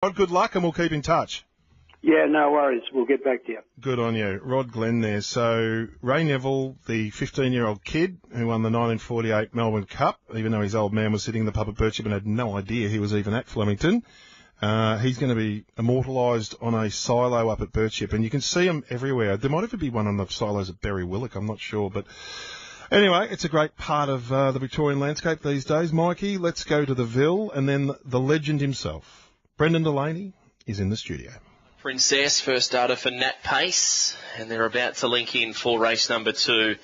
Rod, good luck, and we'll keep in touch. Yeah, no worries. We'll get back to you. Good on you. Rod Glenn there. So Ray Neville, the 15-year-old kid who won the 1948 Melbourne Cup, even though his old man was sitting in the pub at Birchip and had no idea he was even at Flemington, he's going to be immortalised on a silo up at Birchip, and you can see him everywhere. There might even be one on the silos at Berry Willock, I'm not sure. But anyway, it's a great part of the Victorian landscape these days. Mikey, let's go to the Ville, and then the legend himself, Brendan Delaney, is in the studio. Princess, first starter for Nat Pace, and they're about to link in for race number 2.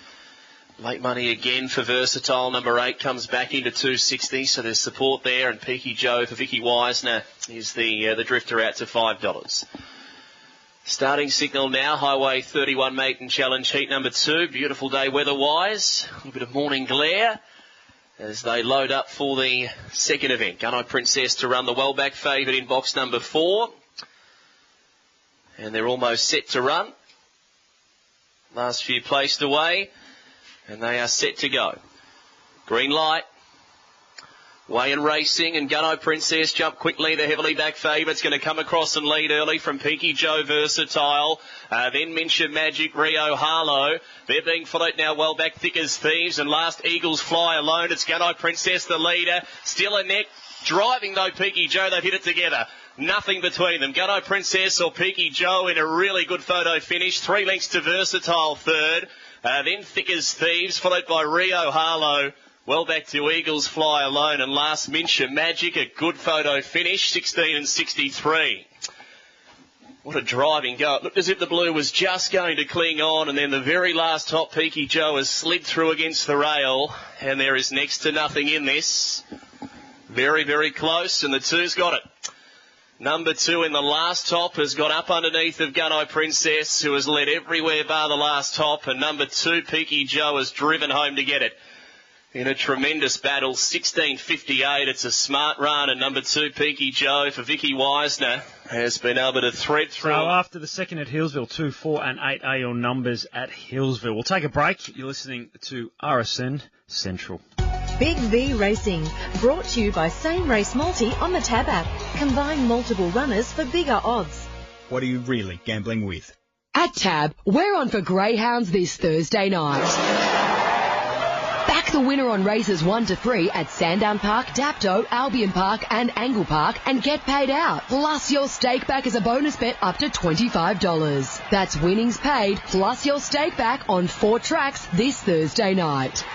Late money again for Versatile. Number 8 comes back into 260, so there's support there, and Peaky Joe for Vicky Wisner is the drifter out to $5. Starting signal now, Highway 31 Maiden Challenge Heat number 2. Beautiful day weather-wise, a little bit of morning glare as they load up for the second event. Gunno Princess to run the well-back favourite in box number 4. And they're almost set to run. Last few placed away. And they are set to go. Green light. Way and Racing and Gunno Princess jump quickly. The heavily back favourite's going to come across and lead early from Peaky Joe Versatile. Then Minsha Magic, Rio Harlow. They're being followed now well back, Thick as Thieves. And last Eagles Fly alone. It's Gunno Princess, the leader. Still a neck. Driving though, Peaky Joe. They've hit it together. Nothing between them. Gunno Princess or Peaky Joe in a really good photo finish. 3 lengths to Versatile third. Then Thick as Thieves, followed by Rio Harlow. Well back to Eagles Fly alone. And last Minsha Magic, a good photo finish. 16 and 63. What a driving go. It looked as if the blue was just going to cling on. And then the very last hop, Peaky Joe has slid through against the rail. And there is next to nothing in this. Very, very close. And the 2's got it. Number 2 in the last top has got up underneath of Gunno Princess, who has led everywhere bar the last top. And number 2, Peaky Joe, has driven home to get it. In a tremendous battle, 16.58. It's a smart run. And number 2, Peaky Joe, for Vicky Wisner, has been able to thread through. So after the second at Hillsville, 2, 4 and 8 are your numbers at Hillsville. We'll take a break. You're listening to RSN Central. Big V Racing, brought to you by Same Race Multi on the Tab app. Combine multiple runners for bigger odds. What are you really gambling with? At Tab, we're on for greyhounds this Thursday night. Back the winner on races 1 to 3 at Sandown Park, Dapto, Albion Park and Angle Park and get paid out. Plus your stake back as a bonus bet up to $25. That's winnings paid plus your stake back on 4 tracks this Thursday night.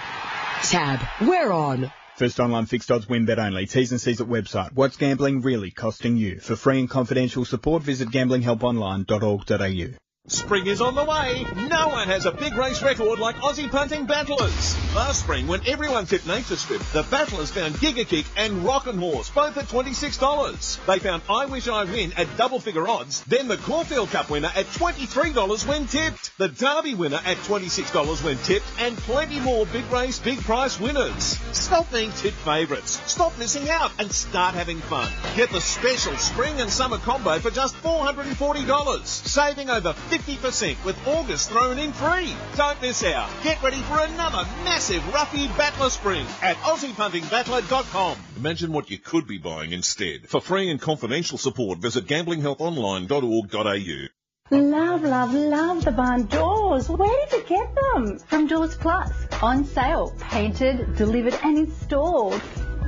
Tab, we're on. First online fixed odds win bet only. T's and C's at website. What's gambling really costing you? For free and confidential support, visit gamblinghelponline.org.au. Spring is on the way. No one has a big race record like Aussie Punting Battlers. Last spring, when everyone tipped Nature Strip, the Battlers found Giga Kick and Rockin' Horse, both at $26. They found I Wish I Win at double-figure odds, then the Caulfield Cup winner at $23 when tipped, the Derby winner at $26 when tipped, and plenty more big race, big price winners. Stop being tip favourites. Stop missing out and start having fun. Get the special spring and summer combo for just $440, saving over 50% with August thrown in free. Don't miss out. Get ready for another massive Ruffy Battler spring at AussiePuntingBattler.com. Imagine what you could be buying instead. For free and confidential support, visit gamblinghelponline.org.au. Love, love, love the barn doors. Where did you get them? From Doors Plus. On sale. Painted, delivered and installed.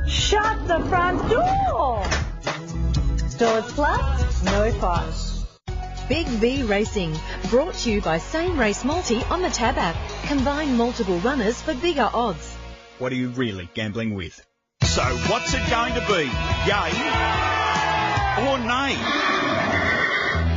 Shut the front door. Doors Plus, no fuss. Big V Racing, brought to you by Same Race Multi on the Tab app. Combine multiple runners for bigger odds. What are you really gambling with? So what's it going to be? Yay or nay?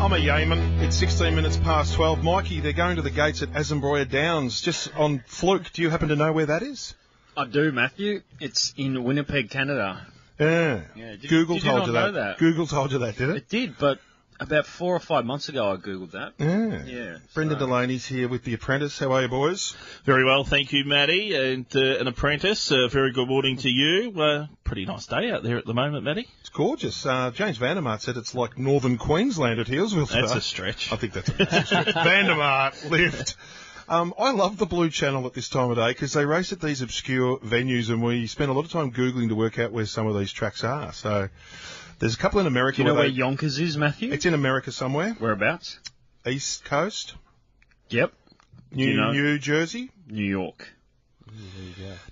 I'm a yeoman. It's 16 minutes past 12. Mikey, they're going to the gates at Azumbroya Downs, just on fluke. Do you happen to know where that is? I do, Matthew. It's in Winnipeg, Canada. Yeah. Google told you that. Know that. Google told you that, did it? It did, but about 4 or 5 months ago I Googled that. Yeah. Brendan Delaney's here with The Apprentice. How are you, boys? Very well, thank you, Matty. And an apprentice, very good morning to you. Pretty nice day out there at the moment, Matty. It's gorgeous. James Vandermaat said it's like northern Queensland at Hillsville today. That's a stretch. I think that's a massive stretch. Vandermaat, lift. I love the Blue Channel at this time of day because they race at these obscure venues and we spend a lot of time Googling to work out where some of these tracks are. So There's a couple in America. Do you know where Yonkers is, Matthew? It's in America somewhere. Whereabouts? East Coast. Yep. New Jersey. New York.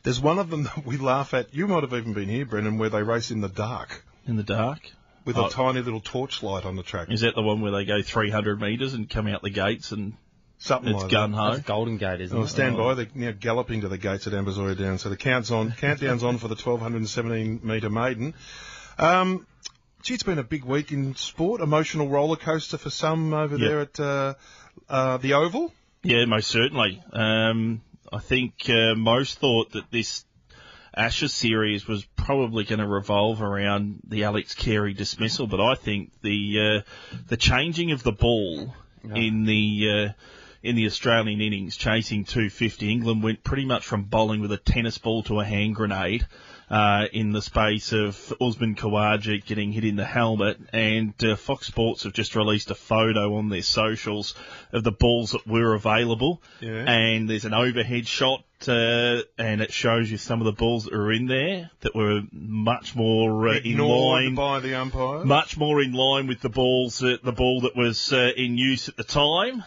There's one of them that we laugh at. You might have even been here, Brendan, where they race in the dark. In the dark? With a tiny little torchlight on the track. Is that the one where they go 300 metres and come out the gates and something it's like gun-ho? That's Golden Gate, isn't it? Stand by. They're now galloping to the gates at Ambazoria Downs. So the countdown's on for the 1,217-metre maiden. Gee, it's been a big week in sport. Emotional roller coaster for some over there at the Oval. Yeah, most certainly. I think most thought that this Ashes series was probably going to revolve around the Alex Carey dismissal, but I think the changing of the ball in the Australian innings, chasing 250, England went pretty much from bowling with a tennis ball to a hand grenade. In the space of Usman Khawaja getting hit in the helmet, and Fox Sports have just released a photo on their socials of the balls that were available, and there's an overhead shot, and it shows you some of the balls that were in there that were much more in line by the umpires, much more in line with the ball that was in use at the time.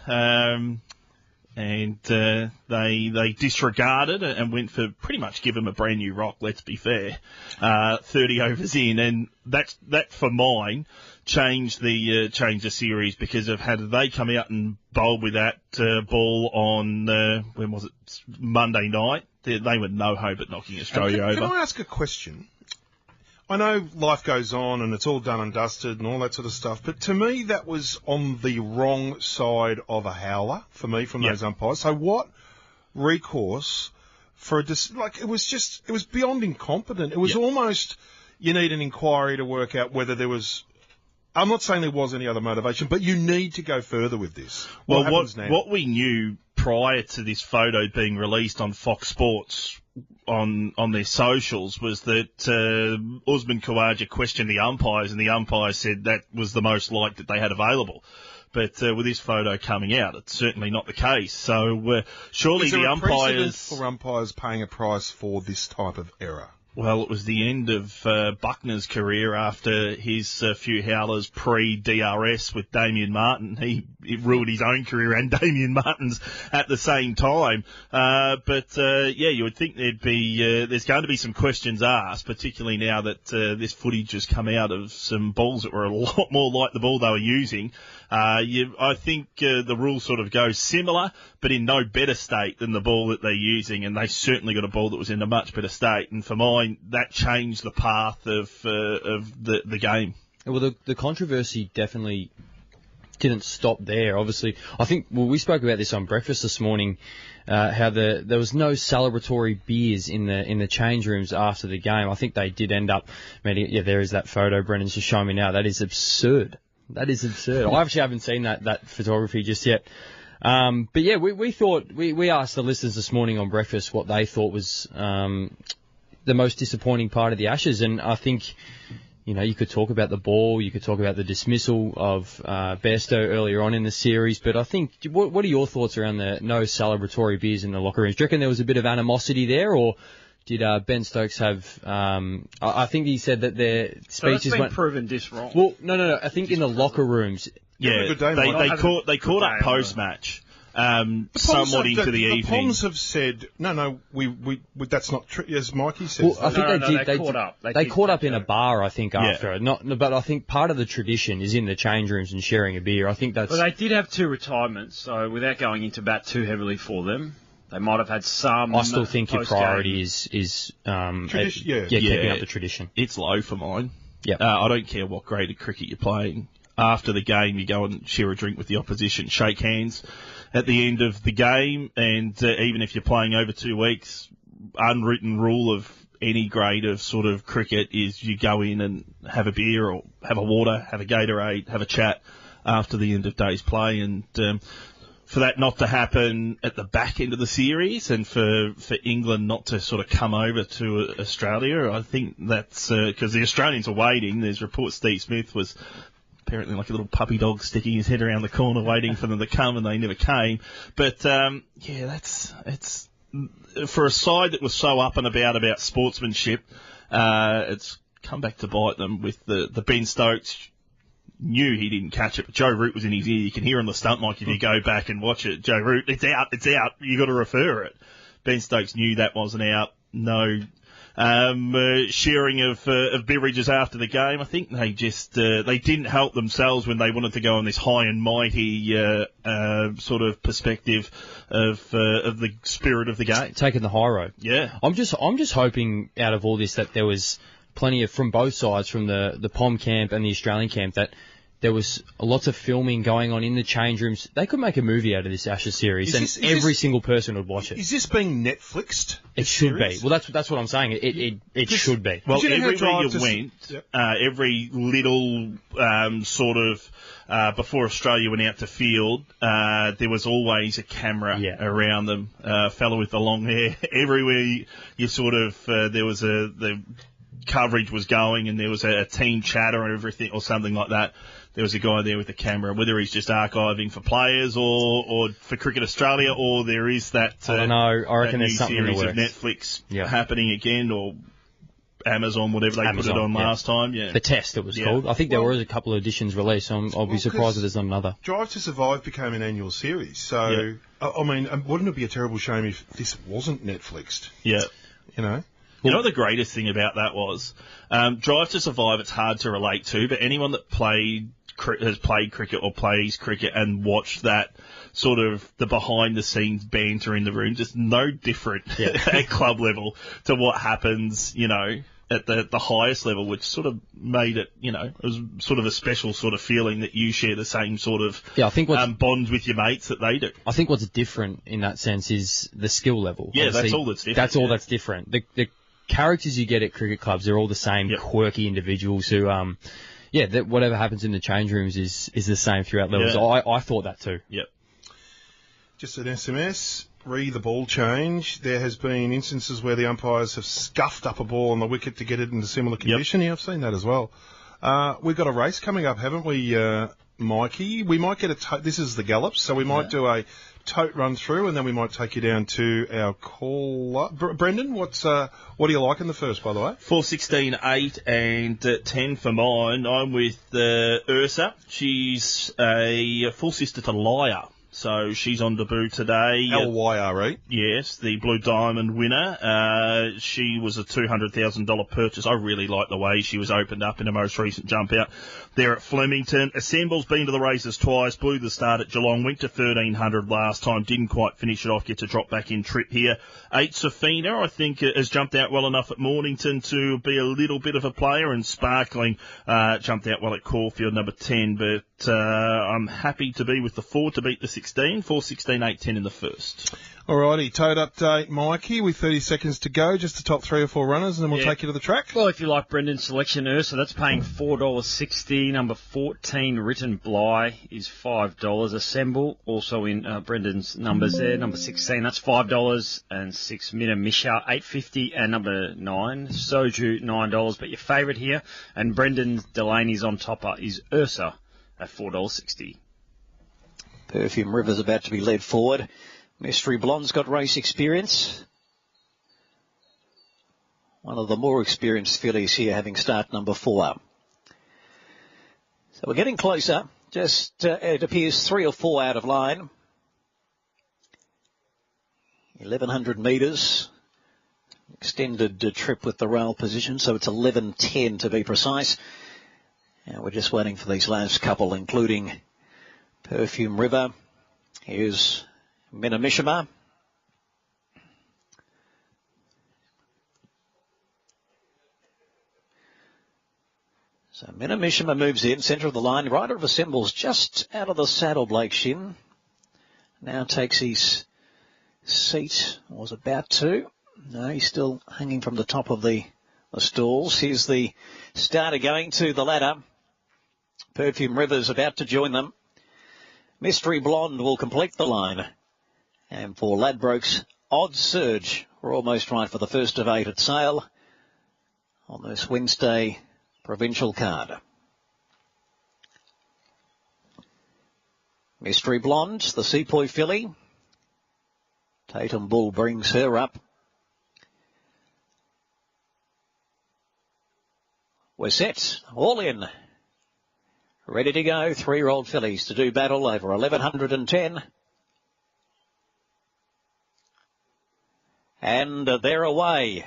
And they disregarded and went for pretty much give them a brand new rock, let's be fair, 30 overs in. And that for mine, changed the series, because of had they come out and bowled with that ball on, when was it, Monday night, they were no hope at knocking Australia over. Can I ask a question? I know life goes on and it's all done and dusted and all that sort of stuff, but to me that was on the wrong side of a howler for me from those umpires. So what recourse for it was beyond incompetent. It was almost, you need an inquiry to work out whether there was, I'm not saying there was any other motivation, but you need to go further with this. What we knew prior to this photo being released on Fox Sports on their socials was that Usman Khawaja questioned the umpires, and the umpires said that was the most like that they had available. But with this photo coming out, it's certainly not the case. So surely the umpires... for umpires paying a price for this type of error? Well, it was the end of Buckner's career after his few howlers pre-DRS with Damien Martin. He ruined his own career and Damien Martin's at the same time. You would think there's going to be some questions asked, particularly now that this footage has come out of some balls that were a lot more like the ball they were using. I think the rule sort of goes similar, but in no better state than the ball that they're using, and they certainly got a ball that was in a much better state. And for mine, that changed the path of the game. Well, the controversy definitely didn't stop there. Obviously, I think we spoke about this on breakfast this morning. How there was no celebratory beers in the change rooms after the game. I think they did end up. There is that photo Brendan's just showing me now. That is absurd. That is absurd. I actually haven't seen that photography just yet. But yeah, we thought, we asked the listeners this morning on breakfast what they thought was the most disappointing part of the Ashes, and I think, you could talk about the ball, you could talk about the dismissal of Bairstow earlier on in the series, but I think, what are your thoughts around the no celebratory beers in the locker rooms? Do you reckon there was a bit of animosity there, or did Ben Stokes have... I think he said that their speeches went... proven this wrong. Well, no. I think in the locker rooms... Yeah, they caught up post-match. Somewhat into the evening. The Poms have said, no, we that's not true, as Mikey says. Well, I think they caught up. They caught up in a bar, I think, after it. But I think part of the tradition is in the change rooms and sharing a beer. I think that's... Well, they did have 2 retirements, so without going into bat too heavily for them, they might have had some... I still think your priority is keeping up the tradition. It's low for mine. Yep. I don't care what grade of cricket you're playing. After the game, you go and share a drink with the opposition, shake hands at the end of the game, and even if you're playing over 2 weeks, unwritten rule of any grade of sort of cricket is you go in and have a beer or have a water, have a Gatorade, have a chat after the end of day's play, and for that not to happen at the back end of the series, and for England not to sort of come over to Australia, I think that's because the Australians are waiting. There's reports Steve Smith was apparently like a little puppy dog sticking his head around the corner waiting for them to come, and they never came. But it's for a side that was so up and about sportsmanship, it's come back to bite them with the Ben Stokes. Knew he didn't catch it, but Joe Root was in his ear. You can hear on the stunt mic if you go back and watch it. Joe Root, it's out. You got to refer it. Ben Stokes knew that wasn't out. No sharing of beverages after the game. I think they just they didn't help themselves when they wanted to go on this high and mighty sort of perspective of the spirit of the game, taking the high road. Yeah, I'm just hoping out of all this that there was plenty of, from both sides, from the POM camp and the Australian camp, that there was lots of filming going on in the change rooms. They could make a movie out of this Ashes series, and every single person would watch it. Is this being Netflixed? It should be. Well, that's what I'm saying. It should be. Well, everywhere you went, every little sort of before Australia went out to field, there was always a camera around them. Fellow with the long hair. Everywhere you sort of there was the coverage was going, and there was a team chatter and everything, or something like that. There was a guy there with a camera, whether he's just archiving for players or for Cricket Australia, or there is that. I don't know. I reckon there's something in the works. Of Netflix happening again, or Amazon, whatever they put it on last time. Yeah, the Test it was called. I think there was a couple of editions released, so I'll be surprised if there's not another. Drive to Survive became an annual series, so I mean, wouldn't it be a terrible shame if this wasn't Netflixed? Yeah, you know. You know what the greatest thing about that was? Drive to Survive, it's hard to relate to, but anyone that has played cricket or plays cricket and watched that sort of the behind-the-scenes banter in the room, just no different at club level to what happens, you know, at the highest level, which sort of made it, you know, it was sort of a special sort of feeling that you share the same sort of I think bonds with your mates that they do. I think what's different in that sense is the skill level. Yeah, obviously, that's all that's different. That's all that's different. The characters you get at cricket clubs, they're all the same quirky individuals who, that whatever happens in the change rooms is the same throughout levels. I thought that too. Yep. Just an SMS, the ball change. There has been instances where the umpires have scuffed up a ball on the wicket to get it into similar condition. Yeah, I've seen that as well. We've got a race coming up, haven't we, Mikey? We might get this is the Gallops, so we might do a tote run through, and then we might take you down to our caller. Brendan, what do you like in the first, by the way? 4:16, 8 and 10 for mine. I'm with Ursa. She's a full sister to Lyre. So she's on debut today. Lyre. Yes, the Blue Diamond winner. She was a $200,000 purchase. I really like the way she was opened up in her most recent jump out there at Flemington. Assemble's been to the races twice, blew the start at Geelong, went to 1,300 last time, didn't quite finish it off, gets a drop back in trip here. 8 Safina, I think, has jumped out well enough at Mornington to be a little bit of a player, and Sparkling jumped out well at Caulfield, number 10, but I'm happy to be with the 4 to beat the 16, 4:16, 8, 10 in the first. Alrighty, tote update, Mikey, with 30 seconds to go, just the top 3 or 4 runners, and then we'll take you to the track. Well, if you like Brendan's selection, Ursa, that's paying $4.60. Number 14, Written Bly, is $5. Assemble, also in Brendan's numbers there. Number 16, that's $5. And 6, Misha, $8.50. And number 9, Soju, $9. But your favourite here, and Brendan Delaney's on topper, is Ursa at $4.60. Perfume River's about to be led forward. Mystery Blonde's got race experience. One of the more experienced fillies here, having start number 4. So we're getting closer. Just, it appears 3 or 4 out of line. 1,100 metres. Extended trip with the rail position, so it's 11:10 to be precise. And we're just waiting for these last couple, including Perfume River. Here's Minamishima. So Minamishima moves in, centre of the line. Rider of Assembles just out of the saddle, Blake Shin. Now takes his seat, was about to. No, he's still hanging from the top of the stalls. Here's the starter going to the ladder. Perfume River's about to join them. Mystery Blonde will complete the line. And for Ladbrokes, Odds Surge, we're almost right for the first of 8 at sale on this Wednesday provincial card. Mystery Blonde, the Sepoy filly. Tatum Bull brings her up. We're set. All in. Ready to go. 3-year-old fillies to do battle over 1110. And they're away.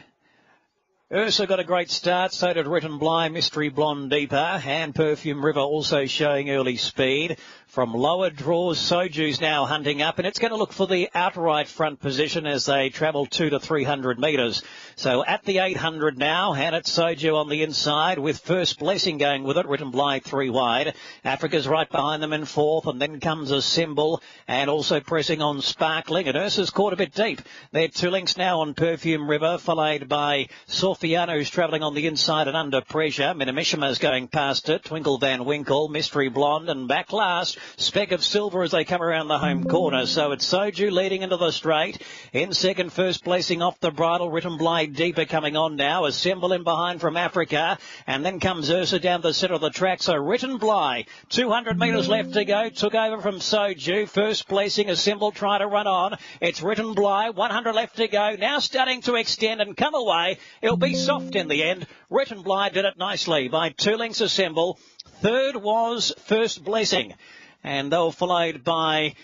Ursa got a great start, so did Written Bly, Mystery Blonde Deeper, and Perfume River also showing early speed. From lower draws, Soju's now hunting up, and it's going to look for the outright front position as they travel 200 to 300 metres. So at the 800 now, and it's Soju on the inside with First Blessing going with it, Written Bly 3 wide. Africa's right behind them in fourth, and then comes a Symbol, and also pressing on Sparkling, and Ursa's caught a bit deep. They're 2 lengths now on Perfume River, followed by Sofiano, who's travelling on the inside and under pressure. Minimishima's going past it, Twinkle Van Winkle, Mystery Blonde, and back last, Speck of Silver as they come around the home corner. So it's Soju leading into the straight. In second, First Blessing off the bridle. Written Bly Deeper coming on now. A Symbol in behind from Africa. And then comes Ursa down the centre of the track. So Written Bly, 200 metres left to go. Took over from Soju. First Blessing, a Symbol trying to run on. It's Written Bly, 100 left to go. Now starting to extend and come away. It'll be soft in the end. Written Bly did it nicely by 2 lengths a Symbol. Third was First Blessing. And they were followed by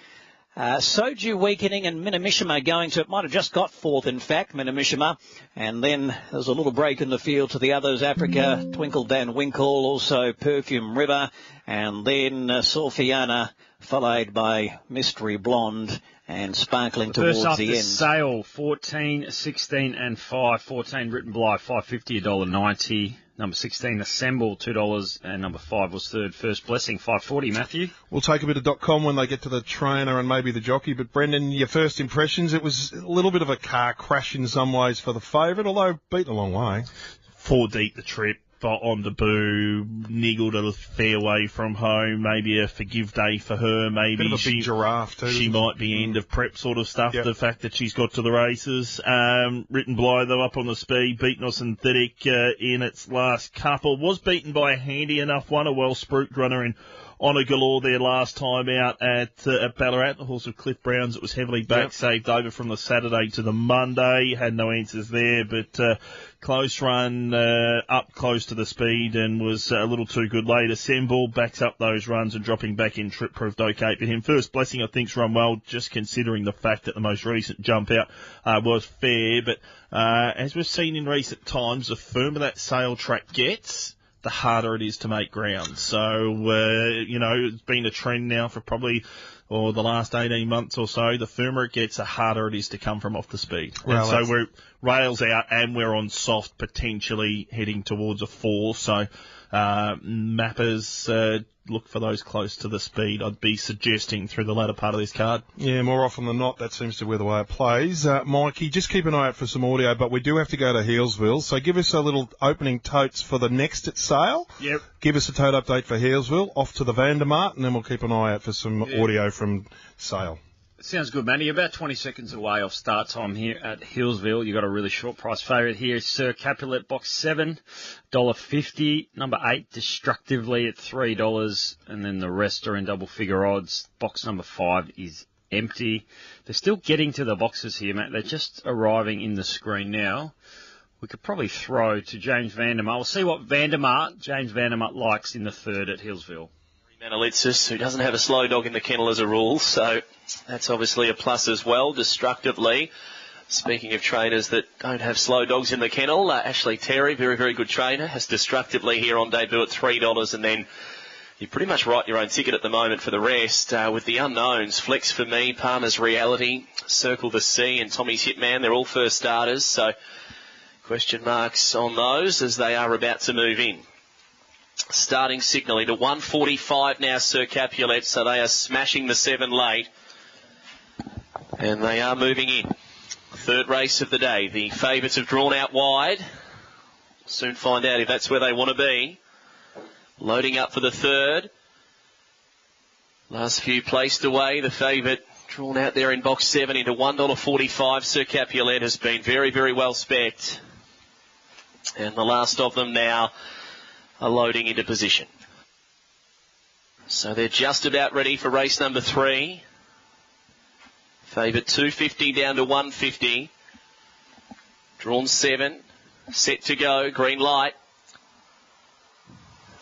Soju Weakening and Minimishima going to, it might have just got fourth, in fact, Minimishima. And then there's a little break in the field to the others, Africa, Twinkle Van Winkle, also Perfume River, and then Sofiana, followed by Mystery Blonde and Sparkling towards first up the the end. sale, 14, 16 and 5. 14 Written Bly, $5.50, $1.90. Number 16, Assemble, $2, and number 5 was third, First Blessing, $5.40. Matthew? We'll take a bit of .com when they get to the trainer and maybe the jockey. But, Brendan, your first impressions, it was a little bit of a car crash in some ways for the favourite, although beaten a long way. 4 deep the trip. On debut, niggled a fair way from home, maybe a forgive day for her, maybe bit of a big giraffe too. She might be end of prep sort of stuff, Yep. The fact that she's got to the races. Written Bly, though, up on the speed, beaten on Synthetic in its last couple, was beaten by a handy enough one, a well-spruiked runner in Honour Galore there last time out at Ballarat, the horse of Cliff Brown's. It was heavily back, saved over from the Saturday to the Monday, had no answers there, but close run up close to the speed and was a little too good late. Assemble backs up those runs and dropping back in trip proved okay for him. First Blessing, I think's run well, just considering the fact that the most recent jump out was fair, but as we've seen in recent times, the firmer that sail track gets, the harder it is to make ground. So, it's been a trend now for probably the last 18 months or so. The firmer it gets, the harder it is to come from off the speed. Well, and so we're rails out and we're on soft, potentially heading towards a 4. So mappers look for those close to the speed, I'd be suggesting, through the latter part of this card. Yeah, more often than not, that seems to be the way it plays. Mikey, just keep an eye out for some audio, but we do have to go to Healesville, so give us a little opening totes for the next at sale. Yep. Give us a tote update for Healesville, off to the Vandermart, and then we'll keep an eye out for some audio from sale. Sounds good, Matty. About 20 seconds away off start time here at Healesville. You got a really short price favourite here. Sir Capulet, box 7, $1.50. Number 8, Destructively at $3. And then the rest are in double figure odds. Box number 5 is empty. They're still getting to the boxes here, Matt. They're just arriving in the screen now. We could probably throw to James Vandermart. We'll see what James Vandermart likes in the third at Healesville. Manalitsis, who doesn't have a slow dog in the kennel as a rule, so that's obviously a plus as well. Destructively, speaking of trainers that don't have slow dogs in the kennel, Ashley Terry, very, very good trainer, has Destructively here on debut at $3, and then you pretty much write your own ticket at the moment for the rest. With the unknowns, Flex for Me, Palmer's Reality, Circle the Sea, and Tommy's Hitman, they're all first starters, so question marks on those as they are about to move in. Starting signalling to 145 now, Sir Capulet, so they are smashing the 7 late. And they are moving in. Third race of the day. The favourites have drawn out wide. Soon find out if that's where they want to be. Loading up for the third. Last few placed away. The favourite drawn out there in box 7 into $1.45. Sir Capulet has been very, very well spec'd. And the last of them now are loading into position. So they're just about ready for race number 3. Favourite 250 down to 150. Drawn 7. Set to go. Green light.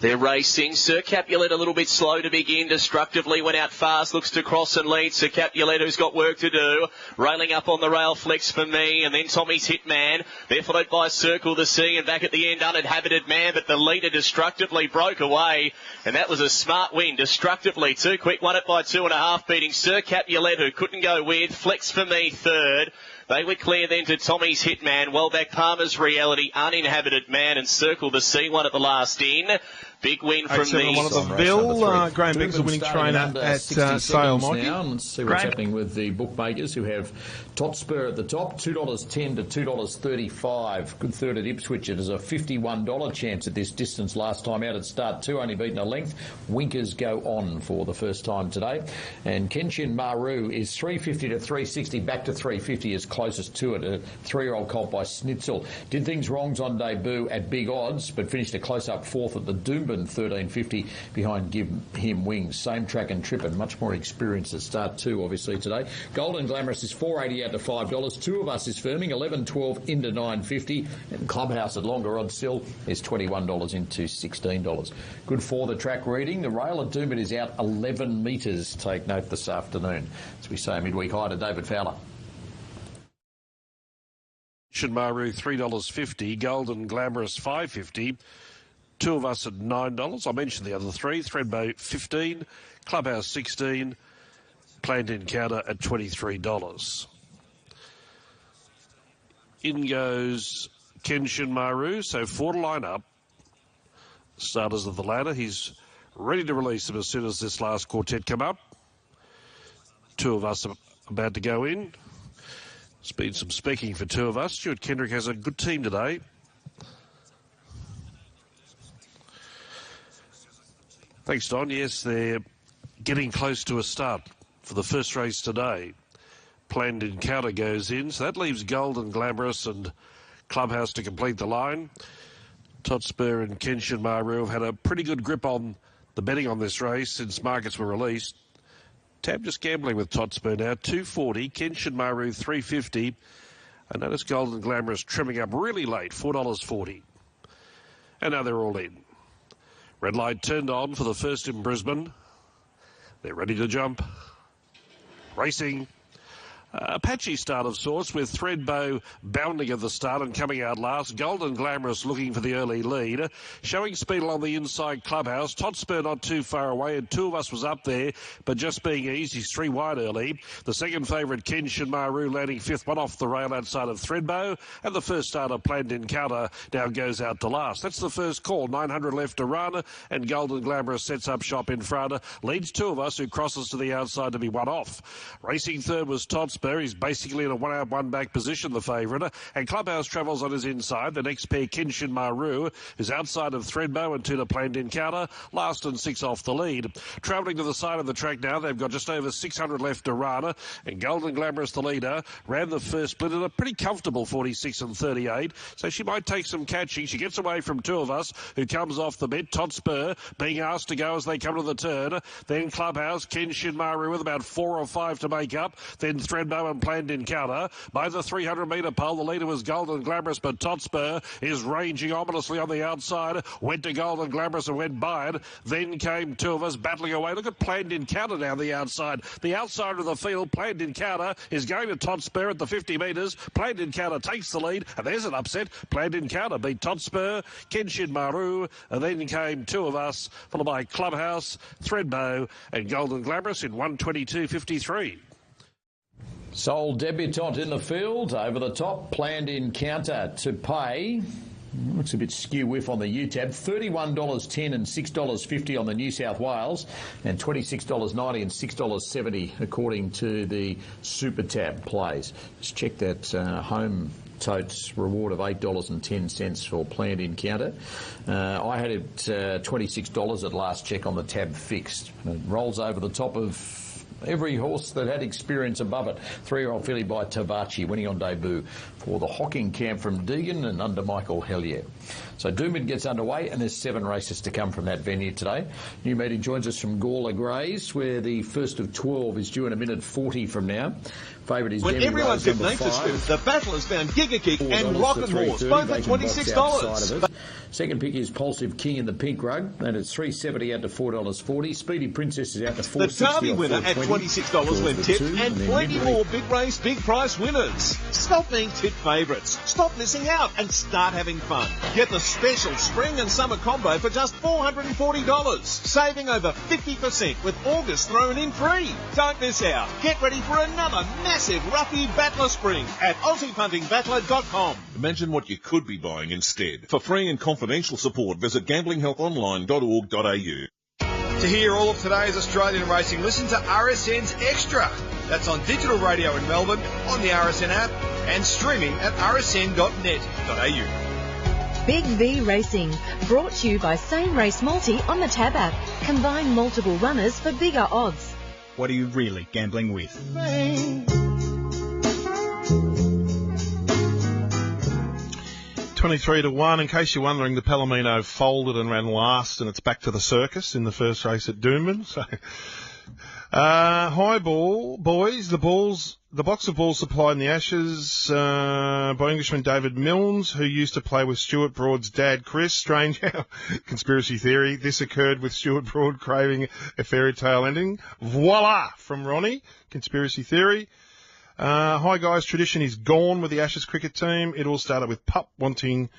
They're racing. Sir Capulet a little bit slow to begin. Destructively went out fast. Looks to cross and lead. Sir Capulet, who's got work to do. Railing up on the rail, Flex for Me. And then Tommy's Hitman. They're followed by Circle the Sea. And back at the end, Uninhabited Man. But the leader Destructively broke away. And that was a smart win. Destructively too quick. Won it by 2.5, beating Sir Capulet, who couldn't go with. Flex for Me third. They were clear then to Tommy's Hitman, well back Palmer's Reality, Uninhabited Man, and Circle the Sea, one at the last in. Big win from the... One of the Bill, Graham Beck's a winning trainer at Sale, Mikey. Now, and let's see what's happening with the bookmakers who have Totspur at the top, $2.10 to $2.35. Good third at Ipswich. It is a $51 chance at this distance last time out at start 2, only beaten a length. Winkers go on for the first time today. And Kenshin Maru is $3.50 to $3.60, back to $3.50 as closest to it. A 3-year-old colt by Schnitzel. Did things wrongs on debut at big odds, but finished a close-up fourth at the Doomben, $13.50 behind Give Him Wings. Same track and trip and much more experience at start 2, obviously, today. Golden Glamorous is $4.80 out to $5. Two of Us is firming, $11.12 into $9.50. And Clubhouse at longer odds still is $21 into $16. Good for the track reading. The rail at Doomben is out 11 metres. Take note this afternoon. As we say, midweek high to David Fowler. Maru $3.50, Golden Glamorous $5.50, Two of Us at $9. I mentioned the other three. Threadbow $15, Clubhouse $16, Planned Encounter at $23. In goes Kenshin Maru, so 4 to line up. Starters of the ladder. He's ready to release them as soon as this last quartet come up. Two of Us are about to go in. There's been some specking for Two of Us. Stuart Kendrick has a good team today. Thanks, Don. Yes, they're getting close to a start for the first race today. Planned Encounter goes in, so that leaves Golden Glamorous and Clubhouse to complete the line. Totspur and Kenshin Maru have had a pretty good grip on the betting on this race since markets were released. Tab just gambling with Totspur now, $2.40, Kenshin Maru $3.50, and notice Golden Glamorous trimming up really late, $4.40. And now they're all in. Red light turned on for the first in Brisbane. They're ready to jump. Racing. A patchy start of sorts with Threadbow bounding at the start and coming out last. Golden Glamorous looking for the early lead. Showing speed along the inside Clubhouse. Totspur not too far away and Two of Us was up there, but just being easy. He's 3 wide early. The second favourite Kenshin Maru landing 5th, one off the rail outside of Threadbow. And the first starter Planned Encounter now goes out to last. That's the first call. 900 left to run and Golden Glamorous sets up shop in front. Leads Two of Us who crosses to the outside to be one off. Racing third was Totspur. He's basically in a 1 out 1 back position, the favourite. And Clubhouse travels on his inside. The next pair, Kenshin Maru, is outside of Threadbow and 2 to Planned Encounter. Last and 6 off the lead. Travelling to the side of the track now. They've got just over 600 left to run. And Golden Glamorous, the leader, ran the first split at a pretty comfortable 46 and 38. So she might take some catching. She gets away from Two of Us, who comes off the bit. Totspur being asked to go as they come to the turn. Then Clubhouse, Kenshin Maru with about 4 or 5 to make up. Then Threadbow and Planned Encounter. By the 300-metre pole, the leader was Golden Glamorous, but Totspur is ranging ominously on the outside. Went to Golden Glamorous and went by it. Then came Two of Us battling away. Look at Planned Encounter down the outside. The outside of the field, Planned Encounter is going to Totspur at the 50 metres. Planned Encounter takes the lead, and there's an upset. Planned Encounter beat Totspur, Kenshin Maru, and then came Two of Us, followed by Clubhouse, Threadbow, and Golden Glamorous in 122.53. Sole debutante in the field, over the top, Planned Encounter to pay. Looks a bit skew whiff on the UTAB. $31.10 and $6.50 on the New South Wales, and $26.90 and $6.70 according to the Super Tab plays. Just check that home totes reward of $8.10 for Planned Encounter. I had it $26 at last check on the tab fixed. It rolls over the top of every horse that had experience above it. 3-year-old filly by Tavachi winning on debut for the Hocking camp from Deegan and under Michael Hellier. So Doomben gets underway and there's 7 races to come from that venue today. New meeting joins us from Gawler Greys, where the first of 12 is due in a minute 40 from now. Favourite is When Debbie everyone Rose, tipped number Nature 5. Strip, the battle has found Giga Kick and $4 Rockin' to Horse, $3.30. both They at can box outside $26. of it. Second pick is Pulsive King in the pink rug, and it's $3.70 out to $4.40. Speedy Princess is out to $4.60. The Derby winner at $26 when tipped, and plenty more big race, big price winners. Stop being tipped favourites. Stop missing out and start having fun. Get the special spring and summer combo for just $440, saving over 50% with August thrown in free. Don't miss out. Get ready for another massive Ruffy Battler Spring at AussiePuntingBattler.com. Imagine what you could be buying instead. For free and confidential support, visit gamblinghelponline.org.au. To hear all of today's Australian racing, listen to RSN's Extra. That's on digital radio in Melbourne, on the RSN app, and streaming at rsn.net.au. Big V Racing, brought to you by Same Race Multi on the Tab app. Combine multiple runners for bigger odds. What are you really gambling with? 23-1. In case you're wondering, the Palomino folded and ran last, and it's back to the circus in the first race at Doomben. So, high ball, boys. The box of balls supplied in the Ashes by Englishman David Milnes, who used to play with Stuart Broad's dad, Chris. Strange how conspiracy theory. This occurred with Stuart Broad craving a fairy tale ending. Voila! From Ronnie. Conspiracy theory. Hi guys, tradition is gone with the Ashes cricket team. It all started with Pup wanting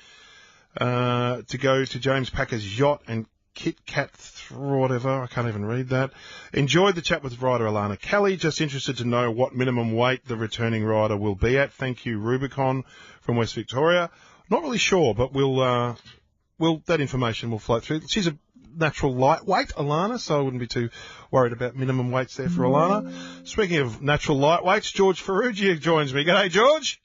to go to James Packer's yacht and Kit Kat whatever. I can't even read that. Enjoyed the chat with rider Alana Kelly. Just interested to know what minimum weight the returning rider will be at. Thank you, Rubicon from West Victoria. Not really sure, but we'll that information will float through. She's a natural lightweight, Alana, so I wouldn't be too worried about minimum weights there for Alana. Speaking of natural lightweights, George Ferrugia joins me. G'day, George.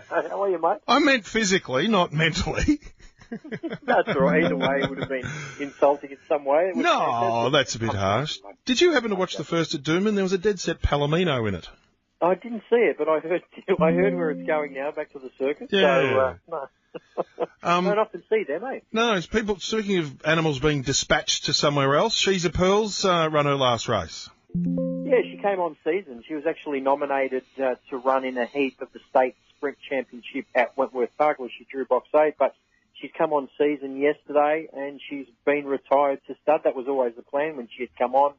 How are you, mate? I meant physically, not mentally. That's all right. Either way, it would have been insulting in some way. No, that's a bit harsh. Did you happen to watch the first at Doomben? There was a dead set Palomino in it. I didn't see it, but I heard where it's going now, back to the circus. Yeah. So, no. Don't often see them, eh? No, it's people, speaking of animals being dispatched to somewhere else, She's a Pearls run her last race. Yeah, she came on season. She was actually nominated to run in a heat of the state sprint championship at Wentworth Park, where she drew box 8, but she's come on season yesterday and she's been retired to stud. That was always the plan when she had come on.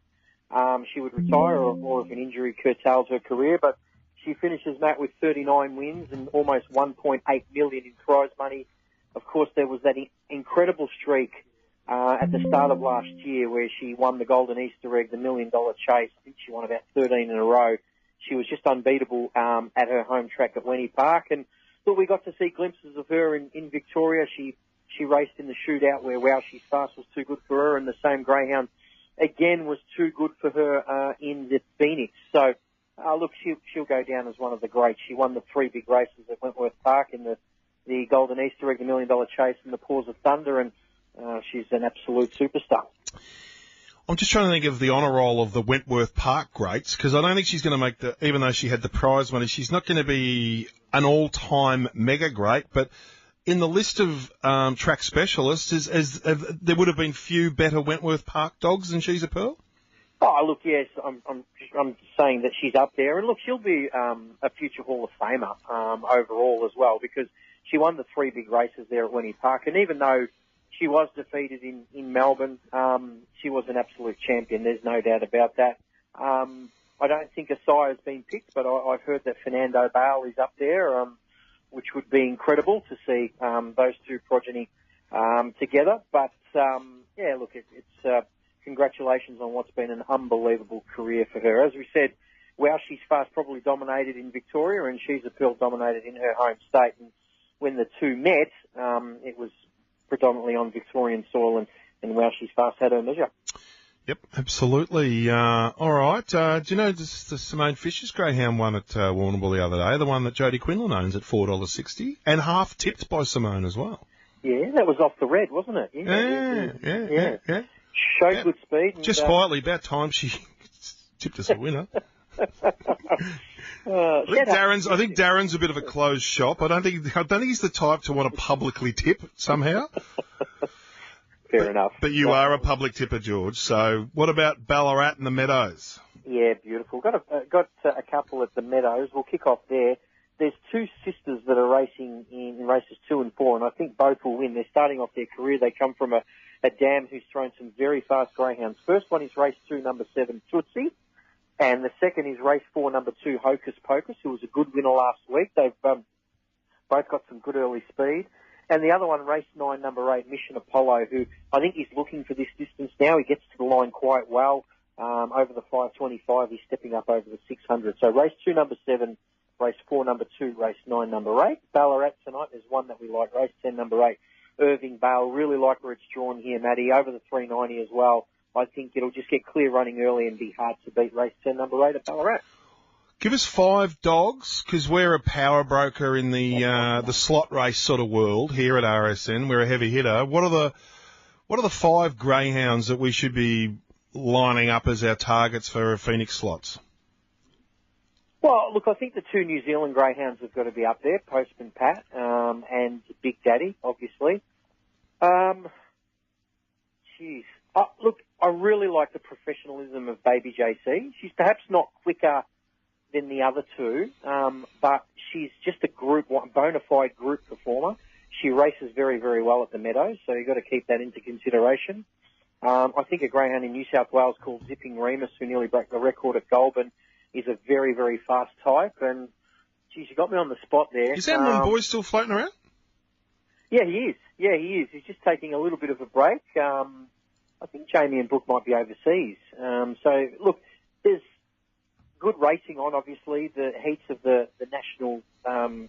She would retire or if an injury curtails her career, but she finishes, Matt, with 39 wins and almost $1.8 million in prize money. Of course, there was that incredible streak at the start of last year where she won the Golden Easter Egg, the $1 Million Chase. I think she won about 13 in a row. She was just unbeatable at her home track at Wenny Park. And look, we got to see glimpses of her in Victoria. She raced in the shootout where Wow She's Fast was too good for her, and the same greyhound again was too good for her in the Phoenix. So, look, she'll go down as one of the greats. She won the 3 big races at Wentworth Park in the Golden Easter Egg, the $1 Million Chase, and the Paws of Thunder, and she's an absolute superstar. I'm just trying to think of the honour roll of the Wentworth Park greats, because I don't think she's going to make even though she had the prize money, she's not going to be an all-time mega great, but in the list of track specialists, there would have been few better Wentworth Park dogs than She's a Pearl? Oh, look, yes, I'm saying that she's up there, and look, she'll be a future Hall of Famer overall as well, because she won the 3 big races there at Wenny Park, and even though she was defeated in Melbourne, she was an absolute champion. There's no doubt about that. I don't think a sire has been picked, but I've heard that Fernando Bale is up there, which would be incredible to see those two progeny together. But yeah, look, it's congratulations on what's been an unbelievable career for her. As we said, Wow She's Fast probably dominated in Victoria, and She's a Pearl dominated in her home state. And when the two met, it was predominantly on Victorian soil, and Wow She's Fast had her measure. Yep, absolutely. All right. Do you know the Simone Fisher's greyhound won at Warrnambool the other day, the one that Jodie Quinlan owns at $4.60, and half tipped by Simone as well? Yeah, that was off the red, wasn't it? Yeah. Showed good speed. And, just quietly, about time she tipped us a winner. I think Darren's a bit of a closed shop. I don't think he's the type to want to publicly tip somehow. Fair enough. But you are a public tipper, George. So what about Ballarat and the Meadows? Yeah, beautiful. Got a couple at the Meadows. We'll kick off there. There's two sisters that are racing in races 2 and 4, and I think both will win. They're starting off their career. They come from a dam who's thrown some very fast greyhounds. First one is race 2, number 7, Tootsie, and the second is race 4, number 2, Hocus Pocus, who was a good winner last week. They've both got some good early speed. And the other one, race 9, number 8, Mission Apollo, who I think is looking for this distance now. He gets to the line quite well. Over the 525, he's stepping up over the 600. So race 2, number 7, race 4, number 2, race 9, number 8. Ballarat tonight, there's one that we like, race 10, number 8, Irving Bale. Really like where it's drawn here, Matty. Over the 390 as well. I think it'll just get clear running early and be hard to beat. Race 10, number 8 at Ballarat. Give us 5 dogs, because we're a power broker in the slot race sort of world here at RSN. We're a heavy hitter. What are the 5 greyhounds that we should be lining up as our targets for Phoenix slots? Well, look, I think the 2 New Zealand greyhounds have got to be up there, Postman Pat and Big Daddy, obviously. Look, I really like the professionalism of Baby JC. She's perhaps not quicker than the other 2, but she's just a bona fide group performer. She races very, very well at the Meadows, so you've got to keep that into consideration. I think a greyhound in New South Wales called Zipping Remus, who nearly broke the record at Goulburn, is a very, very fast type. And, geez, you got me on the spot there. Is that little boy still floating around? Yeah, he is. He's just taking a little bit of a break. I think Jamie and Brooke might be overseas. So, look, there's good racing on, obviously. The heats of the National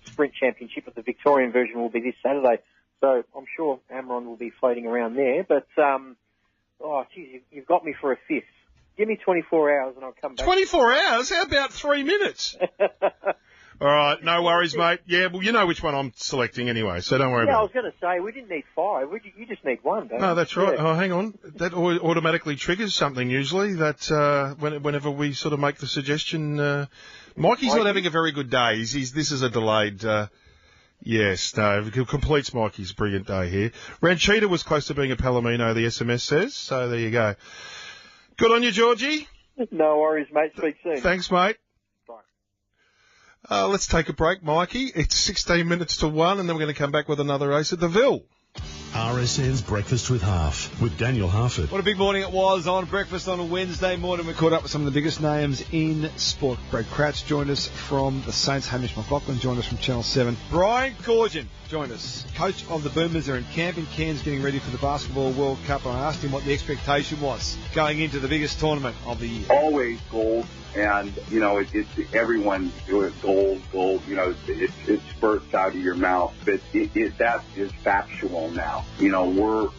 Sprint Championship of the Victorian version will be this Saturday. So I'm sure Amron will be floating around there. But, you've got me for a 5th. Give me 24 hours and I'll come back. 24 hours? How about 3 minutes? All right, no worries, mate. Yeah, well, you know which one I'm selecting anyway, so don't worry about it. Yeah, I was going to say, we didn't need 5. You just need 1, don't you? No, that's right. Yeah. Oh, hang on. That automatically triggers something usually, that whenever we sort of make the suggestion. Mikey's not having a very good day. This is a delayed... Yes, no, it completes Mikey's brilliant day here. Ranchita was close to being a Palomino, the SMS says, so there you go. Good on you, Georgie. No worries, mate. Speak soon. Thanks, mate. Bye. Let's take a break, Mikey. It's 16 minutes to 1, and then we're going to come back with another race at the Ville. RSN's Breakfast with Half, with Daniel Harford. What a big morning it was on Breakfast on a Wednesday morning. We caught up with some of the biggest names in sport. Brad Crouch joined us from the Saints. Hamish McLaughlin joined us from Channel 7. Brian Corgin joined us, coach of the Boomers. They're in camp in Cairns getting ready for the Basketball World Cup, and I asked him what the expectation was going into the biggest tournament of the year. Always gold. And, you know, it's everyone doing gold, you know, it spurts out of your mouth. But that is factual now. You know,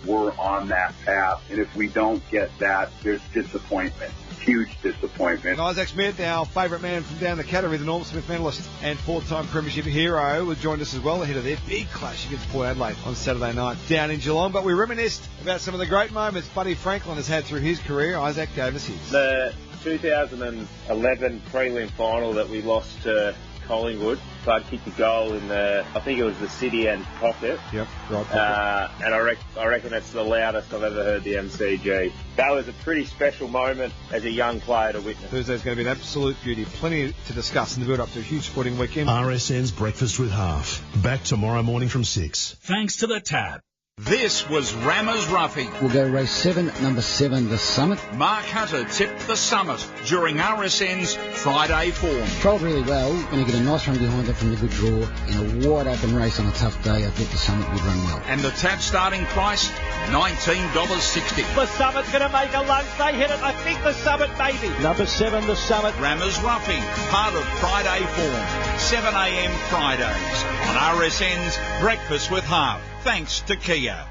we're on that path. And if we don't get that, there's disappointment. Huge disappointment. And Isaac Smith, our favourite man from down the category, the Norm Smith medalist and 4-time premiership hero, will join us as well ahead of their big clash against Port Adelaide on Saturday night down in Geelong. But we reminisced about some of the great moments Buddy Franklin has had through his career. Isaac gave us his. The 2011 prelim final that we lost to Collingwood. Bud kicked a goal in I think it was the City and Pocket. Yep, right pocket. And I reckon that's the loudest I've ever heard the MCG. That was a pretty special moment as a young player to witness. Thursday's going to be an absolute beauty. Plenty to discuss in the build-up to a huge sporting weekend. RSN's Breakfast with Half. Back tomorrow morning from 6. Thanks to the Tab. This was Rammer's Roughing. We'll go race 7, number 7, the Summit. Mark Hunter tipped the Summit during RSN's Friday form. Trialled really well. Going to get a nice run behind it from the good draw. In a wide open race on a tough day, I thought the Summit would run well. And the Tab starting price, $19.60. The Summit's going to make a lunge. They hit it. I think the Summit maybe. Number 7, the Summit. Rammer's Roughing, part of Friday form. 7 a.m. Fridays on RSN's Breakfast with Half. Thanks to Kia.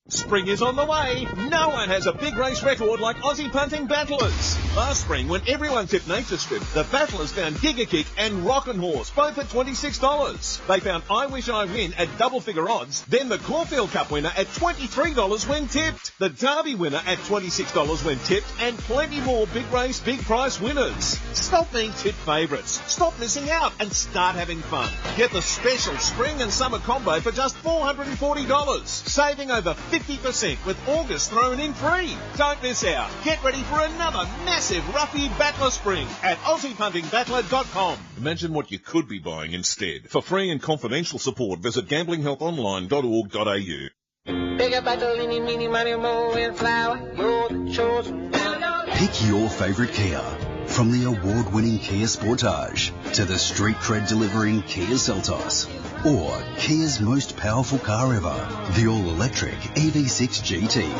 Spring is on the way. No one has a big race record like Aussie punting battlers. Last spring, when everyone tipped Nature Strip, the battlers found Giga Kick and Rockin' Horse, both at $26. They found I Wish I Win at double-figure odds, then the Caulfield Cup winner at $23 when tipped, the Derby winner at $26 when tipped, and plenty more big race, big price winners. Stop being tip favourites. Stop missing out and start having fun. Get the special spring and summer combo for just $440, saving over 50% with August thrown in free. Don't miss out. Get ready for another massive massive roughy battler spring at AussiePuntingBattler.com. Imagine what you could be buying instead. For free and confidential support, visit gamblinghelponline.org.au. Bigger battle, any, meeny, money, more and flour. You're the chosen one. Pick your favourite Kia. From the award-winning Kia Sportage to the street cred delivering Kia Seltos, or Kia's most powerful car ever, the all-electric EV6 GT.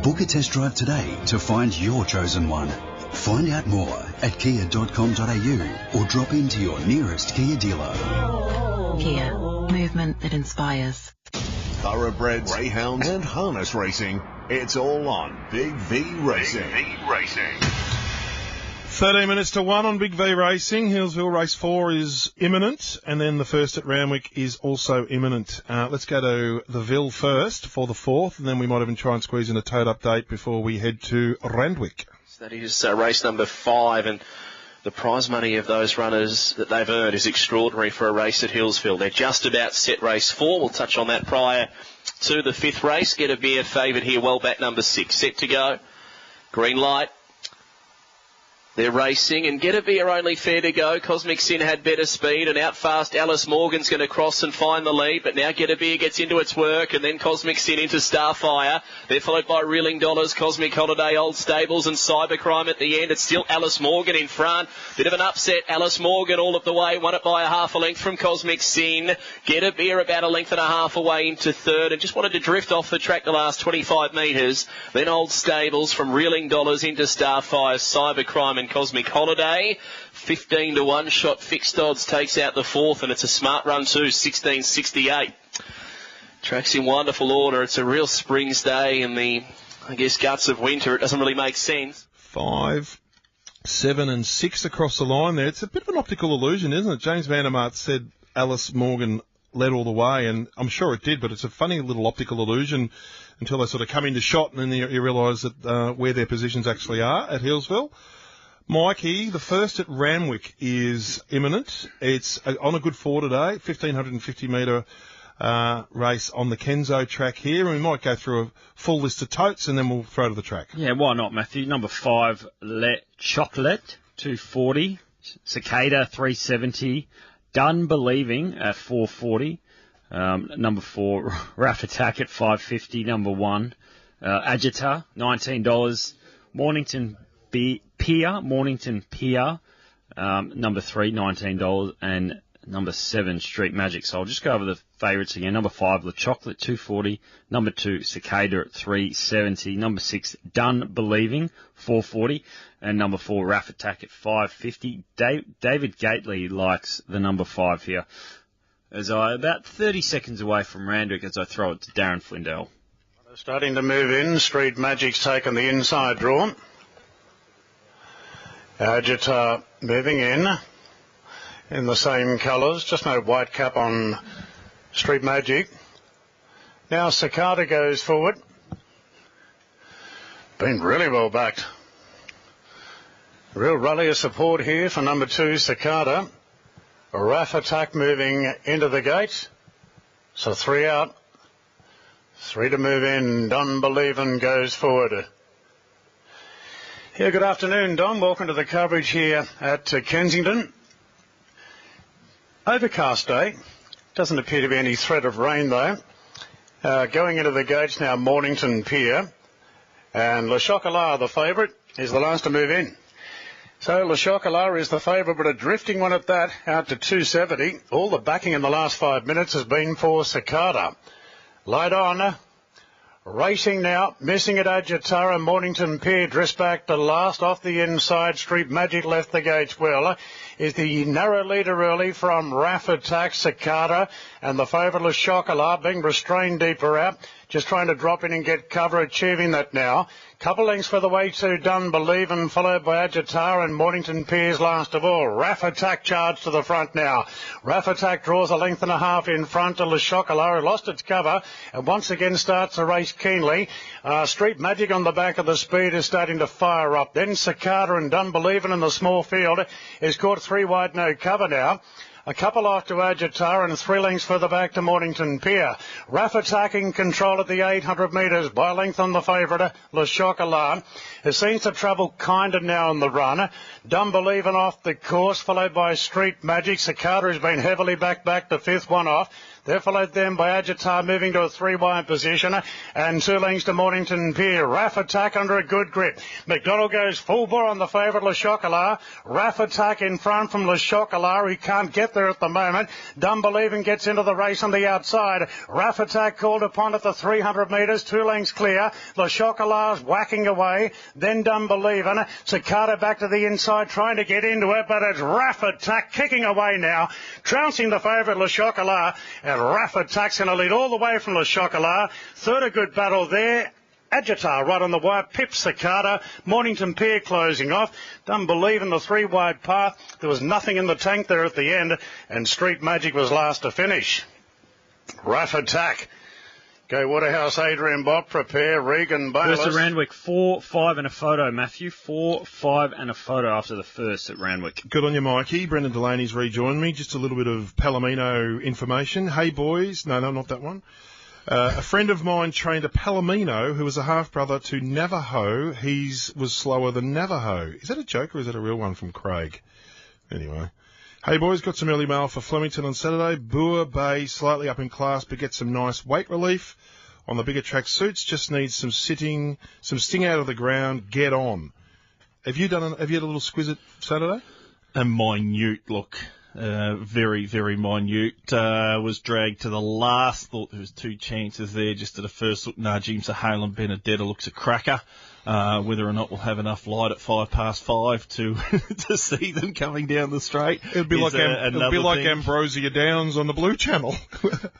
Book a test drive today to find your chosen one. Find out more at kia.com.au or drop into your nearest Kia dealer. Kia, movement that inspires. Thoroughbreds, greyhounds and harness racing. It's all on Big V Racing. 13 minutes to 1 on Big V Racing. Hillsville Race 4 is imminent, and then the first at Randwick is also imminent. Let's go to the Ville first for the 4th, and then we might even try and squeeze in a tote update before we head to Randwick. That is race number 5, and the prize money of those runners that they've earned is extraordinary for a race at Hillsville. They're just about set race 4. We'll touch on that prior to the 5th race. Get a beer favoured here, well back number 6. Set to go. Green light. They're racing, and Get a Beer only fair to go. Cosmic Sin had better speed, and out fast Alice Morgan's going to cross and find the lead, but now Get a Beer gets into its work, and then Cosmic Sin into Starfire. They're followed by Reeling Dollars, Cosmic Holiday, Old Stables, and Cybercrime at the end. It's still Alice Morgan in front. Bit of an upset. Alice Morgan all of the way, won it by a half a length from Cosmic Sin. Get a Beer about a length and a half away into third, and just wanted to drift off the track the last 25 metres. Then Old Stables from Reeling Dollars into Starfire, Cybercrime, and Cosmic Holiday. 15 to 1 shot. Fixed odds takes out the 4th, and it's a smart run too. 16.68. Track's in wonderful order. It's a real Springs day in the, I guess, guts of winter. It doesn't really make sense. 5, 7 and 6 across the line there. It's a bit of an optical illusion, isn't it? James Vandermaat said Alice Morgan led all the way, and I'm sure it did, but it's a funny little optical illusion until they sort of come into shot, and then you realise that where their positions actually are at Hillsville. Mikey, the first at Randwick is imminent. It's on a good 4 today, 1,550 metre race on the Kenzo track here, and we might go through a full list of totes, and then we'll throw to the track. Yeah, why not, Matthew? Number 5, Chocolate, 240. Cicada, 370. Done Believing at 440. Number 4, Raff Attack at 550. Number 1, Agita, $19. Mornington Pier, number 3, $19, and number 7, Street Magic. So I'll just go over the favourites again. Number 5, Le Chocolate, 240. Number 2, Cicada at 370. Number 6, Done Believing, 440. And number 4, Raff Attack at 550. David Gately likes the number 5 here. As about 30 seconds away from Randwick as I throw it to Darren Flindell. Starting to move in. Street Magic's taken the inside draw. Agita moving in the same colours, just no white cap on Street Magic. Now Cicada goes forward. Been really well backed. Real rally of support here for number 2, Cicada. Raff Attack moving into the gate. So 3 out. 3 to move in. Done Believin' goes forward. Yeah, good afternoon, Don. Welcome to the coverage here at Kensington. Overcast day. Doesn't appear to be any threat of rain, though. Going into the gates now, Mornington Pier. And Le Chocolat, the favourite, is the last to move in. So Le Chocolat is the favourite, but a drifting one at that, out to 270. All the backing in the last 5 minutes has been for Cicada. Light on. Racing now, missing at Agitara, Mornington Pier, dressed back to last, off the inside, Street Magic left the gates well, is the narrow leader early from Raff Attack, Cicada, and the favourite Le Chocolat being restrained deeper out, just trying to drop in and get cover, achieving that now. Couple lengths for the way to Done Believin', followed by Agitara and Mornington Piers last of all. Raff Attack charged to the front now. Raff Attack draws a length and a half in front to Le Chocolat, who lost its cover and once again starts the race keenly. Street Magic on the back of the speed is starting to fire up. Then Cicada and Done Believin' in the small field is caught 3 wide, no cover now. A couple off to Agitar and 3 lengths further back to Mornington Pier. Raff attacking control at the 800 metres by length on the favourite, Le Chocolat. It seems to travel kinder now on the run. Dumb Believin' off the course, followed by Street Magic. Cicada has been heavily back the 5th one off. They're followed then by Agitar moving to a 3-wide position and 2 lengths to Mornington Pier. Raff Attack under a good grip. McDonald goes full bore on the favourite Le Chocolat. Raff Attack in front from Le Chocolat. He can't get there at the moment. Dumb Believin' gets into the race on the outside. Raff Attack called upon at the 300 metres, 2 lengths clear. Le Chocolat's whacking away. Then Dumb Believin'. Cicada back to the inside trying to get into it, but it's Raff Attack kicking away now, trouncing the favourite Le Chocolat. And Raff Attack's going to lead all the way from Le Chocolat. Third, a good battle there. Agitar right on the wire. Pip Cicada. Mornington Pier closing off. Dumb Believin' the 3-wide path. There was nothing in the tank there at the end. And Street Magic was last to finish. Raff Attack. Go Waterhouse, Adrian Bott, prepare, Regan Bayless. First at Randwick, 4, 5 and a photo, Matthew. 4, 5 and a photo after the first at Randwick. Good on you, Mikey. Brendan Delaney's rejoined me. Just a little bit of Palomino information. Hey, boys. No, not that one. A friend of mine trained a Palomino who was a half-brother to Navajo. He was slower than Navajo. Is that a joke or is that a real one from Craig? Anyway. Hey boys, got some early mail for Flemington on Saturday. Boer Bay, slightly up in class, but get some nice weight relief. On the bigger track suits, just needs some sitting, some sting out of the ground, get on. Have you had a little squiz at Saturday? A minute look. Very, very minute. Was dragged to the last. Thought there was 2 chances there just at the first look. Najim Sahal and Benedetta looks a cracker. Whether or not we'll have enough light at 5:05 to see them coming down the straight. It'd be like Ambrosia Downs on the Blue Channel.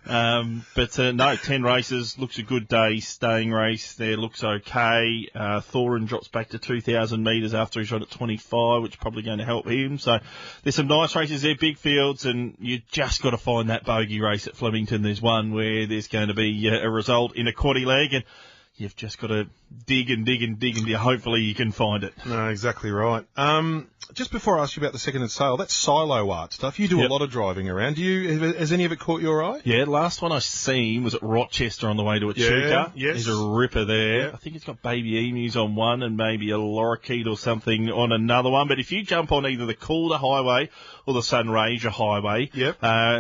No, 10 races. Looks a good day. Staying race there looks okay. Thorin drops back to 2,000 metres after he's run at 25, which is probably going to help him. So there's some nice races there, big fields, and you just got to find that bogey race at Flemington. There's one where there's going to be a result in a quaddie leg, and you've just got to dig and hopefully you can find it. No, exactly right. Just before I ask you about the second-hand sale, that silo art stuff, you do a lot of driving around. Has any of it caught your eye? Yeah, last one I seen was at Rochester on the way to Echuca. Yes. There's a ripper there. Yeah. I think it's got baby emus on one and maybe a lorikeet or something on another one. But if you jump on either the Calder Highway or the Sunraysia Highway,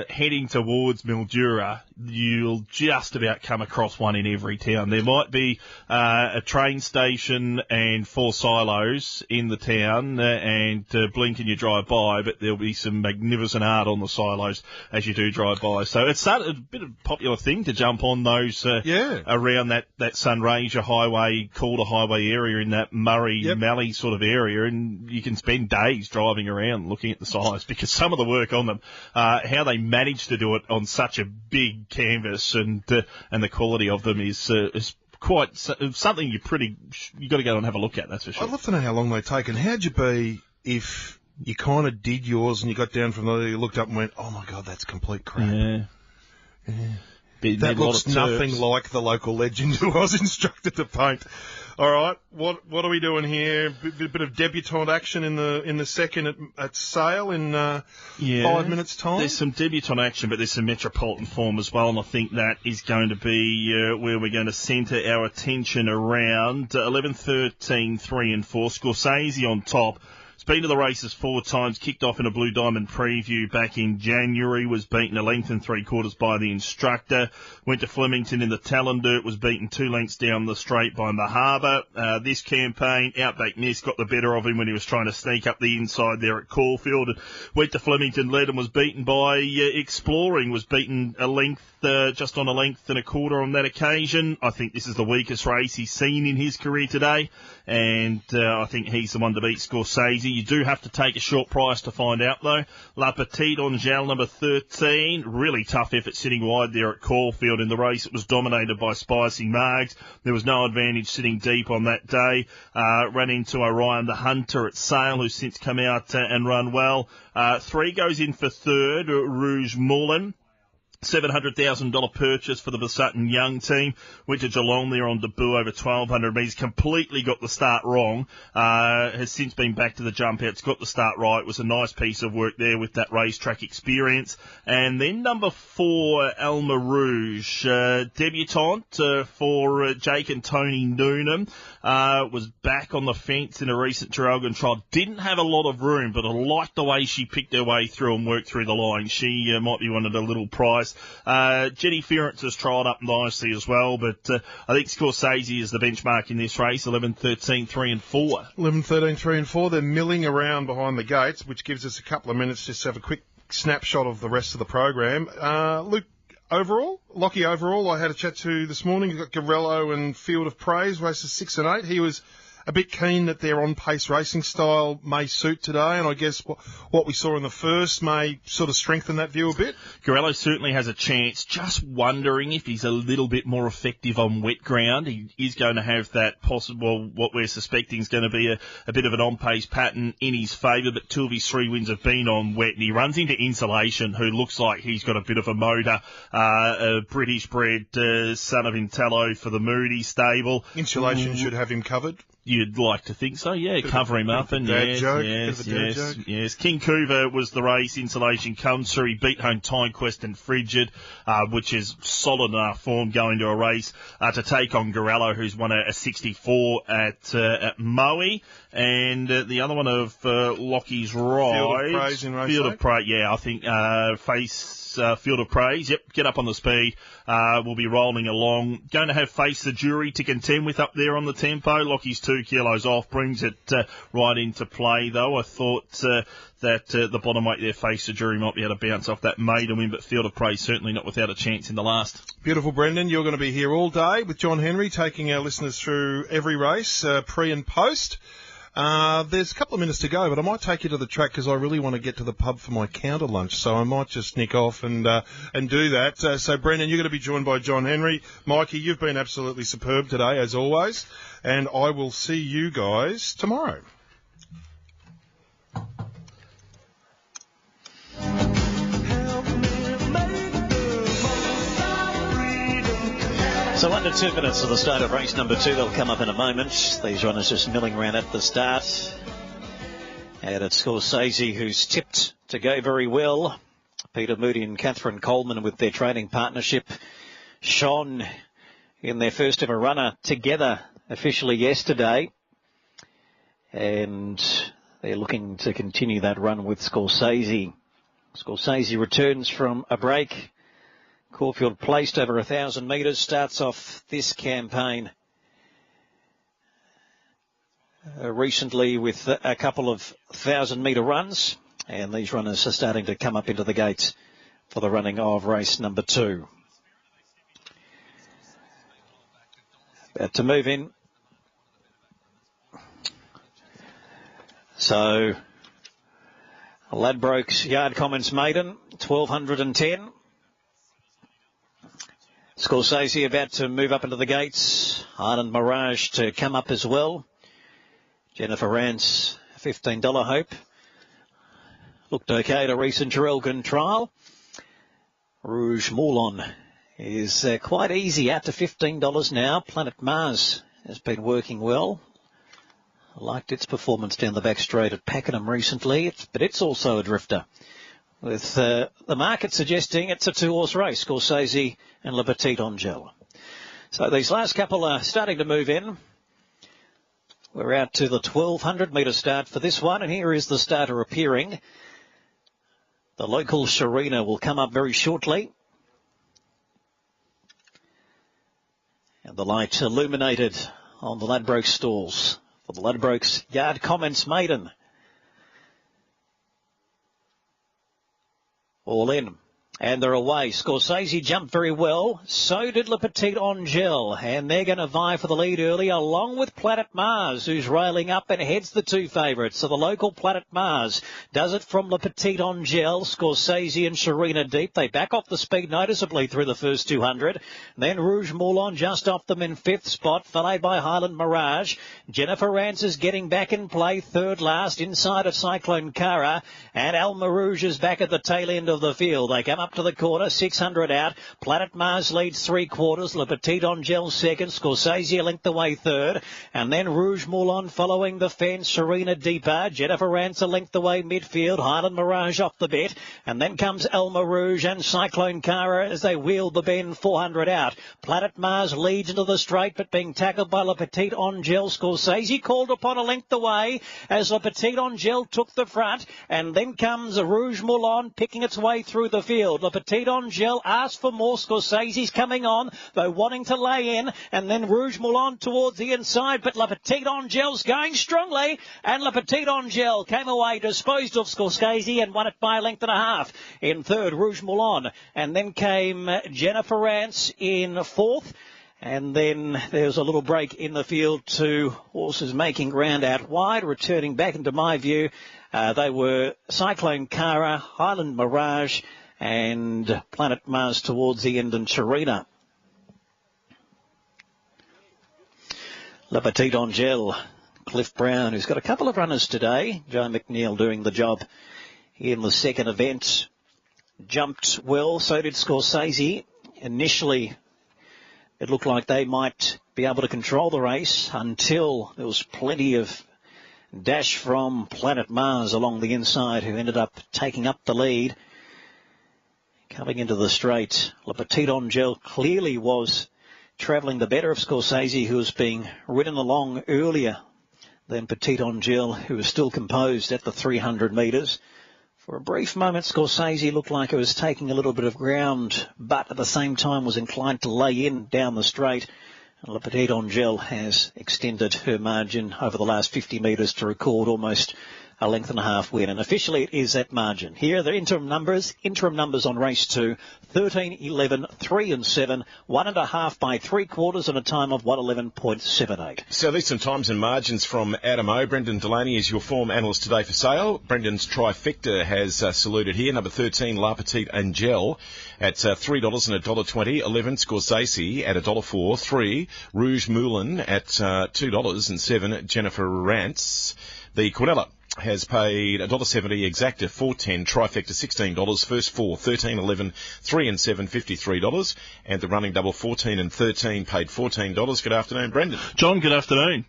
heading towards Mildura, you'll just about come across one in every town. There might be a train station and 4 silos in the town, and blink and you drive by, but there'll be some magnificent art on the silos as you do drive by. So it's started a bit of a popular thing to jump on those around that Sunraysia Highway, Calder Highway area in that Murray-Mallee sort of area, and you can spend days driving around looking at the silos because some of the work on them, how they manage to do it on such a big canvas, and the quality of them is quite something you got to go and have a look at, that's for sure. I'd love to know how long they take, and how'd you be if you kind of did yours and you got down from there, you looked up and went, oh my God, that's complete crap. That looks nothing like the local legend who I was instructed to paint. All right, what are we doing here? Bit of debutante action in the second at Sale in 5 minutes' time. There's some debutante action, but there's some metropolitan form as well, and I think that is going to be where we're going to centre our attention around. 11, 13, 3 and 4. Scorsese on top. Been to the races 4 times, kicked off in a Blue Diamond preview back in January, was beaten a length and 3/4 by the instructor, went to Flemington in the Talondirt, was beaten 2 lengths down the straight by Mahaba. This campaign, Outback Miss got the better of him when he was trying to sneak up the inside there at Caulfield, and went to Flemington, led and was beaten by Exploring, was beaten a length, just on a length and 1/4 on that occasion. I think this is the weakest race he's seen in his career today, and I think he's the one to beat Scorsese. You do have to take a short price to find out, though. La Petite on Gel, number 13. Really tough effort sitting wide there at Caulfield in the race. It was dominated by Spicy Margs. There was no advantage sitting deep on that day. Ran into Orion the Hunter at Sale, who's since come out and run well. 3 goes in for third, Rouge Moulin. $700,000 purchase for the Sutton Young team. Went to Geelong there on debut over 1,200 metres. Completely got the start wrong. Has since been back to the jump outs. Got the start right. It was a nice piece of work there with that racetrack experience. And then number 4, Alma Rouge. Debutante for Jake and Tony Noonan. Was back on the fence in a recent Traralgon trial. Didn't have a lot of room, but I liked the way she picked her way through and worked through the line. She might be one at a little price. Jenny Ference has trialled up nicely as well, but I think Scorsese is the benchmark in this race, 11, 13, 3 and 4. 11, 13, 3 and 4. They're milling around behind the gates, which gives us a couple of minutes just to have a quick snapshot of the rest of the program. Luke, Lockie overall, I had a chat to this morning. You've got Garello and Field of Praise, races 6 and 8. He was a bit keen that their on-pace racing style may suit today, and I guess what we saw in the first may sort of strengthen that view a bit. Garello certainly has a chance. Just wondering if he's a little bit more effective on wet ground. He is going to have that possible, what we're suspecting is going to be a bit of an on-pace pattern in his favour, but 2 of his 3 wins have been on wet, and he runs into Insulation, who looks like he's got a bit of a motor, a British-bred son of Intello for the Moody stable. Insulation should have him covered. You'd like to think so, yeah. Cover him up and yes. King Coover was the race. Insulation comes through. He beat home Time Quest and Frigid, which is solid enough form going to a race to take on Garello, who's won a 64 at Moe. And the other one of Lockie's ride. Field of Praise in race Field 8. of Praise, yeah. I think Field of Praise. Yep, get up on the speed. We'll be rolling along. Going to have Face the Jury to contend with up there on the tempo. Lockie's 2 kilos off, brings it right into play, though. I thought that the bottom weight there, Face the Jury, might be able to bounce off that maiden win, but Field of Praise certainly not without a chance in the last. Beautiful, Brendan. You're going to be here all day with John Henry, taking our listeners through every race, pre and post. There's a couple of minutes to go, but I might take you to the track because I really want to get to the pub for my counter lunch, so I might just nick off and do that. So, Brendan, you're going to be joined by John Henry. Mikey, you've been absolutely superb today, as always, and I will see you guys tomorrow. So under 2 minutes to the start of race number 2. They'll come up in a moment. These runners just milling around at the start. And it's Scorsese who's tipped to go very well. Peter Moody and Catherine Coleman with their training partnership shone in their first ever runner together officially yesterday. And they're looking to continue that run with Scorsese. Scorsese returns from a break. Caulfield placed over 1,000 metres, starts off this campaign recently with a couple of 1,000-metre runs, and these runners are starting to come up into the gates for the running of race number 2. About to move in. So, Ladbrokes Yard Commons Maiden, 1,210. Scorsese about to move up into the gates. Highland Mirage to come up as well. Jennifer Rance, $15 Hope. Looked okay at a recent Traralgon trial. Rouge Moulin is quite easy, out to $15 now. Planet Mars has been working well. I liked its performance down the back straight at Pakenham recently, but it's also a drifter. With the market suggesting it's a 2-horse race, Scorsese and Le Petit Angel. So these last couple are starting to move in. We're out to the 1,200-metre start for this one, and here is the starter appearing. The local Sharina will come up very shortly. And the light illuminated on the Ladbrokes stalls for the Ladbrokes Yard Comments Maiden. All in. And they're away. Scorsese jumped very well. So did Le Petit Angel. And they're going to vie for the lead early, along with Planet Mars, who's railing up and heads the 2 favourites. So the local Planet Mars does it from Le Petit Angel. Scorsese and Sharina deep. They back off the speed noticeably through the first 200. Then Rouge Moulin just off them in 5th spot, followed by Highland Mirage. Jennifer Rance is getting back in play, 3rd last, inside of Cyclone Cara. And Alma Rouge is back at the tail end of the field. They come up up to the corner, 600 out. Planet Mars leads 3/4. Le Petit Angel second. Scorsese a length away third. And then Rouge Moulin following the fence. Serena deeper. Jennifer Rance a length away midfield. Highland Mirage off the bit. And then comes Elma Rouge and Cyclone Cara as they wheel the bend, 400 out. Planet Mars leads into the straight, but being tackled by Le Petit Angel. Scorsese called upon a length away as Le Petit Angel took the front. And then comes Rouge Moulin picking its way through the field. Le Petit Angel asked for more. Scorsese's coming on, though wanting to lay in. And then Rouge Moulin towards the inside, but Le Petit Angel's going strongly. And Le Petit Angel came away, disposed of Scorsese and won it by a length and a half. In third, Rouge Moulin. And then came Jennifer Rance in fourth. And then there was a little break in the field to horses making ground out wide. Returning back into my view, they were Cyclone Cara, Highland Mirage, and Planet Mars towards the end, and Serena. Le Petit Angel, Cliff Brown, who's got a couple of runners today. Joe McNeil doing the job in the second event. Jumped well, so did Scorsese. Initially, it looked like they might be able to control the race until there was plenty of dash from Planet Mars along the inside, who ended up taking up the lead. Coming into the straight, Le Petit Angel clearly was travelling the better of Scorsese, who was being ridden along earlier than Petit Angel, who was still composed at the 300 metres. For a brief moment, Scorsese looked like it was taking a little bit of ground, but at the same time was inclined to lay in down the straight. And Le Petit Angel has extended her margin over the last 50 metres to record almost a length and a half win. And officially it is that margin. Here are the interim numbers. Interim numbers on race 2. 13, 11, 3 and 7. 1.5 by 3/4 and a time of 1:11.78. So there's some times and margins from Adam O. Brendan Delaney is your form analyst today for sale. Brendan's trifecta has saluted here. Number 13, La Petite Angel at $3 and $1.20. 11, Scorsese at $1.04. 3, Rouge Moulin at $2 and 7, Jennifer Rance. The Quinella has paid $1.70, exacta $4.10, trifecta $16, first 4, 13, 11, 3 and 7, $53, and the running double 14 and 13 paid $14. Good afternoon, Brendan. John, good afternoon.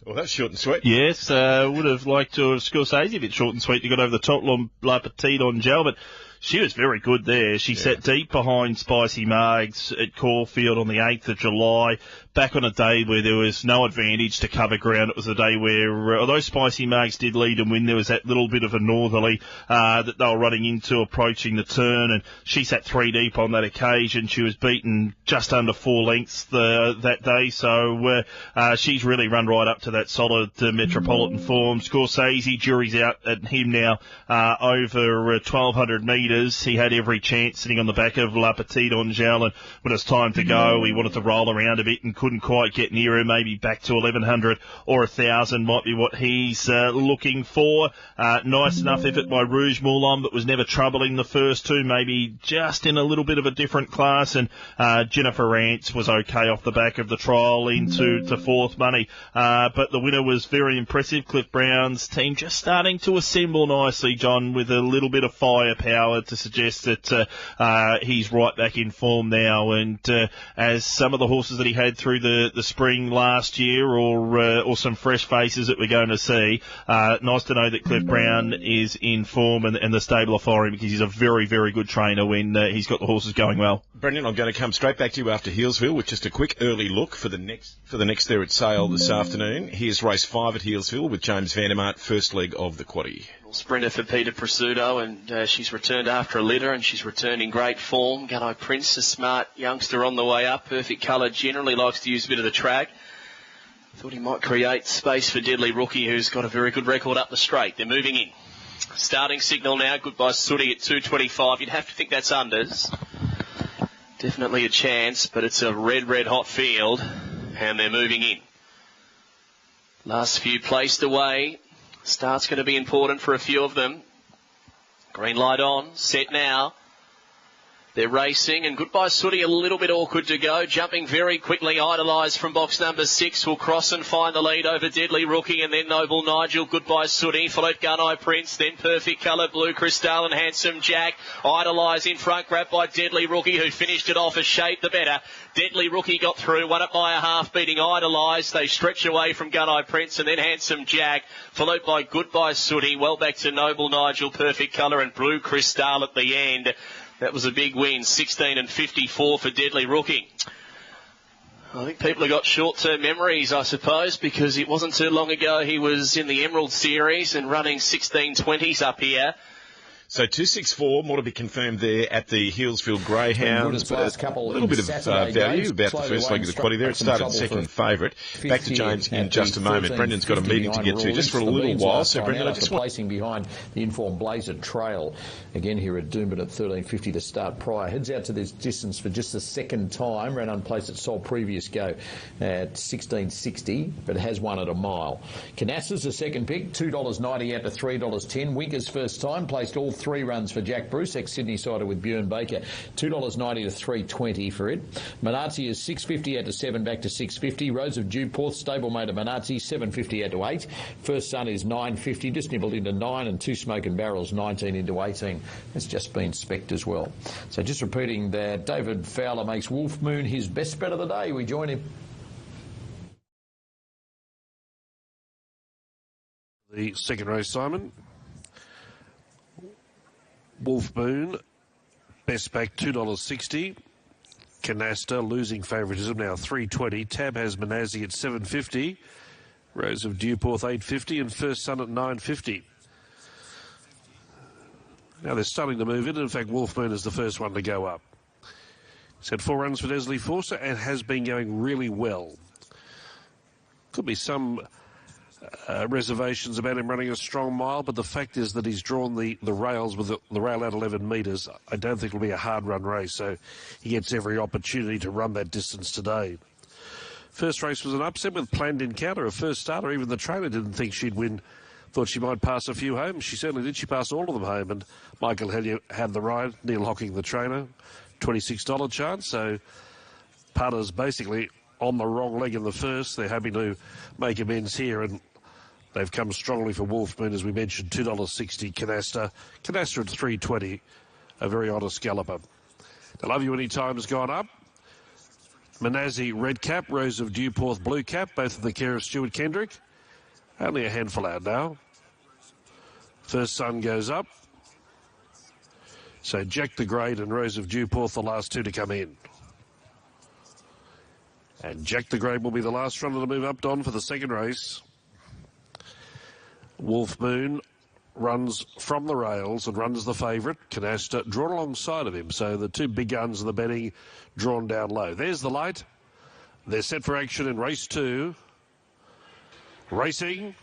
Well, that's short and sweet. Yes, would have liked to have Scorsese a bit short and sweet to get over the top, La Petite Angel, but she was very good there. She sat deep behind Spicy Margs at Caulfield on the 8th of July, back on a day where there was no advantage to cover ground. It was a day where, although Spicy Margs did lead and win, there was that little bit of a northerly that they were running into approaching the turn, and she sat 3 deep on that occasion. She was beaten just under 4 lengths that day, so she's really run right up to that solid metropolitan form. Scorsese, jury's out at him now over 1,200 metres. He had every chance sitting on the back of La Petite Angel, and when it was time to go, he wanted to roll around a bit and couldn't quite get near her. Maybe back to 1,100 or 1,000 might be what he's looking for. Nice enough effort by Rouge Moulin, but was never troubling the first two, maybe just in a little bit of a different class, and Jennifer Rance was okay off the back of the trial into fourth money. But the winner was very impressive. Cliff Brown's team just starting to assemble nicely, John, with a little bit of firepower to suggest that he's right back in form now, and as some of the horses that he had through the spring last year, or some fresh faces that we're going to see, nice to know that Cliff Brown is in form and the stable are for him, because he's a very, very good trainer when he's got the horses going well. Brendan, I'm going to come straight back to you after Healesville with just a quick early look for the next there at sale this afternoon. Here's race 5 at Healesville with James Vandermaat, first leg of the quaddie. Sprinter for Peter Pursuto, and she's returned after a litter, and she's returned in great form. Gunno Prince, a smart youngster on the way up. Perfect colour, generally likes to use a bit of the track. Thought he might create space for Deadly Rookie, who's got a very good record up the straight. They're moving in. Starting signal now, Goodbye Sooty at 2.25. You'd have to think that's unders. Definitely a chance, but it's a red hot field, and they're moving in. Last few placed away. Start's going to be important for a few of them. Green light on, set now. They're racing, and Goodbye Sooty a little bit awkward to go. Jumping very quickly, Idolise from box number 6 will cross and find the lead over Deadly Rookie, and then Noble Nigel, Goodbye Sooty, followed Gun-Eye Prince, then Perfect Colour, Blue Crystal and Handsome Jack. Idolise in front, grabbed by Deadly Rookie, who finished it off as Shape the better. Deadly Rookie got through, won it by a half, beating Idolise. They stretch away from Gun-Eye Prince, and then Handsome Jack, followed by Goodbye Sooty, well back to Noble Nigel, Perfect Colour and Blue Crystal at the end. That was a big win, 16 and 54 for Deadly Rookie. I think people have got short-term memories, I suppose, because it wasn't too long ago he was in the Emerald Series and running 1620s up here. So 264, more to be confirmed there at the Healesfield Greyhounds. A little bit of value about the first leg of the quaddy there. It started second favourite. Back to James in just a moment. Brendan's got a meeting to get to just for a little while. So Brendan, I just want... Placing behind the informed Blazer Trail. Again here at Doomben at 13.50 to start prior. Heads out to this distance for just the second time. Ran unplaced at Sol previous go at 16.60, but has won at a mile. Canassa's the second pick, $2.90 out to $3.10. Winker's first time, placed all 3 runs for Jack Bruce, ex-Sydney sider with Bjorn Baker, $2.90 to $3.20 for it. Manazzi is $6.50 out to 7, back to $6.50. Rose of Dewporth, stablemate of Manazzi, $7.50 out to 8. First Son is $9.50, just nibbled into 9, and Two Smoking Barrels, 19 into 18. It's just been specced as well. So just repeating that, David Fowler makes Wolf Moon his best bet of the day. We join him. The second race, Simon. Wolf Moon, best back $2.60. Canasta losing favouritism now $3.20. Tab has Manazzi at $7.50. Rose of Dewporth $8.50 and First Son at $9.50. Now they're starting to move in. In fact, Wolf Moon is the first one to go up. He's had 4 runs for Desley Forster and has been going really well. Could be some reservations about him running a strong mile, but the fact is that he's drawn the rails with the rail out 11 metres. I don't think it'll be a hard run race, so he gets every opportunity to run that distance today. First race was an upset with Planned Encounter, a first starter. Even the trainer didn't think she'd win, thought she might pass a few home. She certainly did. She passed all of them home, and Michael had the ride, Neil Hocking the trainer, $26 chance, so putters basically on the wrong leg in the first. They're hoping to make amends here, and they've come strongly for Wolf Moon, as we mentioned, $2.60 Canasta. Canasta at $3.20, a very honest galloper. I Love You Anytime has gone up. Manazzi red cap, Rose of Dewporth blue cap, both in the care of Stuart Kendrick. Only a handful out now. First Son goes up. So Jack the Great and Rose of Dewporth, the last 2 to come in. And Jack the Great will be the last runner to move up, Don, for the second race. Wolf Moon runs from the rails and runs the favourite, Canasta, drawn alongside of him. So the 2 big guns of the betting drawn down low. There's the light. They're set for action in race 2. Racing.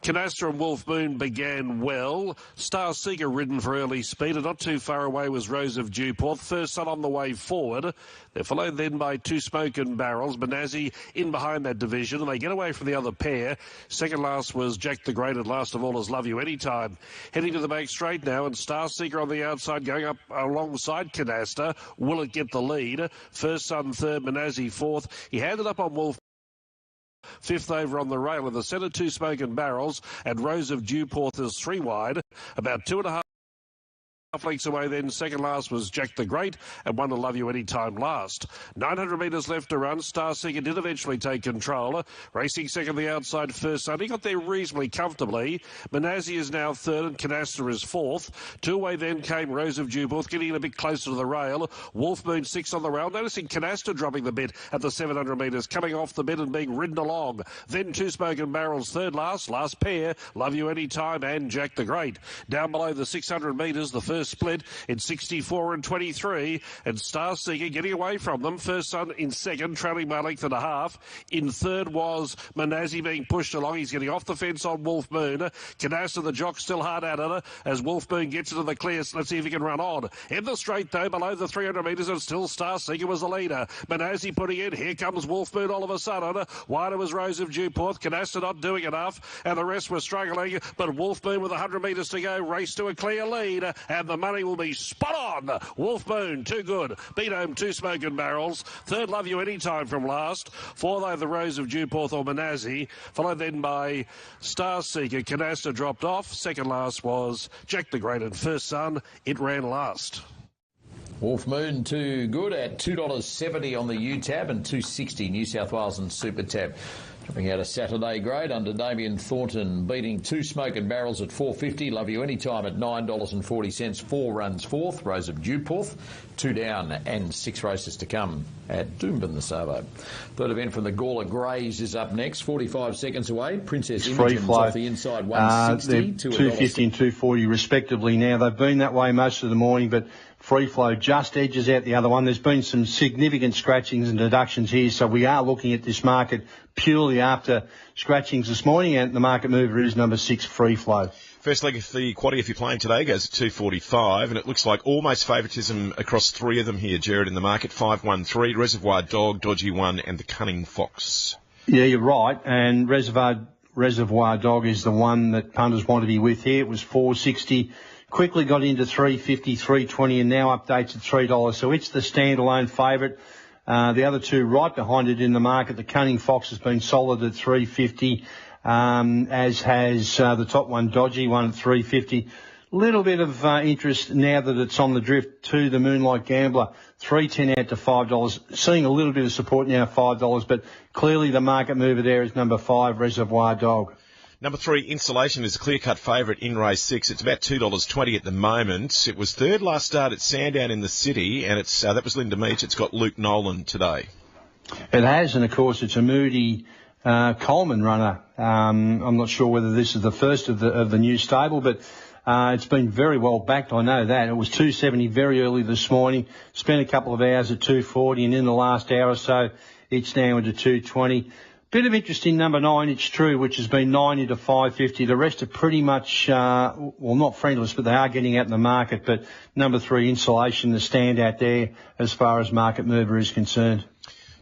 Canasta and Wolf Moon began well. Star Seeker ridden for early speed, and not too far away was Rose of Dewporth. First Son on the way forward. They're followed then by Two Smoking Barrels. Manazzi in behind that division, and they get away from the other pair. Second last was Jack the Great, and last of all is Love You Anytime. Heading to the back straight now, and Star Seeker on the outside going up alongside Canasta. Will it get the lead? First Son third, Manazzi fourth. He handed up on Wolf. Fifth over on the rail in the centre, Two Smoking Barrels, and Rose of Dewporth is 3 wide, about 2.5 lengths away then. Second last was Jack the Great, and One to Love You Anytime last. 900 metres left to run. Star Seeker did eventually take control. Racing second the outside, First Son. He got there reasonably comfortably. Manazzi is now third and Canasta is fourth. 2 away then came Rose of Dewporth, getting in a bit closer to the rail. Wolf Moon 6 on the rail. Noticing Canasta dropping the bit at the 700 metres, coming off the bit and being ridden along. Then Two Smoking Barrels third last pair, Love You Anytime and Jack the Great. Down below the 600 metres, the first split in 64 and 23, and Star Seeker getting away from them. First Son in second, trailing by a length and a half. In third was Manazzi being pushed along. He's getting off the fence on Wolf Moon. Canasta, the jock, still hard at it as Wolf Moon gets into the clear. Let's see if he can run on. In the straight, though, below the 300 metres, and still Star Seeker was the leader. Manazzi putting in. Here comes Wolf Moon all of a sudden. Wider was Rose of Dewporth. Canasta not doing enough, and the rest were struggling. But Wolf Moon with 100 metres to go raced to a clear lead, and and the money will be spot on. Wolf Moon, too good. Beat Home, 2 Smoking Barrels. Third, Love You Anytime from last. 4, though, The Rose of Dewporth or Manasseh. Followed then by Star Seeker. Canasta dropped off. Second last was Jack the Great and First Son. It ran last. Wolf Moon, too good at $2.70 on the U-tab and $2.60 New South Wales and Super Tab. Jumping out a Saturday grade under Damien Thornton, beating 2 Smoking Barrels at $4.50. Love You Anytime at $9.40. 4 runs fourth. Rose of Dewporth, 2 down and 6 races to come at Doomben the Savo. Third event from the Gawler Greys is up next. 45 seconds away. Princess Imogen's off the inside 160 to 250 and 240 respectively now. They've been that way most of the morning, but Free Flow just edges out the other one. There's been some significant scratchings and deductions here, so we are looking at this market purely after scratchings this morning, and the market mover is number 6, Free Flow. First leg of the quaddie, if you're playing today, goes at 245, and it looks like almost favouritism across 3 of them here, Jared, in the market. 5-1-3, Reservoir Dog, Dodgy One, and the Cunning Fox. Yeah, you're right, and Reservoir Dog is the one that punters want to be with here. It was 460. Quickly got into 350, 320, and now updates at $3. So it's the standalone favourite. The other 2 right behind it in the market. The Cunning Fox has been solid at 350, as has the top one, Dodgy One, at 350. Little bit of interest now that it's on the drift to the Moonlight Gambler, 310 out to $5. Seeing a little bit of support now, $5, but clearly the market mover there is number 5, Reservoir Dog. Number 3, Installation, is a clear-cut favourite in race 6. It's about $2.20 at the moment. It was third last start at Sandown in the city, and it's that was Linda Meach. It's got Luke Nolan today. It has, and of course it's a moody Coleman runner. I'm not sure whether this is the first of the new stable, but it's been very well backed. I know that. It was 270 very early this morning. Spent a couple of hours at 240, and in the last hour or so, it's now into 220. Bit of interest in number 9, It's True, which has been 90 to 550. The rest are pretty much, well, not friendless, but they are getting out in the market. But number 3, Insulation, the standout there as far as market mover is concerned.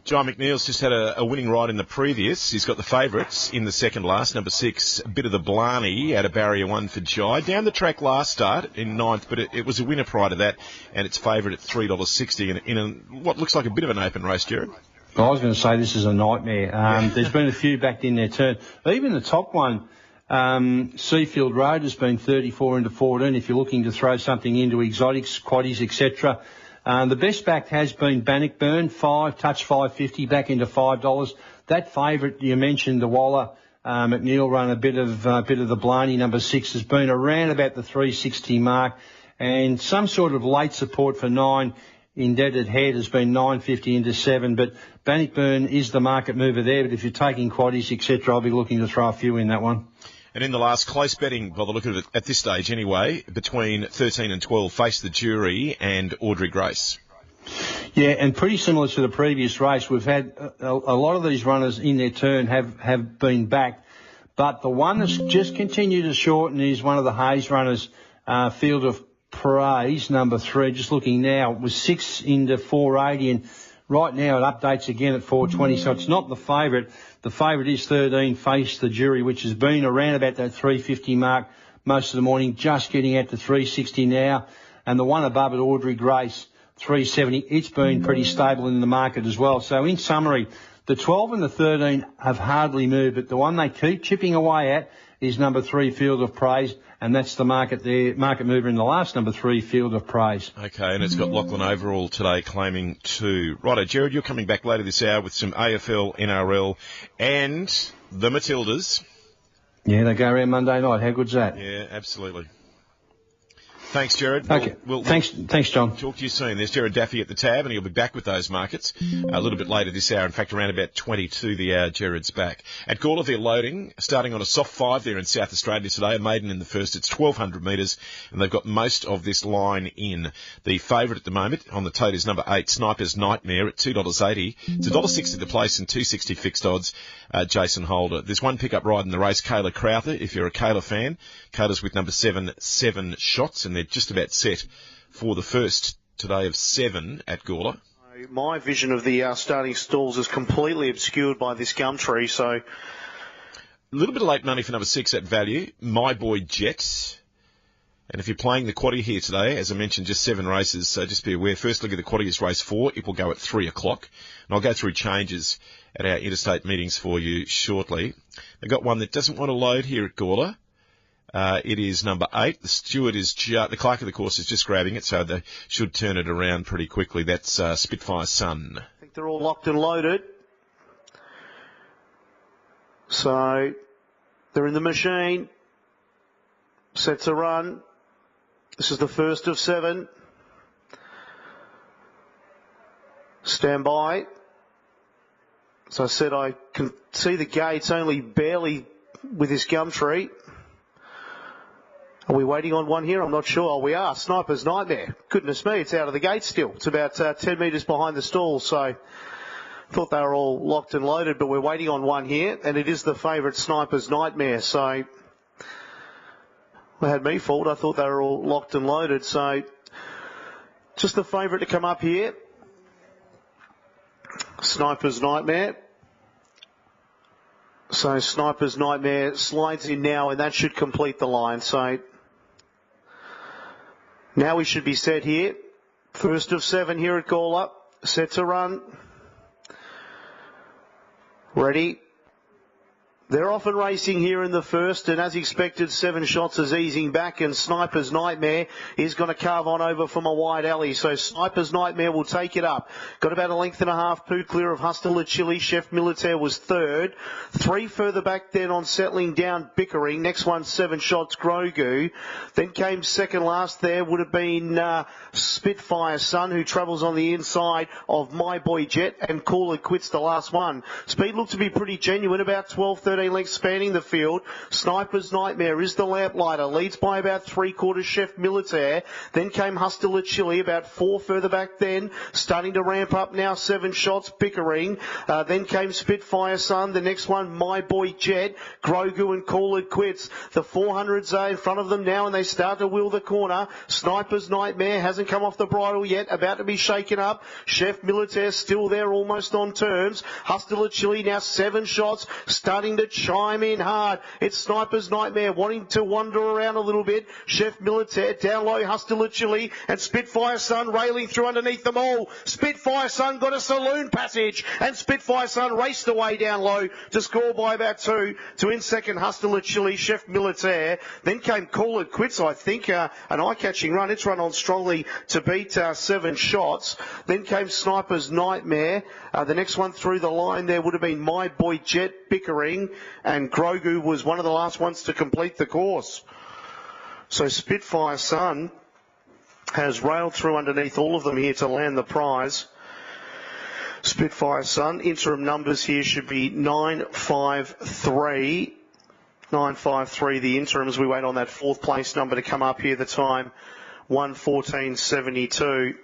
John McNeil's just had a winning ride in the previous. He's got the favourites in the second last. Number 6, a bit of the Blarney out of barrier 1 for Jai. Down the track last start in 9th, but it was a winner prior to that, and it's favourite at $3.60 in what looks like a bit of an open race, Jared. I was going to say this is a nightmare. There's been a few backed in their turn. Even the top one, Seafield Road, has been 34 into 14 if you're looking to throw something into exotics, quaddies, etc. The best backed has been Bannockburn, 5, touch 550, back into $5. That favourite you mentioned, the Waller, McNeil run a bit of the Blarney, number 6, has been around about the 360 mark, and some sort of late support for 9. Indebted Head has been 950 into 7, but Bannockburn is the market mover there. But if you're taking quaddies, etc., I'll be looking to throw a few in that one. And in the last, close betting, by the look of it at this stage anyway, between 13 and 12, Face the Jury and Audrey Grace. Yeah, and pretty similar to the previous race, we've had a lot of these runners in their turn have been backed, but the one that's just continued to shorten is one of the Hayes runners, Field of Praise, number 3. Just looking now, it was 6 into 480, and right now it updates again at 420, so it's not the favourite. The favourite is 13, Face the Jury, which has been around about that 350 mark most of the morning, just getting out to 360 now. And the one above it, Audrey Grace, 370. It's been pretty stable in the market as well. So in summary, the 12 and the 13 have hardly moved, but the one they keep chipping away at is number 3, Field of Praise, and that's the market mover in the last, number 3, Field of Praise. Okay, and it's got Lachlan Overall today claiming 2. Righto, Jared, you're coming back later this hour with some AFL, NRL, and the Matildas. Yeah, they go around Monday night. How good's that? Yeah, absolutely. Thanks, Jared. Okay. Thanks, John. Talk to you soon. There's Jared Daffy at the tab, and he'll be back with those markets a little bit later this hour. In fact, around about 20 to the hour, Jared's back. At Gawler, they're loading, starting on a soft 5 there in South Australia today. A maiden in the first. It's 1,200 metres, and they've got most of this line in. The favourite at the moment on the tote is number 8, Sniper's Nightmare, at $2.80. It's $1.60 the place and $2.60 fixed odds. Jason Holder. There's one pickup ride in the race, Kayla Crowther, if you're a Kayla fan. Kayla's with number 7 shots, and they're just about set for the first today of 7 at Gawler. My vision of the starting stalls is completely obscured by this gum tree, so... A little bit of late money for number 6 at value. My Boy Jet. And if you're playing the quaddie here today, as I mentioned, just 7 races, so just be aware. First look at the quaddie is race 4. It will go at 3 o'clock. And I'll go through changes at our interstate meetings for you shortly. They've got one that doesn't want to load here at Gawler. It is number 8. The steward is the clerk of the course is just grabbing it, so they should turn it around pretty quickly. That's Spitfire Sun. I think they're all locked and loaded. So they're in the machine. Set to run. This is the first of 7. Stand by. As I said, I can see the gates only barely with this gum tree. Are we waiting on one here? I'm not sure. Oh, we are. Sniper's Nightmare. Goodness me, it's out of the gate still. It's about 10 metres behind the stall, so thought they were all locked and loaded, but we're waiting on one here, and it is the favourite Sniper's Nightmare, so they had me fooled. I thought they were all locked and loaded, so just the favourite to come up here. Sniper's Nightmare. So Sniper's Nightmare slides in now, and that should complete the line. So now we should be set here. First of 7 here at Gawler. Set to run. Ready. They're often racing here in the first, and as expected, 7 shots is easing back, and Sniper's Nightmare is going to carve on over from a wide alley. So Sniper's Nightmare will take it up. Got about a length and a half poo clear of Hustler Chili. Chef Militaire was 3rd. 3 further back then on settling down Bickering. Next one, 7 shots, Grogu. Then came second last there, would have been Spitfire Sun, who travels on the inside of My Boy Jet, and Call It Quits the last one. Speed looked to be pretty genuine, about 12-13 lengths spanning the field. Sniper's Nightmare is the lamplighter, leads by about 3/4 Chef Militaire. Then came Hustler Chili, about 4 further back then, starting to ramp up now, 7 shots, Bickering. Then came Spitfire Sun, the next one, My Boy Jet, Grogu and Call It Quits. The 400s are in front of them now, and they start to wheel the corner. Sniper's Nightmare hasn't come off the bridle yet, about to be shaken up. Chef Militaire still there, almost on terms. Hustler Chili now 7 shots, starting to chime in hard. It's Sniper's Nightmare wanting to wander around a little bit. Chef Militaire down low, Hustler Chili, and Spitfire Sun railing through underneath them all. Spitfire Sun got a saloon passage, and Spitfire Sun raced away down low to score by about 2 to in second Hustler Chili, Chef Militaire. Then came Call It Quits, I think, an eye-catching run. It's run on strongly to beat 7 shots. Then came Sniper's Nightmare. The next one through the line there would have been My Boy Jet, Bickering, and Grogu was one of the last ones to complete the course. So Spitfire Sun has railed through underneath all of them here to land the prize. Spitfire Sun, interim numbers here should be 953. 953, the interims. We wait on that 4th place number to come up here. The time, 1:14.72.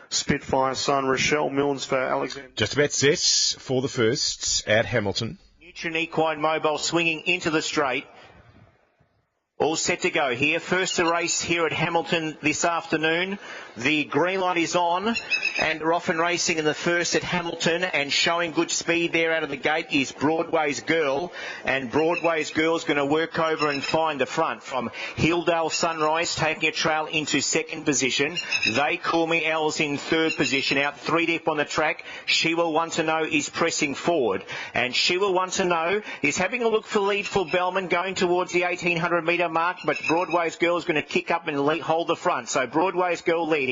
Spitfire Sun, Rochelle Milnes for Alexander. Just about set for the first at Hamilton. Nutrien Equine Mobile swinging into the straight. All set to go here. First to race here at Hamilton this afternoon. The green light is on, and we're off and racing in the first at Hamilton, and showing good speed there out of the gate is Broadway's Girl, and Broadway's Girl's going to work over and find the front from Hilldale Sunrise, taking a trail into 2nd position. They Call Me L's in 3rd position, out 3 deep on the track. She Will Want to Know is pressing forward, and She Will Want to Know is having a look for lead for Bellman, going towards the 1800 metre mark, but Broadway's Girl is going to kick up and hold the front. So Broadway's Girl leading.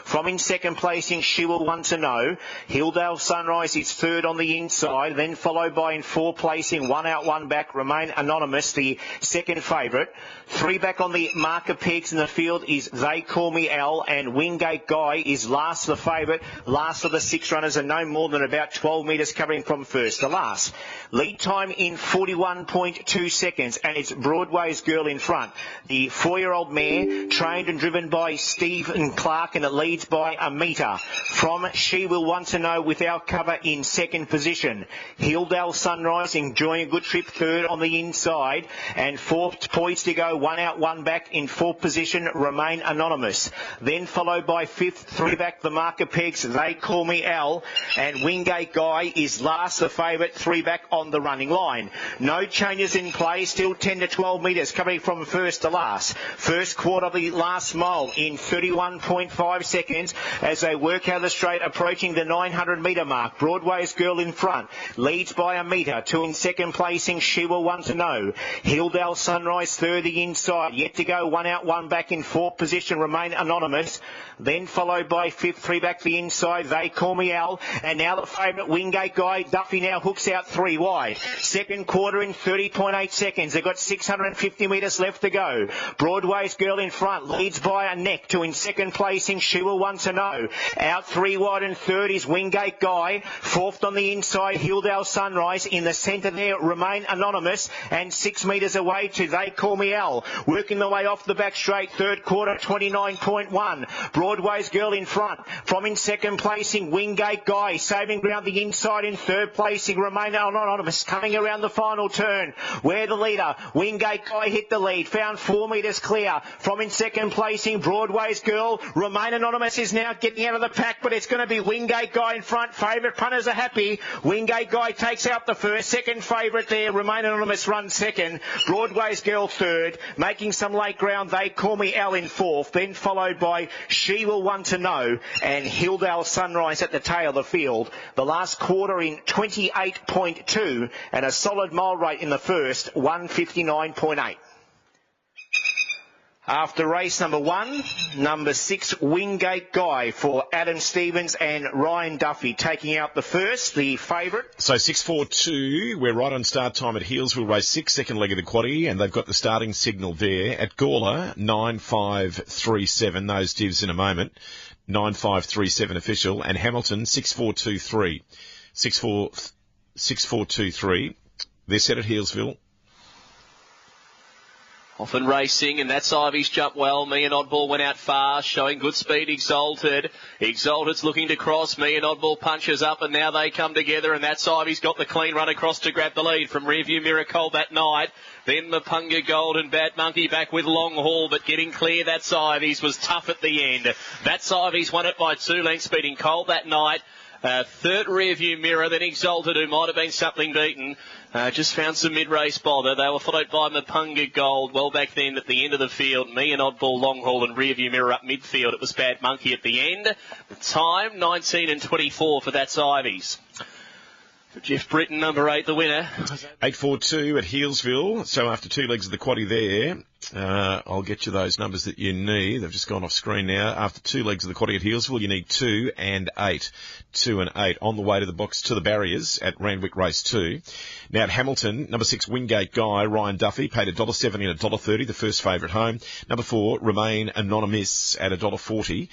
From in 2nd placing, She Will Want to Know. Hilldale Sunrise is 3rd on the inside, then followed by in 4th placing, 1 out, 1 back, Remain Anonymous, the 2nd favourite. 3 back on the marker pegs in the field is They Call Me L, and Wingate Guy is last of the favourite. Last of the 6 runners, and no more than about 12 metres covering from first to last. Lead time in 41.2 seconds, and it's Broadway's Girl in front. The 4-year-old mare, trained and driven by Stephen Clark, and it leads by a metre. From She Will Want to Know without cover in 2nd position. Hilldale Sunrise enjoying a good trip, 3rd on the inside, and 4th poised to go, 1 out, 1 back in 4th position, Remain Anonymous. Then followed by 5th, 3 back the marker pegs, They Call Me L, and Wingate Guy is last the favourite, 3 back on the running line. No changes in play, still 10 to 12 metres coming from from first to last. First quarter of the last mile in 31.5 seconds as they work out of the straight, approaching the 900-metre mark. Broadway's Girl in front, leads by a metre. Two in second placing, She Will Want to Know. Hilldale Sunrise third the inside. Yet to go, one out, one back in fourth position, Remain Anonymous. Then followed by fifth, three back the inside, They Call Me Al. And now the favourite Wingate Guy, Duffy now hooks out three wide. Second quarter in 30.8 seconds. They've got 650 metres left to go. Broadway's Girl in front, leads by a neck. Two in second placing, She Will Want to Know. Out three wide and third is Wingate Guy. Fourth on the inside, Hilldale Sunrise. In the centre there, Remain Anonymous. And 6 metres away to They Call Me Al. Working the way off the back straight, third quarter, 29.1. Broadway's Girl in front. From in second placing, Wingate Guy. Saving ground the inside in third placing, Remain Anonymous. Coming around the final turn. Where the leader, Wingate Guy hit the lead. Found 4 metres clear. From in second placing, Broadway's Girl. Remain Anonymous is now getting out of the pack, but it's going to be Wingate Guy in front. Favourite punters are happy. Wingate Guy takes out the first. Second favourite there, Remain Anonymous runs second. Broadway's Girl third. Making some late ground, They Call Me Al in fourth. Then followed by She Will Want to Know and Hilldale Sunrise at the tail of the field. The last quarter in 28.2 and a solid mile rate in the first, 159.8. After race number 1, number 6, Wingate Guy for Adam Stevens and Ryan Duffy taking out the first, the favourite. So 6:42, we're right on start time at Healesville race 6, second leg of the quaddie, and they've got the starting signal there. At Gawler, 9537, those divs in a moment. 9537 official, and Hamilton, 6423. 6423. They're set at Healesville. Often racing, and that's Ivy's jump well. Me and Oddball went out fast, showing good speed. Exalted. Exalted's looking to cross. Me and Oddball punches up, and now they come together, and that's Ivy's got the clean run across to grab the lead from Rearview Mirror Cold that night. Then Mapunga Gold and Bad Monkey back with Long Haul, but getting clear. That's Ivy's was tough at the end. That's Ivy's won it by 2 lengths, beating Cold that night. Third Rearview Mirror, then Exalted, who might have been something beaten. Just found some mid-race bother. They were followed by Mapunga Gold well back then at the end of the field. Me and Oddball Long Haul and Rearview Mirror up midfield. It was Bad Monkey at the end. The time, 19 and 24 for That's Ivy's. For Jeff Britton, number 8, the winner. 8:42 at Healesville. So after 2 legs of the quaddie there, I'll get you those numbers that you need. They've just gone off screen now. After 2 legs of the quaddie at Healesville, you need 2 and 8. 2 and 8 on the way to the box to the barriers at Randwick Race 2. Now at Hamilton, number 6, Wingate Guy, Ryan Duffy, paid $1.70 and $1.30, the first favourite home. Number 4, Remain Anonymous at $1.40.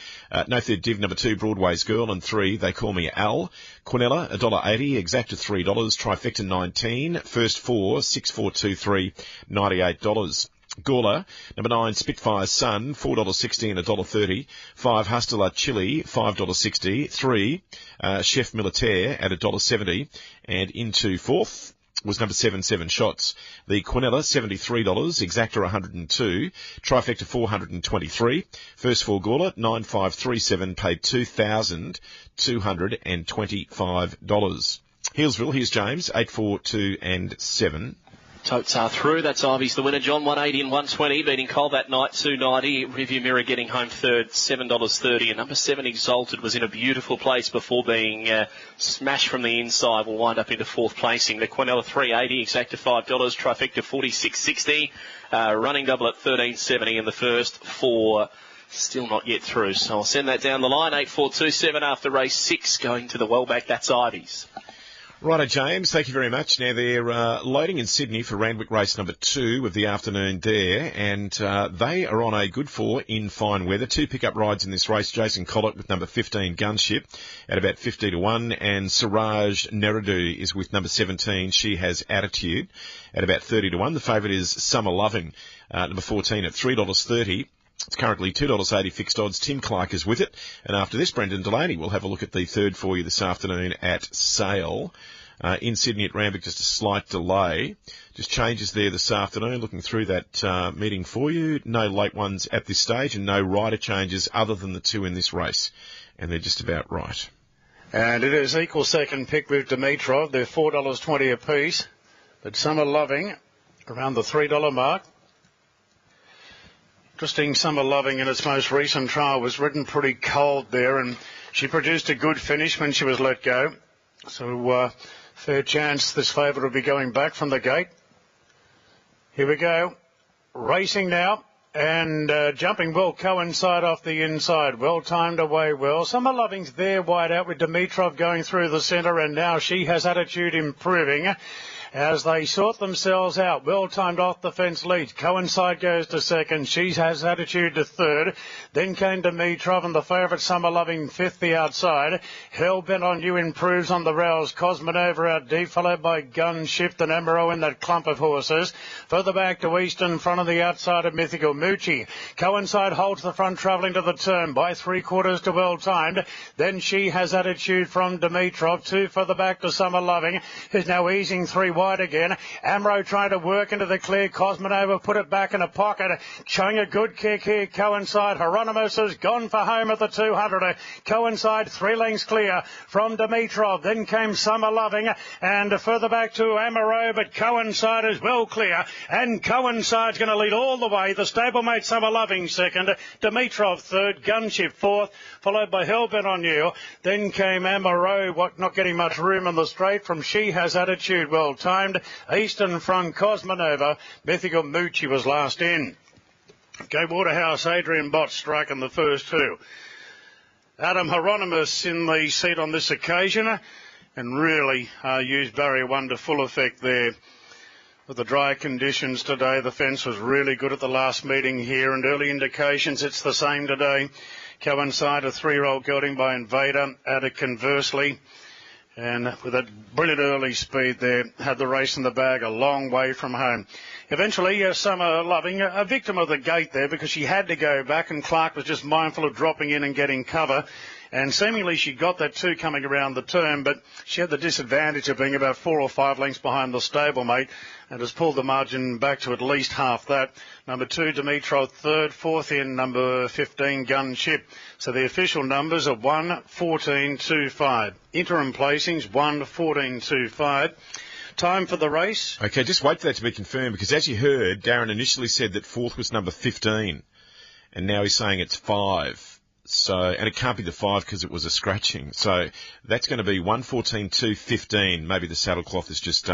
No third div, number 2, Broadway's Girl, and 3, They Call Me Al. Quinella, $1.80, exacta $3, trifecta 19, first 4, 6423, $98. Gawler, number 9, Spitfire's Son, $4.60 and $1.30. 5, Hustler Chili, $5.60. 3, Chef Militaire at $1.70. And into fourth was number 7, 7 Shots. The Quinella, $73, exacta $102, trifecta $423. First 4 Gawler, 9537, paid $2,225. Healesville, here's James, 8, 4, 2 and 7. Totes are through. That's Ivy's the winner. John, 180 and 120, beating Cole that night, 290. Review Mirror getting home third, $7.30. And number 7, Exalted, was in a beautiful place before being smashed from the inside. Will wind up into fourth placing. The Quinella, $3.80, exacta $5, trifecta $46.60. Running double at $13.70 in the first 4. Still not yet through. So I'll send that down the line. 8-4-2-7 after race 6, going to the Wellback. That's Ivy's. Righto, James. Thank you very much. Now, they're loading in Sydney for Randwick race number 2 of the afternoon there, and they are on a good 4 in fine weather. 2 pickup rides in this race. Jason Collett with number 15, Gunship, at about 50-1, and Siraj Neredu is with number 17, She Has Attitude, at about 30-1. The favourite is Summer Loving, number 14, at $3.30. It's currently $2.80 fixed odds. Tim Clark is with it. And after this, Brendan Delaney will have a look at the third for you this afternoon at Sale. In Sydney at Randwick, just a slight delay. Just changes there this afternoon. Looking through that meeting for you. No late ones at this stage and no rider changes other than the 2 in this race. And they're just about right. And it is equal second pick with Dimitrov. They're $4.20 apiece. But Summer Loving around the $3 mark. Interesting, Summer Loving in its most recent trial was ridden pretty cold there, and she produced a good finish when she was let go. So fair chance this favourite will be going back from the gate. Here we go. Racing now. And jumping will coincide off the inside. Well timed away well. Summer Loving's there wide out with Dimitrov going through the centre, and now She Has Attitude improving as they sort themselves out. Well timed off the fence lead. Coincide goes to second. She Has Attitude to third. Then came Dimitrov and the favourite Summer Loving fifth the outside. Hell Bent on You improves on the rails. Cosmonova out deep, followed by Gunship and Amaro in that clump of horses. Further back to east in front on the outside of Mythical Moochie. Coincide holds the front, travelling to the turn by 3/4 to well timed. Then She Has Attitude from Dimitrov. Two further back to Summer Loving, who's now easing three wide again. Amro trying to work into the clear. Cosmonova put it back in a pocket, showing a good kick here. Coincide. Hieronymus has gone for home at the 200. Coincide 3 lengths clear from Dimitrov. Then came Summer Loving, and further back to Amaro, but Coincide is well clear, and Coincide's going to lead all the way. The stablemate Summer Loving second, Dimitrov third, Gunship fourth, followed by Hellbent on You. Then came Amaro, not getting much room in the straight from She Has Attitude, well timed. Eastern front, Cosmonova. Mythical Moochie was last in. Go Waterhouse, Adrian Bott striking the first two. Adam Hieronymus in the seat on this occasion, and really used barrier 1 to full effect there. With the dry conditions today, the fence was really good at the last meeting here, and early indications it's the same today. Coincide, a 3-year-old gelding by Invader, added conversely. And with that brilliant early speed there, had the race in the bag a long way from home. Eventually, Summer Loving, a victim of the gate there because she had to go back, and Clark was just mindful of dropping in and getting cover. And seemingly she got that 2 coming around the turn, but she had the disadvantage of being about 4 or 5 lengths behind the stablemate, and has pulled the margin back to at least half that. Number 2, Dimitrov third, fourth in number 15, Gunship. So the official numbers are 1, 14, 2, 5. Interim placings, 1, 14, 2, 5. Time for the race. Okay, just wait for that to be confirmed, because as you heard, Darren initially said that fourth was number 15, and now he's saying it's 5. So, and it can't be the 5 because it was a scratching. So that's going to be 114-215. Maybe the saddlecloth is just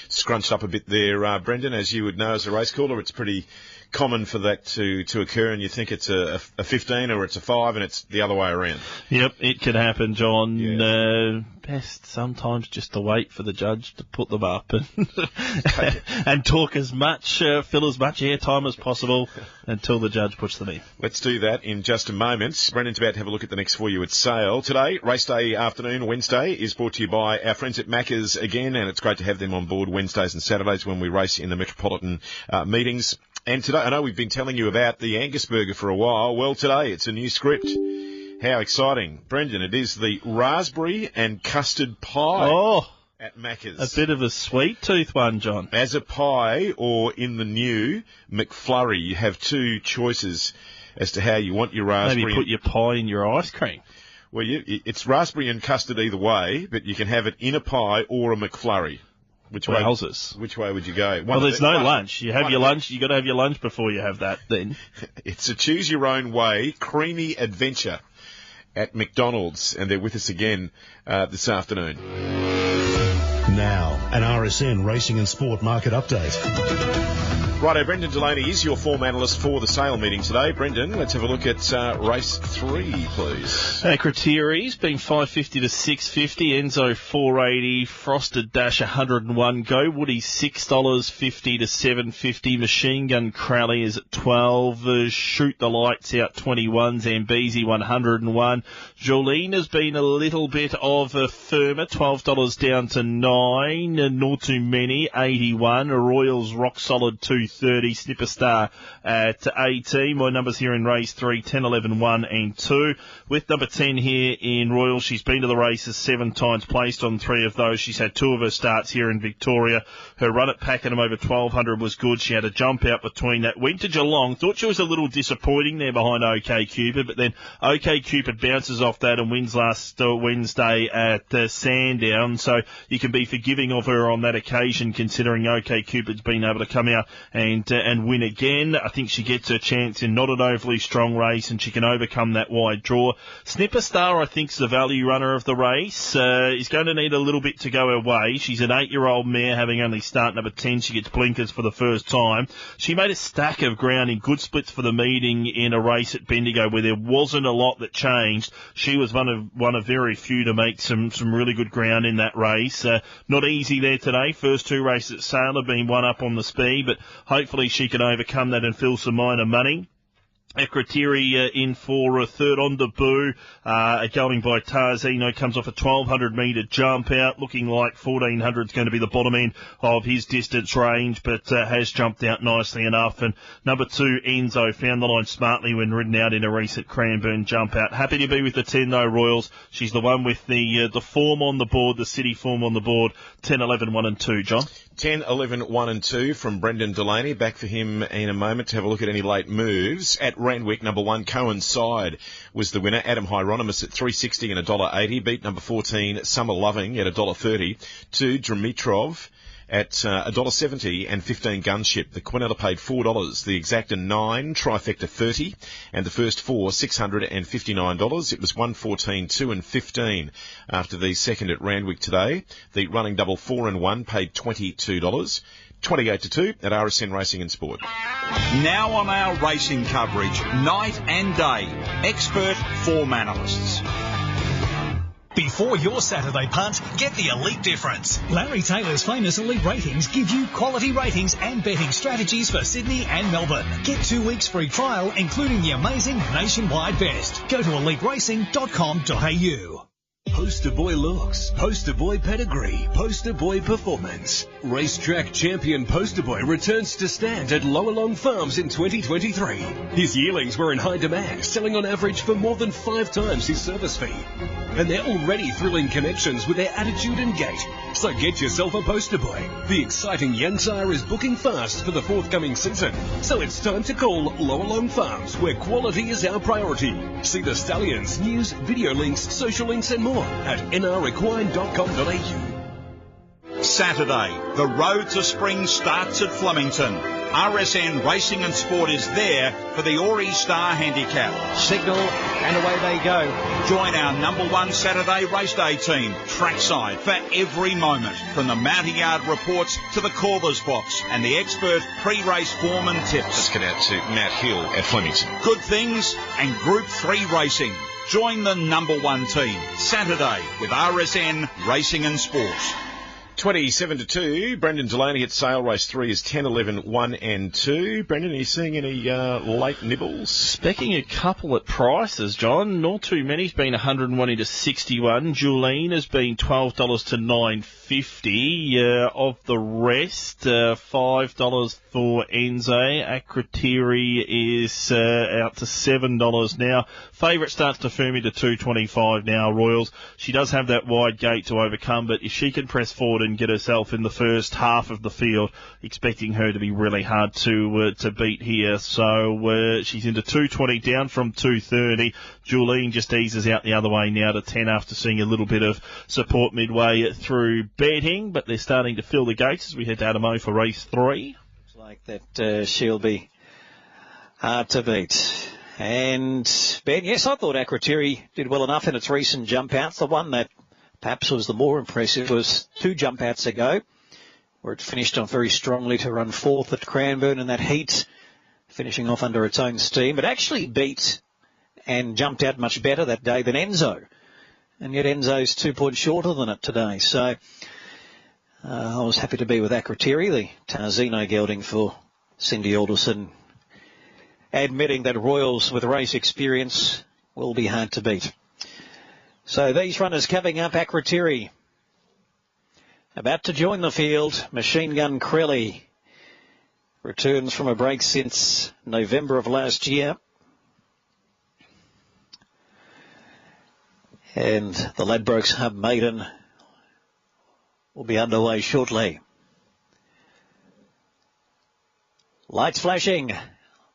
scrunched up a bit there, Brendan. As you would know as a race caller, it's pretty common for that to occur, and you think it's a 15 or it's a 5, and it's the other way around. Yep, it could happen, John. Yeah. Best sometimes just to wait for the judge to put them up and and talk as much, fill as much airtime as possible until the judge puts them in. Let's do that in just a moment. Brendan's about to have a look at the next for you at Sale. Today, race day afternoon, Wednesday, is brought to you by our friends at Macca's again, and it's great to have them on board Wednesdays and Saturdays when we race in the Metropolitan meetings. And today, I know we've been telling you about the Angus burger for a while. Well, today it's a new script. How exciting. Brendan, it is the raspberry and custard pie at Macca's. A bit of a sweet tooth one, John. As a pie, or in the new McFlurry, you have 2 choices as to how you want your raspberry. Maybe put your pie in your ice cream. Well, it's raspberry and custard either way, but you can have it in a pie or a McFlurry. Which way would you go? Well, there's no lunch. You have your lunch. You got to have your lunch before you have that. Then it's a choose your own way creamy adventure at McDonald's, and they're with us again this afternoon. Now, an RSN Racing and Sport Market Update. Righto, Brendan Delaney is your form analyst for the sale meeting today. Brendan, let's have a look at race 3, please. Criteries being 550 to 650, Enzo 480, Frosted Dash 101, Go Woody $6.50 to 750, Machine Gun Crowley is at 12, Shoot the Lights Out 21, Zambezi 101, Jolene has been a little bit of a firmer, $12 down to 9, Not Too Many 81, Royals Rock Solid 230, Snipper Star at 18. My numbers here in race 3, 10, 11, 1 and 2. With number 10 here in Royal, she's been to the races 7 times, placed on 3 of those. She's had 2 of her starts here in Victoria. Her run at Pakenham over 1200 was good. She had a jump out between that. Went to Geelong. Thought she was a little disappointing there behind OK Cupid, but then OK Cupid bounces off that and wins last Wednesday at Sandown. So you can be forgiving of her on that occasion, considering OK Cupid's been able to come out and win again. I think she gets her chance in not an overly strong race, and she can overcome that wide draw. Snipper Star, I think, is the value runner of the race. Is going to need a little bit to go her way. She's an 8-year-old mare, having only start number 10. She gets blinkers for the first time. She made a stack of ground in good splits for the meeting in a race at Bendigo where there wasn't a lot that changed. She was one of very few to make some really good ground in that race. Not easy there today. First 2 races at Sale have been one up on the speed, but hopefully she can overcome that and fill some minor money. Akratiri in for a third on debut, going by Tarzino, comes off a 1,200 metre jump out, looking like 1,400 is going to be the bottom end of his distance range, but has jumped out nicely enough. And number 2, Enzo, found the line smartly when ridden out in a recent Cranbourne jump out. Happy to be with the 10 though, Royals. She's the one with the form on the board, the city form on the board, 10, 11, 1 and 2, John. 10, 11, 1 and 2 from Brendan Delaney. Back for him in a moment to have a look at any late moves. At Randwick, number 1, Coincide was the winner. Adam Hieronymus at $3.60 and $1.80. Beat number 14, Summer Loving at $1.30. 2, Dimitrov at $1.70 and 15 Gunship. The Quinella paid $4. The Exacta 9, Trifecta 30, and the first 4 $659. It was 114, 2 and 15 after the second at Randwick today. The running double 4 and 1 paid $22. 28-2 at RSN Racing and Sport. Now on our racing coverage, night and day, expert form analysts. Before your Saturday punt, get the elite difference. Larry Taylor's famous elite ratings give you quality ratings and betting strategies for Sydney and Melbourne. Get 2 weeks free trial, including the amazing nationwide best. Go to eliteracing.com.au. Poster boy looks, poster boy pedigree, poster boy performance. Racetrack champion Poster Boy returns to stand at Lower Farms in 2023. His yearlings were in high demand, selling on average for more than 5 times his service fee. And they're already thrilling connections with their attitude and gait. So get yourself a Poster Boy. The exciting young sire is booking fast for the forthcoming season. So it's time to call Lower Farms, where quality is our priority. See the stallions, news, video links, social links and more at nrequine.com.au. Saturday, the road to spring starts at Flemington. RSN Racing and Sport is there for the Ori Star Handicap. Signal and away they go. Join our number 1 Saturday race day team, trackside, for every moment, from the mounting yard reports to the callers box and the expert pre-race form and tips. Let's get out to Matt Hill at Flemington. Good things and Group 3 racing. Join the number 1 team, Saturday, with RSN Racing and Sport. 27-2. Brendan Delaney at Sale. Race 3 is 10, 11, 1 and 2. Brendan, are you seeing any late nibbles? Specking a couple at prices, John. Not too many. It's been 101 to 61. Julene has been $12 to $9.50. Of the rest, $5 for Enze. Akratiri is out to $7 now. Favourite starts to firm into $2.25 now, Royals. She does have that wide gate to overcome, but if she can press forward and get herself in the first half of the field, expecting her to be really hard to beat here. So she's into $2.20 down from $2.30. Julene just eases out the other way now to 10 after seeing a little bit of support midway through betting, but they're starting to fill the gates as we head to Adamo for race 3. Looks like that she'll be hard to beat. And Ben, yes, I thought Akratiri did well enough in its recent jump outs. The one that perhaps was the more impressive was 2 jump outs ago, where it finished on very strongly to run 4th at Cranbourne in that heat, finishing off under its own steam. It actually beat and jumped out much better that day than Enzo. And yet Enzo's 2 points shorter than it today. So I was happy to be with Akratiri, the Tarzino gelding for Cindy Alderson, admitting that Royals with race experience will be hard to beat. So these runners coming up, Akratiri about to join the field. Machine Gun Crelly returns from a break since November of last year. And the Ladbrokes Hub Maiden will be underway shortly. Lights flashing.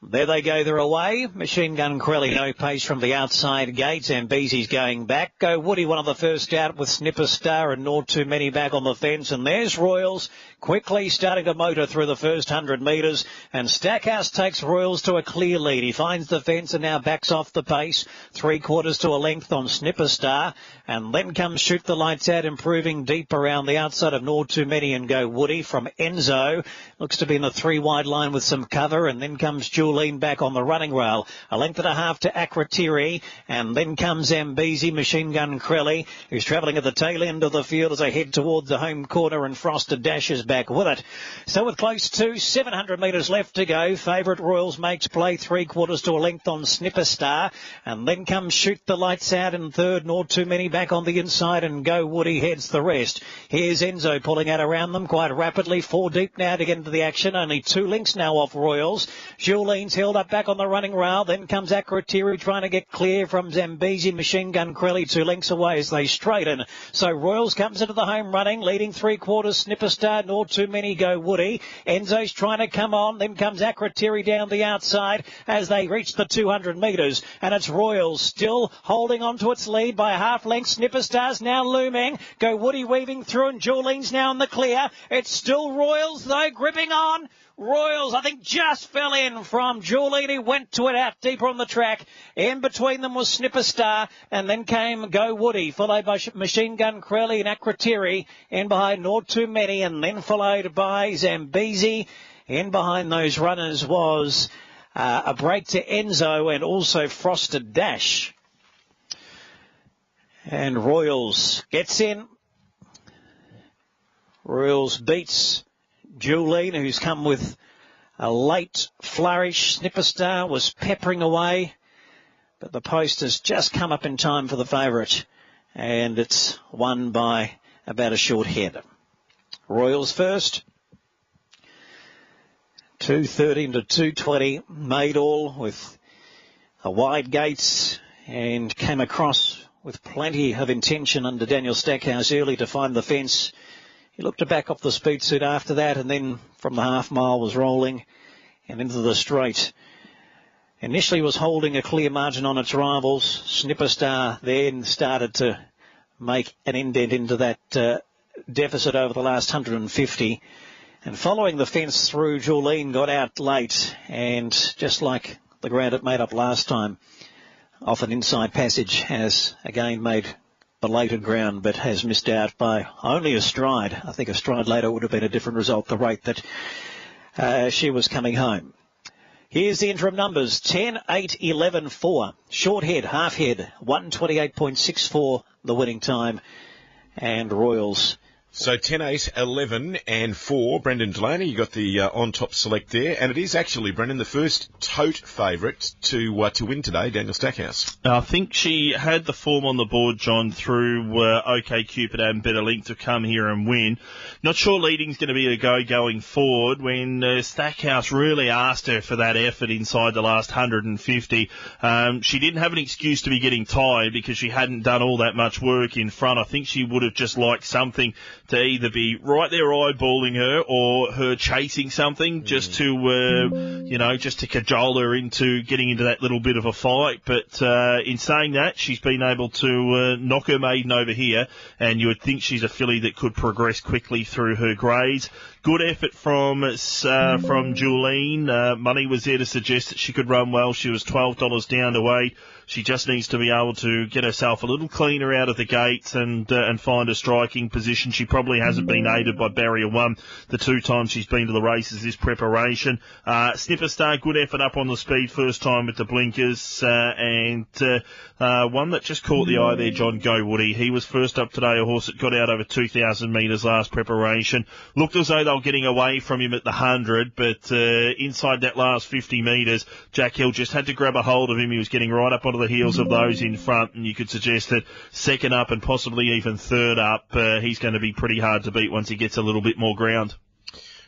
There they go, they're away. Machine Gun Crelly, no pace from the outside gates. Ambezi's going back. Go Woody, one of the first out with Snipper Star and not too many back on the fence. And there's Royals quickly starting to motor through the first 100 metres, and Stackhouse takes Royals to a clear lead. He finds the fence and now backs off the pace, 3/4 to a length on Snipper Star, and then comes Shoot the Lights Out, improving deep around the outside of Nor Too Many and Go Woody from Enzo. Looks to be in the 3-wide line with some cover, and then comes Julene back on the running rail. A length and a half to Akratiri, and then comes Zambezi, Machine Gun Crelly, who's travelling at the tail end of the field as they head towards the home corner, and Frosted Dash is back with it. So with close to 700 metres left to go, favourite Royals makes play 3/4 to a length on Snipper Star, and then comes Shoot the Lights Out in third, Nor Too Many back on the inside, and Go Woody heads the rest. Here's Enzo pulling out around them quite rapidly, 4 deep now to get into the action, only 2 lengths now off Royals. Julene's held up back on the running rail, then comes Akratiri trying to get clear from Zambezi, Machine Gun Crelly 2 lengths away as they straighten. So Royals comes into the home running, leading 3/4, Snipper Star, Nor Too Many, Go Woody. Enzo's trying to come on, then comes Akratiri down the outside as they reach the 200 metres, and it's Royals still holding on to its lead by a half length. Snipper Star's now looming, Go Woody weaving through, and Julene's now in the clear. It's still Royals though, gripping on. Royals, I think, just fell in from Julene, who went to it out deeper on the track. In between them was Snipper Star, and then came Go Woody, followed by Machine Gun Crelly and Akratiri. In behind Nor Too Many, and then followed by Zambezi. In behind those runners was a break to Enzo and also Frosted Dash. And Royals gets in. Royals beats Julene, who's come with a late flourish. Snipper Star was peppering away, but the post has just come up in time for the favourite, and it's won by about a short head. Royals first. 2:13 to 2:20, made all with a wide gates, and came across with plenty of intention under Daniel Stackhouse early to find the fence. He looked to back off the speed suit after that, and then from the half mile was rolling and into the straight. Initially was holding a clear margin on its rivals. Snipper Star then started to make an indent into that deficit over the last 150. And following the fence through, Julene got out late, and just like the ground it made up last time, off an inside passage, has again made belated ground, but has missed out by only a stride. I think a stride later would have been a different result, the rate that she was coming home. Here's the interim numbers: 10, 8, 11, 4. Short head, half head, 128.64 the winning time, and Royals. So 10, 8, 11 and 4. Brendan Delaney, you got the on-top select there. And it is actually, Brendan, the first tote favourite to win today, Daniel Stackhouse. I think she had the form on the board, John, through OK Cupid and Better Link to come here and win. Not sure leading's going to be a go going forward when Stackhouse really asked her for that effort inside the last 150. She didn't have an excuse to be getting tired because she hadn't done all that much work in front. I think she would have just liked something to either be right there eyeballing her or her chasing something just to, just to cajole her into getting into that little bit of a fight. But in saying that, she's been able to knock her maiden over here, and you would think she's a filly that could progress quickly through her grades. Good effort from Julene. Money was there to suggest that she could run well. She was $12 down to 8. She just needs to be able to get herself a little cleaner out of the gates and find a striking position. She probably hasn't been aided by Barrier 1 the 2 times she's been to the races this preparation. Snipper Star, good effort up on the speed first time with the blinkers, and one that just caught the eye there, John, Go Woody. He was first up today, a horse that got out over 2,000 metres last preparation. Looked as though they were getting away from him at the 100, but inside that last 50 metres, Jack Hill just had to grab a hold of him. He was getting right up onto the heels of those in front, and you could suggest that second up and possibly even third up, he's going to be pretty hard to beat once he gets a little bit more ground.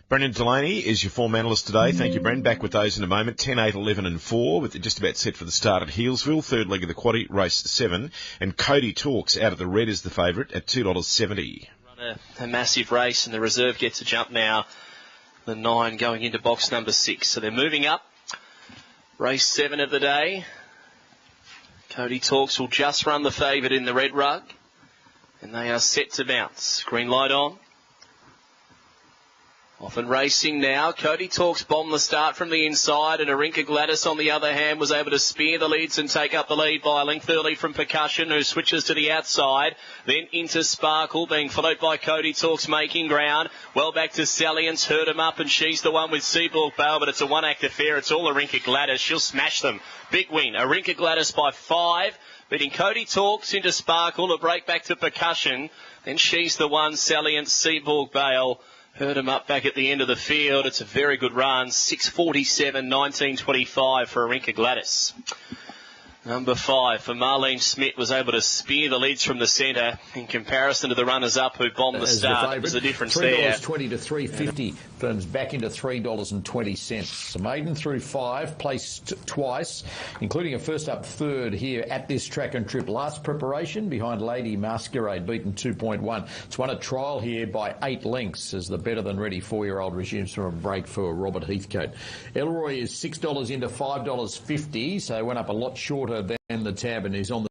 Brendan Delaney is your form analyst today. Thank you, Brendan. Back with those in a moment. 10, 8, 11 and 4, with just about set for the start at Healesville. Third leg of the quaddie, race 7. And Cody Talks out of the red is the favourite at $2.70. Run a massive race, and the reserve gets a jump now. The 9 going into box number 6. So they're moving up. Race 7 of the day. Cody Talks will just run the favourite in the red rug. And they are set to bounce. Green light on. Often racing now. Cody Talks bombed the start from the inside, and Arinka Gladys on the other hand was able to spear the leads and take up the lead by a length early from Percussion, who switches to the outside. Then into Sparkle, being followed by Cody Talks making ground. Well back to Salience, heard him up, and she's the one with Seabourg Bale, but it's a one-act affair. It's all Arinka Gladys. She'll smash them. Big win. Arinka Gladys by 5. Beating Cody Talks into Sparkle, a break back to Percussion. Then she's the one, Salience, Seabourg Bale. Heard him up back at the end of the field. It's a very good run. 6:47, 19:25 for Arinka Gladys. Number 5 for Marlene Smith was able to spear the leads from the centre in comparison to the runners-up who bombed the start. There's a difference there. $3.20 to $3.50 firms back into $3.20. The maiden through 5, placed twice, including a first-up third here at this track and trip. Last preparation behind Lady Masquerade, beaten 2.1. It's won a trial here by 8 lengths as the better-than-ready 4-year-old resumes from a break for Robert Heathcote. Elroy is $6 into $5.50, so went up a lot shorter than the tab, and is on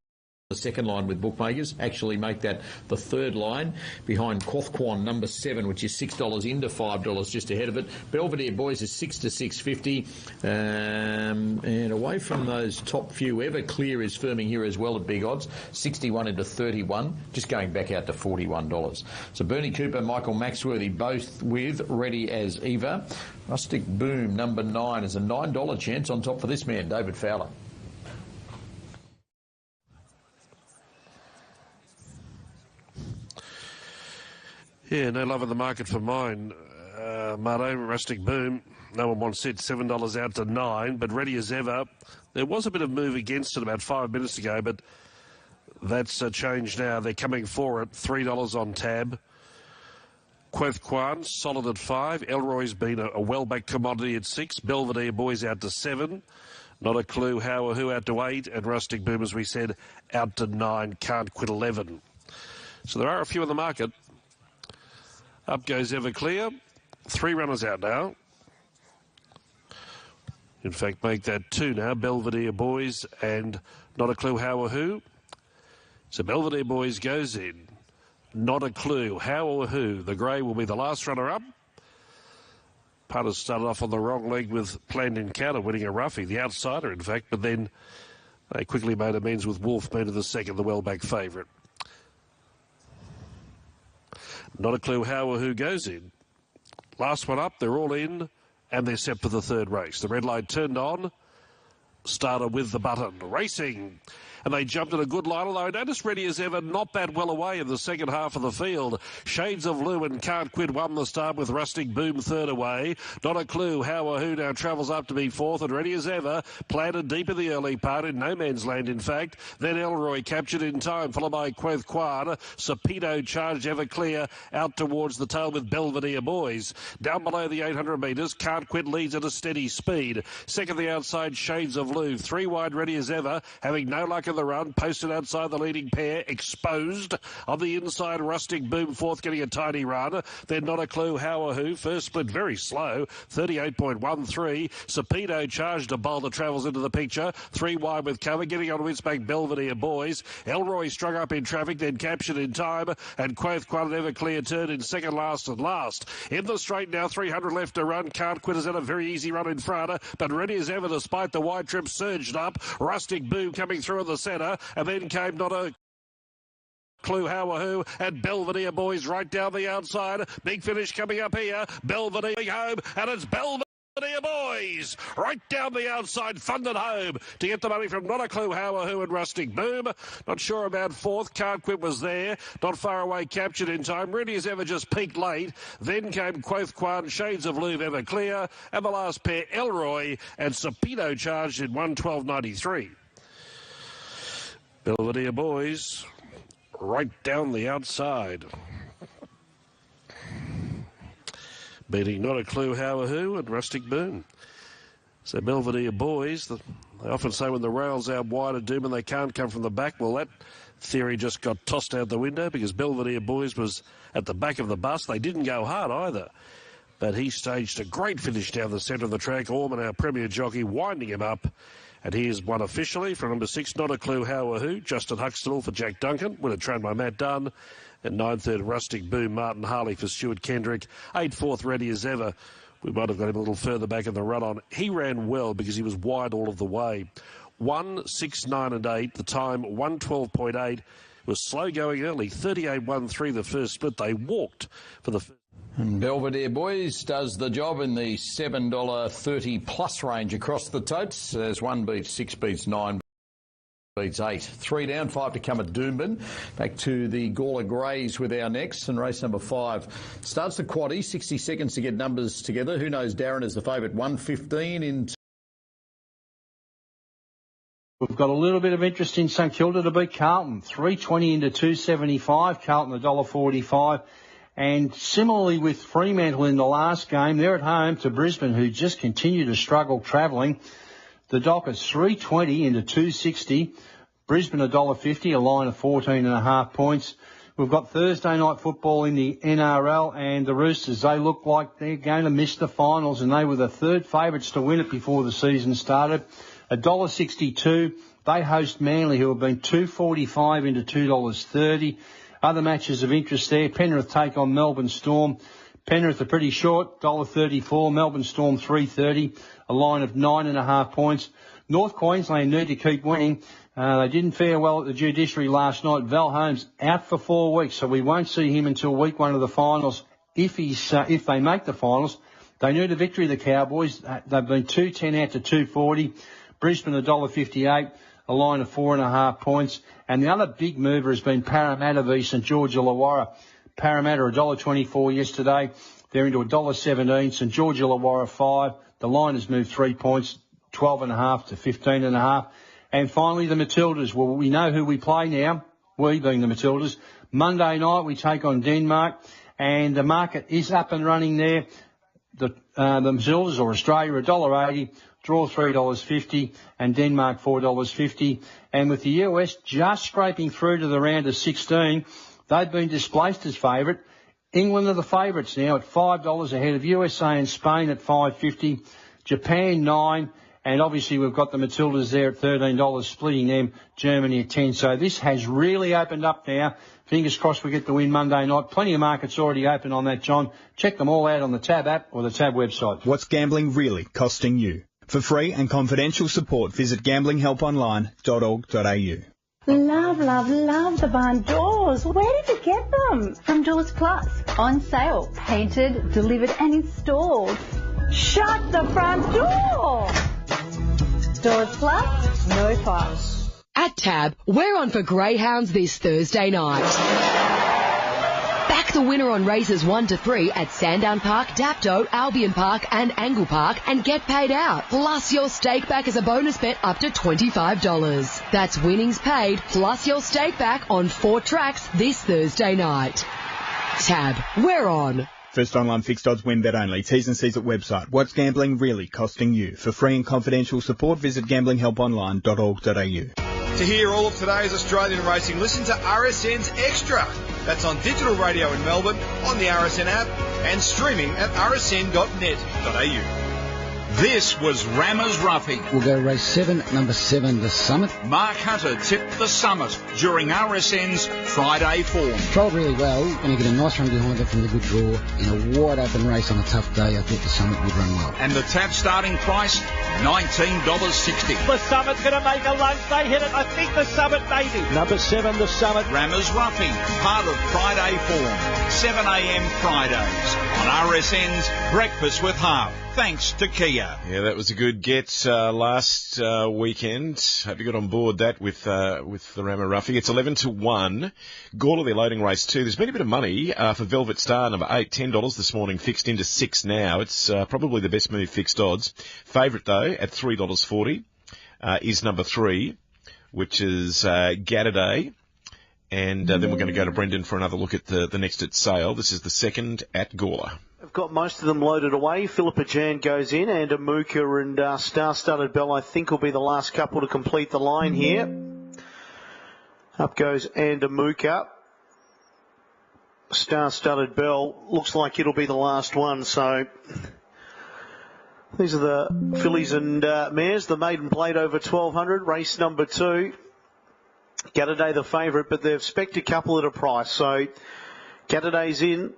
the second line with bookmakers. Actually make that the third line behind Quothquan, number 7, which is $6 into $5 just ahead of it. Belvedere Boys is 6 to $6.50, and away from those top few, Everclear is firming here as well at big odds, 61 into 31, just going back out to $41. So Bernie Cooper, Michael Maxworthy both with Ready as Eva. Rustic Boom, number 9, is a $9 chance on top for this man, David Fowler. Yeah, no love in the market for mine. Marto, Rustic Boom. No one wants it. $7 out to 9, but Ready as Ever. There was a bit of move against it about 5 minutes ago, but that's changed now. They're coming for it. $3 on tab. Quothquan, solid at 5. Elroy's been a well-backed commodity at 6. Belvedere Boys out to 7. Not a Clue, How or Who out to 8. And Rustic Boom, as we said, out to 9. Can't Quit 11. So there are a few in the market. Up goes Everclear. 3 runners out now. In fact, make that 2 now. Belvedere Boys and Not a Clue, How or Who. So Belvedere Boys goes in. Not a Clue, How or Who. The grey will be the last runner-up. Punters started off on the wrong leg with Planned Encounter winning a roughie, the outsider, in fact, but then they quickly made amends with Wolf Moon to the second, the well-back favourite. Not a Clue, How or Who goes in. Last one up, they're all in, and they're set for the third race. The red light turned on, starter with the button, racing. And they jumped in a good line, although notice Ready as Ever not bad well away in the second half of the field. Shades of Lou and Can't Quit won the start with Rustic Boom third away. Not a Clue, How or Who now travels up to be fourth, and Ready as Ever planted deep in the early part, in no man's land in fact. Then Elroy captured in time, followed by Quothquan. Sapito charged Everclear out towards the tail with Belvedere Boys. Down below the 800 metres, Can't Quit leads at a steady speed. Second the outside, Shades of Lou. 3 wide, Ready as Ever, having no luck in the run, posted outside the leading pair, exposed. On the inside, Rustic Boom fourth, getting a tiny run. Then Not a Clue, How or Who. First split very slow, 38.13. Sapito charged a boulder, travels into the picture. 3 wide with cover, getting on its back, Belvedere Boys. Elroy strung up in traffic, then captured in time, and Quothquan and Everclear turned in second last and last. In the straight now, 300 left to run. Can't Quit has had a very easy run in front, but Ready as Ever, despite the wide trip, surged up. Rustic Boom coming through in the centre, and then came Not a Clue, How or Who, and Belvedere Boys right down the outside. Big finish coming up here. Belvedere home, and it's Belvedere Boys right down the outside, funded home to get the money from Not a Clue, How or Who and Rustic Boom. Not sure about fourth. Can't Quit was there, not far away, captured in time. Ready as Ever just peaked late. Then came Quothquan, Shades of Lou, Everclear, and the last pair, Elroy and Sapito charged in 1:12.93. Belvedere Boys right down the outside. Beating Not a Clue, How or Who and Rustic Boom. So Belvedere Boys, they often say when the rail's out wide of Doomben they can't come from the back. Well, that theory just got tossed out the window because Belvedere Boys was at the back of the bus. They didn't go hard either. But he staged a great finish down the centre of the track. Orman, our premier jockey, winding him up. And here's one officially from number 6, Not a Clue, How or Who. Justin Huxtable for Jack Duncan. Winner trained by Matt Dunn. And 9/3 Rustic Boom, Martin Harley for Stuart Kendrick. 8/4 Ready As Ever. We might have got him a little further back in the run-on. He ran well because he was wide all of the way. 1, 6, 9 and 8. The time 1:12.8. It was slow going early. 38.13 the first split. They walked for the first. And Belvedere Boys does the job in the $7.30 plus range across the totes. As 1 beats 6 beats 9 beats 8. 3 down, 5 to come at Doomben. Back to the Gawler Greys with our next, and race number 5 starts the quaddie. 60 seconds to get numbers together. Who knows? Darren is the favourite. 1:15 in. We've got a little bit of interest in St Kilda to beat Carlton. 3.20 into 2.75. Carlton $1.45. And similarly with Fremantle in the last game, they're at home to Brisbane, who just continue to struggle travelling. The dock is 3.20 into 2.60. Brisbane $1.50, a line of 14.5 points. We've got Thursday night football in the NRL, and the Roosters, they look like they're going to miss the finals, and they were the third favourites to win it before the season started. $1.62. They host Manly, who have been $2.45 into $2.30. Other matches of interest there. Penrith take on Melbourne Storm. Penrith are pretty short, $1.34. Melbourne Storm $3.30, a line of 9.5 points. North Queensland need to keep winning. They didn't fare well at the judiciary last night. Val Holmes out for 4 weeks, so we won't see him until week 1 of the finals. If they make the finals, they need a victory, the Cowboys. They've been 2.10 out to 2.40. Brisbane $1.58, a line of 4.5 points. And the other big mover has been Parramatta v St George Illawarra. Parramatta $1.24 yesterday. They're into $1.17. St George Illawarra 5. The line has moved 3 points, 12.5 to 15.5. And finally, the Matildas. Well, we know who we play now, we being the Matildas. Monday night, we take on Denmark, and the market is up and running there. The Matildas, or Australia, $1.80. Draw $3.50 and Denmark $4.50. And with the US just scraping through to the round of 16, they've been displaced as favourite. England are the favourites now at $5 ahead of USA and Spain at $5.50. Japan $9, and obviously we've got the Matildas there at $13, splitting them. Germany at $10. So this has really opened up now. Fingers crossed we get the win Monday night. Plenty of markets already open on that, John. Check them all out on the Tab app or the Tab website. What's gambling really costing you? For free and confidential support, visit gamblinghelponline.org.au. Love, love, love the barn doors. Where did you get them? From Doors Plus. On sale, painted, delivered and installed. Shut the front door. Doors Plus, no fuss. At Tab, we're on for Greyhounds this Thursday night. Back the winner on races 1 to 3 at Sandown Park, Dapto, Albion Park and Angle Park and get paid out. Plus your stake back as a bonus bet up to $25. That's winnings paid plus your stake back on 4 tracks this Thursday night. Tab, we're on. First online fixed odds win bet only. T's and C's at website. What's gambling really costing you? For free and confidential support, visit gamblinghelponline.org.au. To hear all of today's Australian racing, listen to RSN's Extra. That's on digital radio in Melbourne, on the RSN app, and streaming at rsn.net.au. This was Rammer's Roughing. We'll go race 7, number 7, the Summit. Mark Hunter tipped the Summit during RSN's Friday form. Trolled really well, and he got a nice run behind it from the good draw. In a wide open race on a tough day, I thought the Summit would run well. And the Tab starting price, $19.60. The Summit's going to make a lunge. They hit it. I think the Summit maybe. Number 7, the Summit. Rammer's Roughing, part of Friday form. 7 a.m. Fridays on RSN's Breakfast with Harv. Thanks to Kia. Yeah, that was a good get last weekend. Hope you got on board that with the Rammer Roughing. It's 11 to 1. Gawler, their loading race 2. There's been a bit of money for Velvet Star, number 8, $10 this morning, fixed into 6 now. It's probably the best move fixed odds. Favourite, though, at $3.40 is number 3, which is Gadaday. And then we're going to go to Brendan for another look at the next at sale. This is the second at Gawler. I've got most of them loaded away. Philippa Jan goes in, and Amuka and Star-Studded Bell, I think, will be the last couple to complete the line here. Up goes Andamuka. Star-Studded Bell looks like it'll be the last one, so these are the fillies and mares. The maiden plate over 1,200, race number 2. Gataday the favourite, but they've spec'd a couple at a price. So Gataday's in,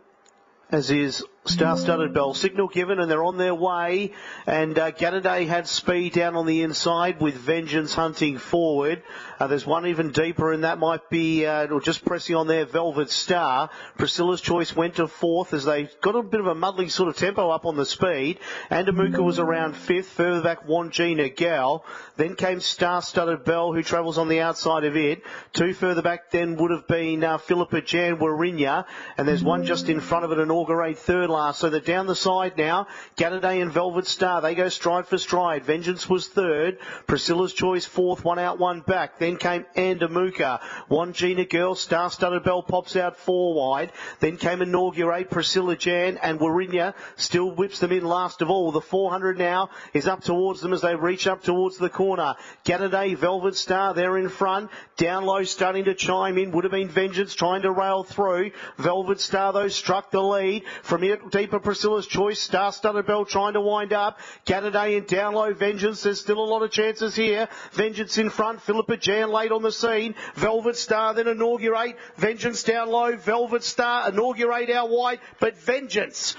as is Star-Studded Bell. Signal given, and they're on their way. And Gataday had speed down on the inside with Vengeance hunting forward. There's one even deeper, and that might be or just pressing on there, Velvet Star. Priscilla's Choice went to fourth as they got a bit of a muddling sort of tempo up on the speed. Andamuka was around fifth. Further back, Wangina Gal. Then came Star-Studded Bell, who travels on the outside of it. Two further back then would have been Philippa Jan Warinya, and there's one just in front of it, Inaugurate third last. So they're down the side now. Gataday and Velvet Star, they go stride for stride. Vengeance was third. Priscilla's Choice fourth, one out, one back. Then came Andamuka. Wangina Girl, Star-Studded Bell pops out four wide. Then came Inaugurate, Priscilla Jan, and Warinya still whips them in last of all. The 400 now is up towards them as they reach up towards the corner. Gataday, Velvet Star, they're in front. Down low, starting to chime in. Would have been Vengeance trying to rail through. Velvet Star, though, struck the lead. From here, deeper, Priscilla's Choice. Star-Studded Bell trying to wind up. Gataday and down low, Vengeance. There's still a lot of chances here. Vengeance in front. Philippa Jan late on the scene. Velvet Star, then Inaugurate. Vengeance down low. Velvet Star, Inaugurate out wide. But Vengeance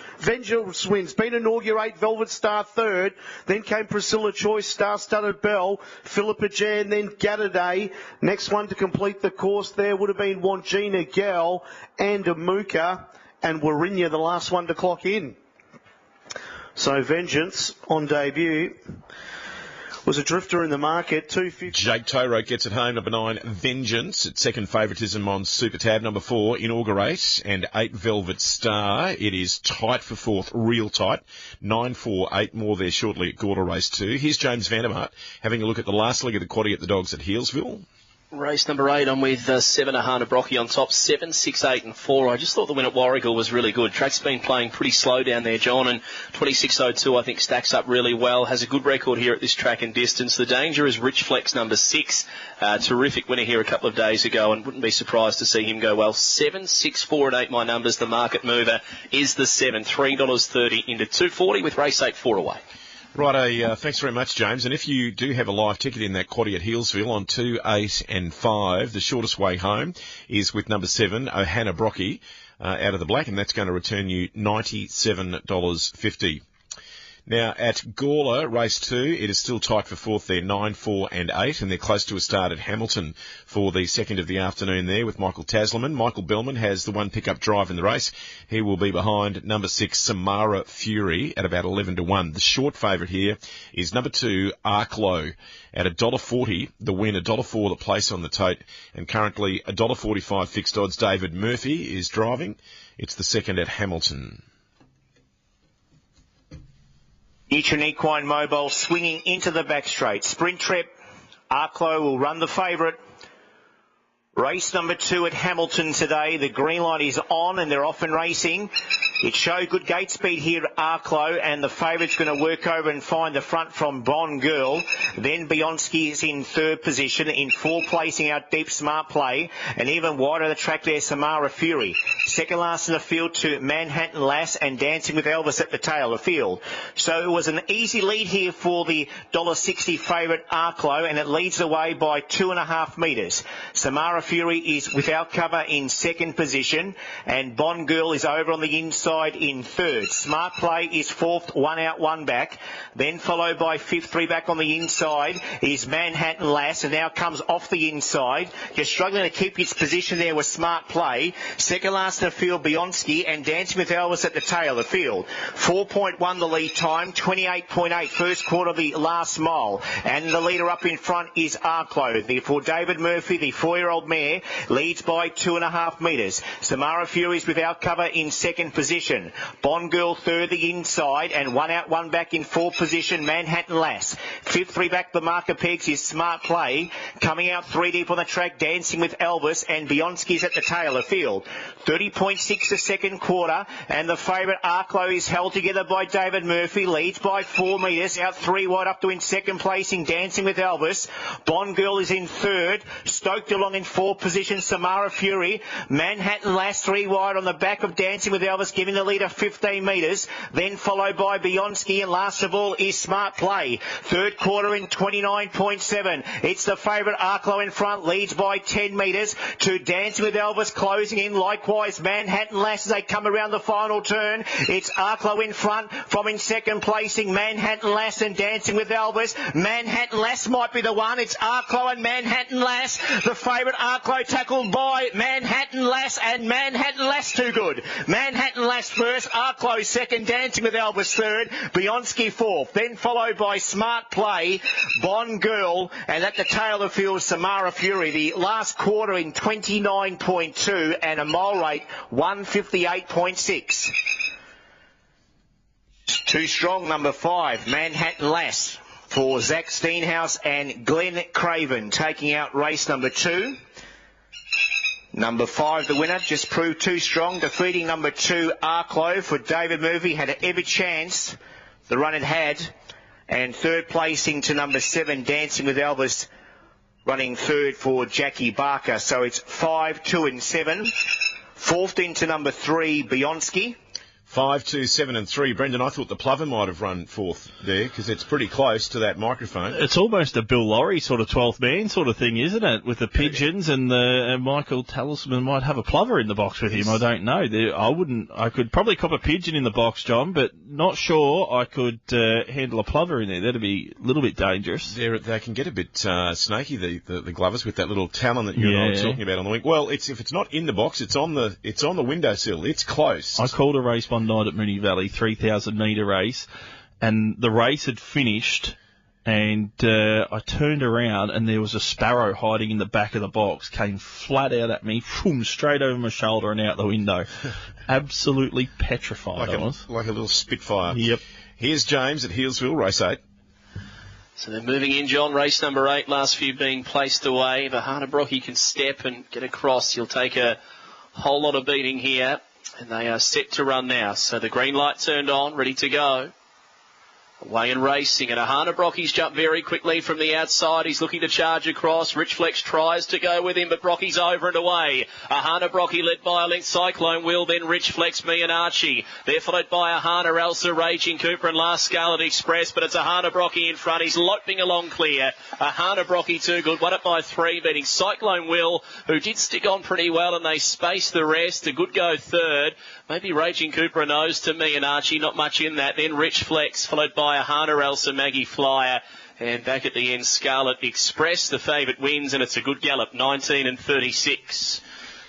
wins. Been Inaugurate, Velvet Star third. Then came Priscilla Choice, Star-Studded Bell. Philippa Jan, then Gataday. Next one to complete the course there would have been Wangina Gal, Andamuka, and Warinya, the last one to clock in. So Vengeance on debut was a drifter in the market. 250. Jake Toro gets it home. Number 9, Vengeance. At second favouritism on Super Tab. Number 4, Inaugurate. And 8, Velvet Star. It is tight for fourth, real tight. 9, 4, 8 more there shortly at Gorda Race 2. Here's James Vandermart having a look at the last leg of the quaddie at the Dogs at Healesville. Race number 8, I'm with 7, Ahana Brocky on top, 7, 6, 8 and 4. I just thought the win at Warragul was really good. Track's been playing pretty slow down there, John, and 26.02 I think stacks up really well. Has a good record here at this track and distance. The danger is Rich Flex number 6. Terrific winner here a couple of days ago, and wouldn't be surprised to see him go well. 7, 6, 4 and 8 my numbers. The market mover is the 7, $3.30 into 240 with race 8 4 away. Right, thanks very much, James. And if you do have a live ticket in that quaddie at Healesville on 2, 8 and 5, the shortest way home is with number 7, Ohana Brocky, out of the black, and that's going to return you $97.50. Now, at Gawler, race 2, it is still tight for fourth there, 9, 4 and 8, and they're close to a start at Hamilton for the second of the afternoon there with Michael Tasliman. Michael Bellman has the one pickup drive in the race. He will be behind number 6, Samara Fury, at about 11 to 1. The short favourite here is number 2, Arklow, at $1.40. The win, $1.04 the place on the tote, and currently $1.45 fixed odds. David Murphy is driving. It's the second at Hamilton. Each Equine Mobile swinging into the back straight. Sprint Trip, Arklow will run the favourite. Race number 2 at Hamilton today. The green light is on and they're off and racing. It showed good gate speed here at Arklow, and the favourite's going to work over and find the front from Bon Girl. Then Bionski is in third position. In fourth, placing out Deep Smart Play. And even wider the track there, Samara Fury. Second last in the field to Manhattan Lass and Dancing with Elvis at the tail of the field. So it was an easy lead here for the $1.60 favourite Arklow, and it leads the way by 2.5 metres. Samara Fury is without cover in second position, and Bon Girl is over on the inside in third. Smart Play is fourth, one out, one back. Then followed by fifth, three back on the inside is Manhattan Lass, and now comes off the inside. Just struggling to keep its position there with Smart Play. Second last in the field, Bionski, and Dancing with Elvis at the tail of the field. 4.1 the lead time, 28.8 first quarter of the last mile. And the leader up in front is Arklow. Therefore, David Murphy, the 4-year-old mare, leads by 2.5 metres. Samara Fury's without cover in second position. Bon Girl third the inside, and one out, one back in fourth position, Manhattan Lass. Fifth, three back the marker pegs is Smart Play. Coming out three deep on the track, Dancing with Elvis, and Bionski's at the tail of the field. 30.6 the second quarter, and the favourite Arklow is held together by David Murphy, leads by 4 metres, out three wide up to in second placing Dancing with Elvis. Bon Girl is in third, stoked along in fourth. 4th position, Samara Fury. Manhattan Lass 3 wide on the back of Dancing with Elvis, giving the leader 15 metres. Then followed by Beyonski, and last of all is Smart Play. Third quarter in 29.7. It's the favourite Arklow in front, leads by 10 metres to Dancing with Elvis, closing in. Likewise, Manhattan Lass as they come around the final turn. It's Arklow in front from in second placing Manhattan Lass and Dancing with Elvis. Manhattan Lass might be the one. It's Arklow and Manhattan Lass. The favourite Arklow tackled by Manhattan Lass, and Manhattan Lass too good. Manhattan Lass first, Arklow second, Dancing with Elvis third, Beyonski fourth. Then followed by Smart Play, Bond Girl, and at the tail of the field, Samara Fury. The last quarter in 29.2 and a mile rate 158.6. Too strong, number 5, Manhattan Lass, for Zach Steenhouse and Glenn Craven, taking out race number 2. Number 5, the winner, just proved too strong, defeating number 2, Arklow, for David Murphy. Had every chance the run it had. And third placing to number 7, Dancing with Elvis, running third for Jackie Barker. So it's 5, 2 and 7. Fourth into number 3, Beyonski. 5, 2, 7 and 3. Brendan, I thought the Plover might have run fourth there because it's pretty close to that microphone. It's almost a Bill Lawry sort of 12th man sort of thing, isn't it? With the pigeons and Michael Talisman might have a Plover in the box with him. I don't know. I could probably cop a pigeon in the box, John, but not sure I could handle a Plover in there. That'd be a little bit dangerous. They can get a bit snaky, the Glovers, with that little talon that you and I were talking about on the wing. Well, if it's not in the box, it's on the windowsill. It's close. I called a race one night at Moonee Valley, 3,000 metre race, and the race had finished, and I turned around and there was a sparrow hiding in the back of the box, came flat out at me, straight over my shoulder and out the window. Absolutely petrified. Like a little Spitfire. Yep. Here's James at Healesville, race 8. So they're moving in, John. Race number 8, last few being placed away. Vahana Brockie can step and get across. He'll take a whole lot of beating here. And they are set to run now. So the green light turned on, ready to go. Away and racing, and Ahana Brockie's jumped very quickly from the outside. He's looking to charge across. Rich Flex tries to go with him, but Brockie's over and away. Ahana Brockie led by a length, Cyclone Will, then Rich Flex, me and Archie. They're followed by Ahana, Elsa, Raging Cooper, and last Scarlet Express, but it's Ahana Brockie in front. He's loping along clear. Ahana Brockie too good, won it by 3, beating Cyclone Will, who did stick on pretty well, and they spaced the rest. A good go third. Maybe Raging Cooper a nose to me and Archie, not much in that. Then Rich Flex, followed by Ahana, Elsa, Maggie Flyer. And back at the end, Scarlet Express. The favourite wins, and it's a good gallop, 19 and 36.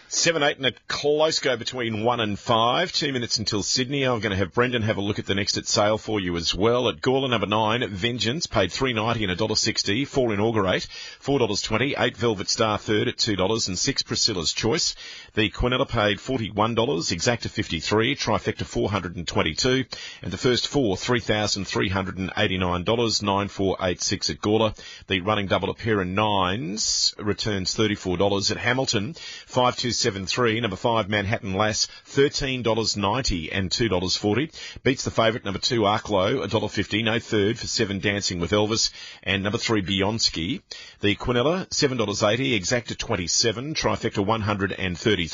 7, 8 and a close go between 1 and 5. 2 minutes until Sydney. I'm going to have Brendan have a look at the next at sale for you as well. At Gawler, number 9, Vengeance, paid $3.90 and $1.60. 4 Inaugurate, $4.20. 8 Velvet Star third at $2 and 6 Priscilla's Choice. The Quinella paid $41, Exacta $53, Trifecta $422, and the first 4, $3,389, 9486 at Gawler. The running double, a pair of 9s, returns $34 at Hamilton. 5273, number 5 Manhattan Lass, $13.90 and $2.40. Beats the favourite, number 2 Arklow, $1.50, no third for 7 Dancing with Elvis, and number 3 Beyonski. The Quinella, $7.80, Exacta $27, Trifecta $133,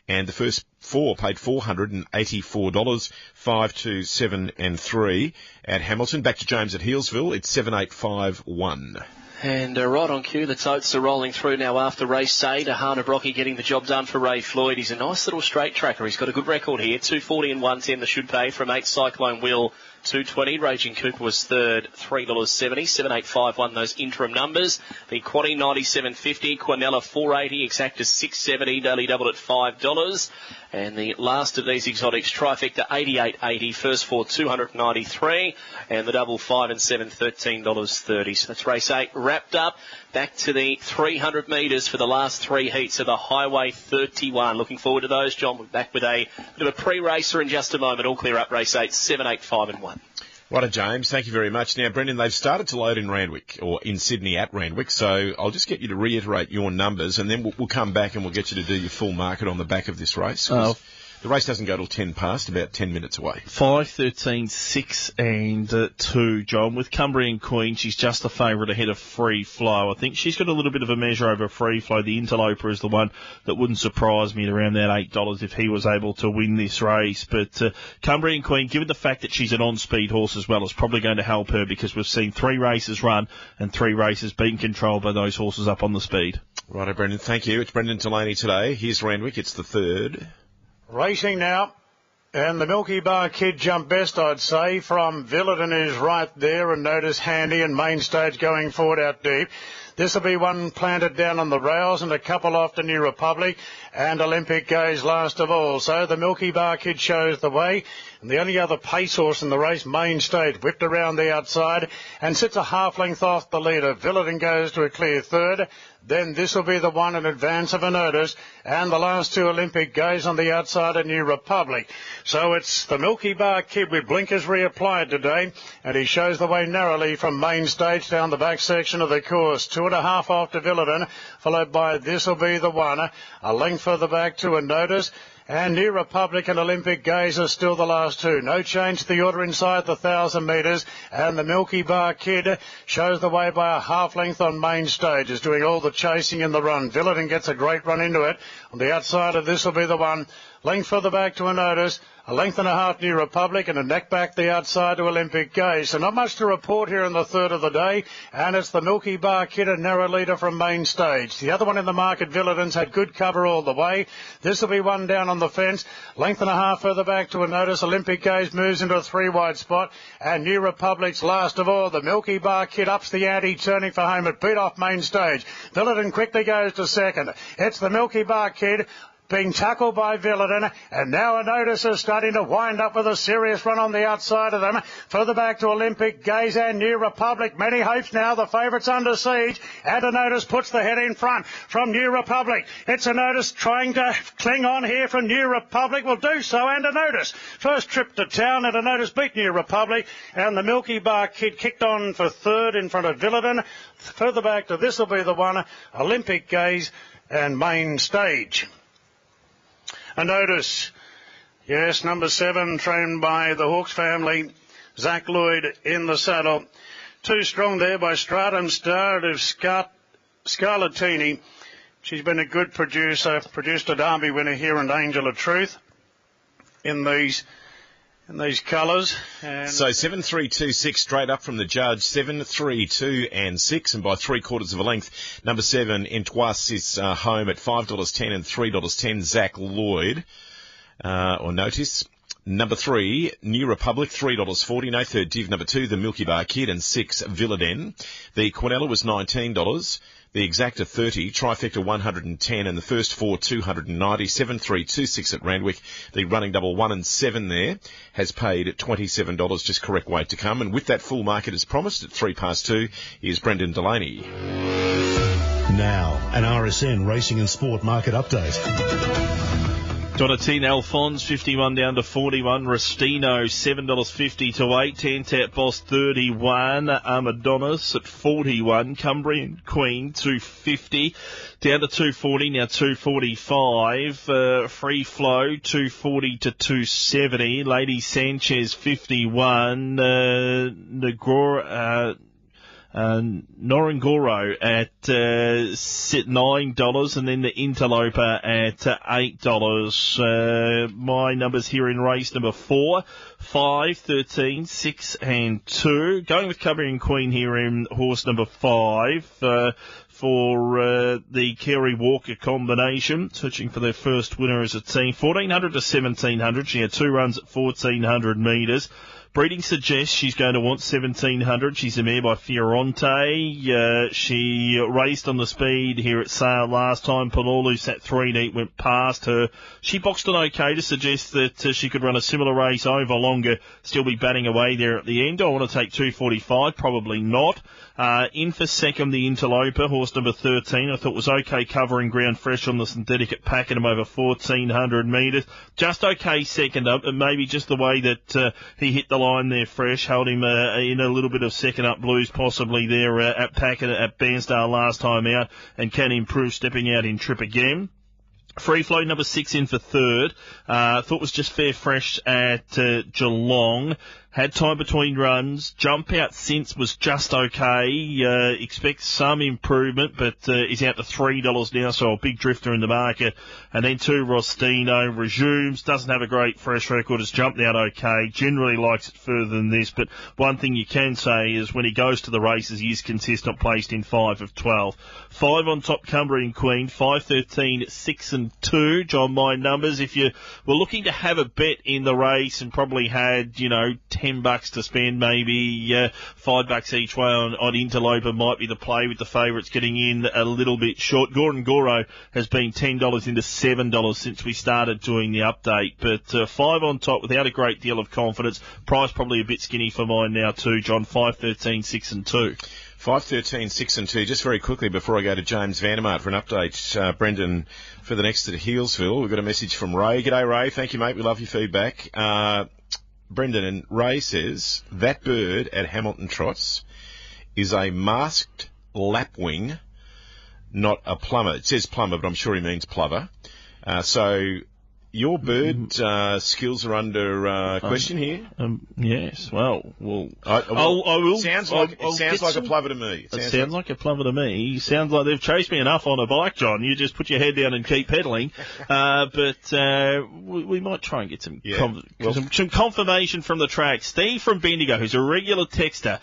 and the first 4 paid $484, 5, 2, 7 and 3 at Hamilton. Back to James at Healesville, it's 7851. And right on cue, the totes are rolling through now after race 8. Ahana Brockie getting the job done for Ray Floyd. He's a nice little straight tracker. He's got a good record here. 240 and 110 the should pay from 8 Cyclone Will. 220. Raging Cooper was third, $3.70. 7851 those interim numbers. The Quaddy 97.50, Quinella 480, Exacta 670, daily double at $5. And the last of these exotics, Trifecta 88.80, first 4 $293, and the double 5 and 7 $13.30. So that's race 8 wrapped up. Back to the 300 metres for the last 3 heats of the Highway 31. Looking forward to those, John. We're back with a bit of a pre-racer in just a moment. All clear up race 8, 7, 8, 5 and 1. Right, James, thank you very much. Now, Brendan, they've started to load in Randwick, or in Sydney at Randwick, so I'll just get you to reiterate your numbers, and then we'll come back and we'll get you to do your full market on the back of this race. The race doesn't go till 10 past, about 10 minutes away. 5, 13, 6 and 2, John. With Cumbrian Queen, she's just a favourite ahead of Free Flow. I think she's got a little bit of a measure over Free Flow. The Interloper is the one that wouldn't surprise me at around that $8 if he was able to win this race. But Cumbrian Queen, given the fact that she's an on-speed horse as well, is probably going to help her because we've seen 3 races run and 3 races being controlled by those horses up on the speed. Righto, Brendan, thank you. It's Brendan Delaney today. Here's Randwick. It's the third. Racing now, and the Milky Bar Kid jumped best, I'd say, from Villadin is right there, and Notice Handy and Main Stage going forward out deep. This will be one planted down on the rails and a couple off to New Republic, and Olympic goes last of all. So the Milky Bar Kid shows the way, and the only other pace horse in the race, Main Stage, whipped around the outside and sits a half length off the leader. Villadin goes to a clear third. Then this will be the one in advance of a Notice, and the last 2 Olympic goes on the outside of New Republic. So it's the Milky Bar Kid with blinkers reapplied today, and he shows the way narrowly from Main Stage down the back section of the course. 2.5 off to Villadin, followed by this will be the one, a length further back to a Notice. And New Republic and Olympic Gaze are still the last 2. No change to the order inside the 1,000 metres. And the Milky Bar Kid shows the way by a half length on Main Stage. Is doing all the chasing in the run. Villadin gets a great run into it. On the outside of this will be the one. Length further back to a Notice. A length and a half New Republic, and a neck back the outside to Olympic Gaze. So not much to report here in the third of the day, and it's the Milky Bar Kid, a narrow leader from Main Stage. The other one in the market, Villadin's, had good cover all the way. This will be one down on the fence. Length and a half further back to a Notice. Olympic Gaze moves into a 3-wide spot, and New Republic's last of all. The Milky Bar Kid ups the ante, turning for home. It beat off Main Stage. Villadin quickly goes to second. It's the Milky Bar Kid being tackled by Villadin, and now a Notice is starting to wind up with a serious run on the outside of them. Further back to Olympic Gaze and New Republic. Many hopes now, the favourites under siege, and a Notice puts the head in front from New Republic. It's a Notice trying to cling on here from New Republic, will do so, and a Notice. First trip to town, and a Notice beat New Republic, and the Milky Bar Kid kicked on for third in front of Villadin. Further back to this will be the one, Olympic Gaze and Main Stage. A Notice, yes, number 7, trained by the Hawks family. Zach Lloyd in the saddle. 2 strong there by Stratum Star of Scarlatini. She's been a good producer, produced a Derby winner here and Angel of Truth in these colours. So 7, 3, 2, 6 straight up from the judge. 7, 3, 2 and 6, and by 3/4 of a length. Number 7, Entoise is home at $5.10 and $3.10. Zach Lloyd, or Notice. Number 3, New Republic, $3.40. No third div. Number 2, the Milky Bar Kid, and 6, Villadin. The Quinella was $19. The Exacta 30, Trifecta 110, and the first 4 290, 7, 3, 2, 6 at Randwick. The running double 1 and 7 there has paid $27, just correct weight to come. And with that full market as promised at 2:03, here's Brendan Delaney. Now, an RSN Racing and Sport market update. Donatine Alphonse, 51 down to 41. Restino, $7.50 to 8. Tantat Boss, 31. Armadonis at 41. Cumbrian Queen, $2.50. Down to 240, now 245. Free Flow, 240 to 270. Lady Sanchez, 51. Norangoro at $9, and then the Interloper at $8. My numbers here in race number 4, 5, 13, 6 and 2. Going with Cumbrian Queen here in horse number 5 for the Kerry Walker combination, searching for their first winner as a team. 1,400 to 1,700. She had 2 runs at 1,400 metres. Breeding suggests she's going to want 1,700. She's a mare by Fioronte. She raced on the speed here at Sale last time. Palulu sat 3 deep, went past her. She boxed on okay to suggest that she could run a similar race over longer, still be batting away there at the end. I want to take 245, probably not. In for second, the Interloper, horse number 13. I thought was okay covering ground fresh on the synthetic at Pakenham over 1,400 metres. Just okay second up, and maybe just the way that he hit the line there fresh, held him in a little bit of second up blues possibly there at Pakenham at Bairnsdale last time out, and can improve stepping out in trip again. Free Flow, number 6 in for third. Thought was just fair fresh at Geelong. Had time between runs. Jump out since was just okay. Expect some improvement, but is out to $3 now, so a big drifter in the market. And then 2, Rostino resumes. Doesn't have a great fresh record. Has jumped out okay. Generally likes it further than this, but one thing you can say is when he goes to the races, he is consistent, placed in 5 of 12. 5 on top, Cumbrian Queen. 5, 13, 6 and 2. John, my numbers. If you were looking to have a bet in the race and probably had, $10 to spend, maybe $5 each way on Interloper might be the play, with the favourites getting in a little bit short. Gordon Goro has been $10 into $7 since we started doing the update, but 5 on top without a great deal of confidence. Price probably a bit skinny for mine now too, John. 5, 13, 6 and 2. 5, 13, 6 and 2. Just very quickly before I go to James Vandermart for an update, Brendan, for the next at Healesville, we've got a message from Ray. G'day, Ray. Thank you, mate. We love your feedback. Brendan, and Ray says, that bird at Hamilton Trots is a masked lapwing, not a plumber. It says plumber, but I'm sure he means plover. So your bird skills are under question here. Yes. Well, I will. Sounds like a plover to me. It sounds like a plover to me. Sounds like they've chased me enough on a bike, John. You just put your head down and keep pedalling. But we might try and get some confirmation from the track. Steve from Bendigo, who's a regular texter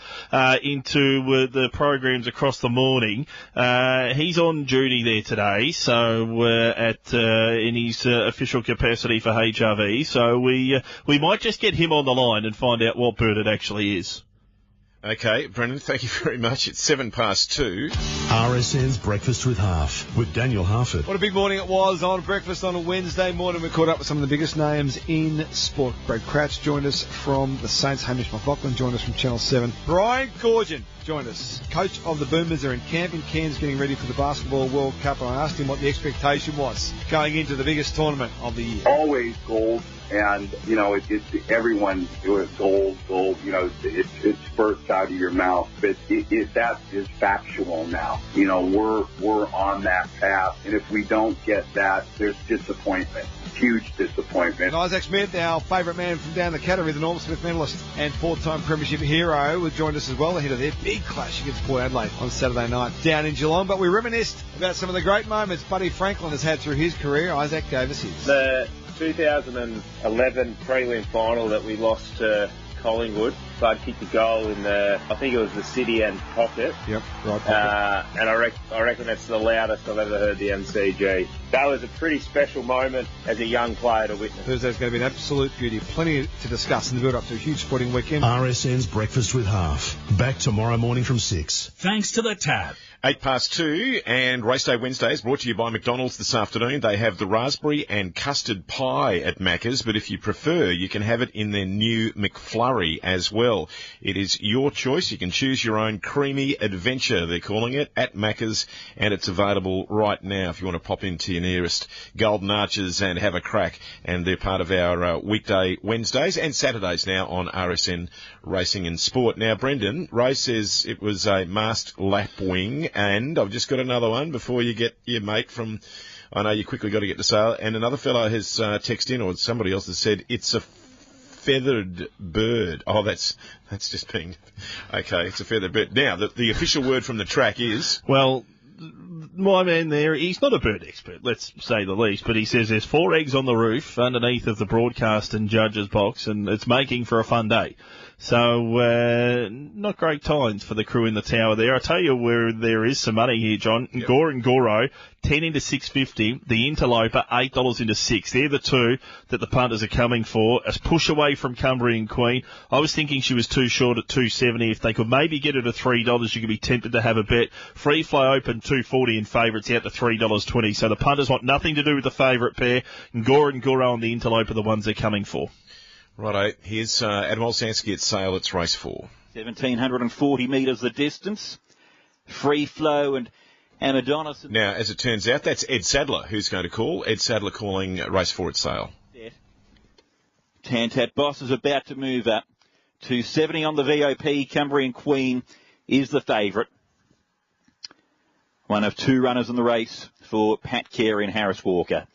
into the programs across the morning, he's on duty there today. So in his official capacity for HRV, so we might just get him on the line and find out what bird it actually is. Okay, Brendan, thank you very much. It's 2:07. RSN's Breakfast with Half, with Daniel Harford. What a big morning it was on Breakfast on a Wednesday morning. We caught up with some of the biggest names in sport. Greg Crouch joined us from the Saints. Hamish McLaughlin joined us from Channel 7. Brian Gorgon joined us. Coach of the Boomers are in camp in Cairns getting ready for the Basketball World Cup, and I asked him what the expectation was going into the biggest tournament of the year. Always gold. And, everyone, gold, it's first out of your mouth. But that is factual now. We're on that path. And if we don't get that, there's disappointment. Huge disappointment. And Isaac Smith, our favourite man from down the Cattery, the Norm Smith medalist and 4-time premiership hero, who joined us as well ahead of their big clash against Port Adelaide on Saturday night down in Geelong. But we reminisced about some of the great moments Buddy Franklin has had through his career. Isaac gave us his. The 2011 prelim final that we lost to Collingwood. Bud kicked a goal in I think it was the City End pocket. Yep, right pocket. And I reckon that's the loudest I've ever heard the MCG. That was a pretty special moment as a young player to witness. Thursday's going to be an absolute beauty. Plenty to discuss in the build-up to a huge sporting weekend. RSN's Breakfast with Half. Back tomorrow morning from 6. Thanks to the Tab. 2:08, and Race Day Wednesday is brought to you by McDonald's this afternoon. They have the raspberry and custard pie at Macca's, but if you prefer, you can have it in their new McFlurry as well. It is your choice. You can choose your own creamy adventure, they're calling it, at Macca's, and it's available right now if you want to pop into your nearest Golden Arches and have a crack. And they're part of our weekday Wednesdays and Saturdays now on RSN Racing and Sport. Now, Brendan, Ray says it was a masked lapwing. And I've just got another one before you get your mate from, I know you quickly got to get to sale, and another fellow has texted in, or somebody else has said, it's a feathered bird. Oh, that's just being, okay, it's a feathered bird. Now, the official word from the track is? Well, my man there, he's not a bird expert, let's say the least, but he says there's 4 eggs on the roof underneath of the broadcast and judges box, and it's making for a fun day. So, not great times for the crew in the tower there. I tell you where there is some money here, John. Yep. Gore and Goro, 10 into $6.50. The Interloper, $8 into $6. They're the two that the punters are coming for. A push away from Cumbrian Queen. I was thinking she was too short at $2.70. If they could maybe get her to $3, you could be tempted to have a bet. Free Flow Open, $2.40 in favourites, out to $3.20. So the punters want nothing to do with the favourite pair. And Gore and Goro and the Interloper are the ones they're coming for. Righto, here's Adam Olsanski at sale. It's race 4. 1,740 metres the distance. Free Flow and Amadonis. Now, as it turns out, that's Ed Sadler who's going to call. Ed Sadler calling race 4 at sale. Tantat Boss is about to move up. 270 on the VOP. Cumbrian Queen is the favourite. One of 2 runners in the race for Pat Carey and Harris Walker.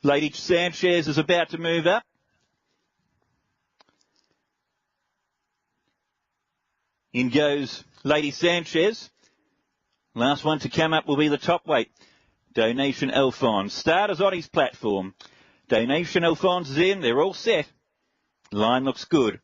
Lady Sanchez is about to move up. In goes Lady Sanchez. Last one to come up will be the top weight. Donation Alphonse. Starters on his platform. Donation Alphonse is in. They're all set. Line looks good.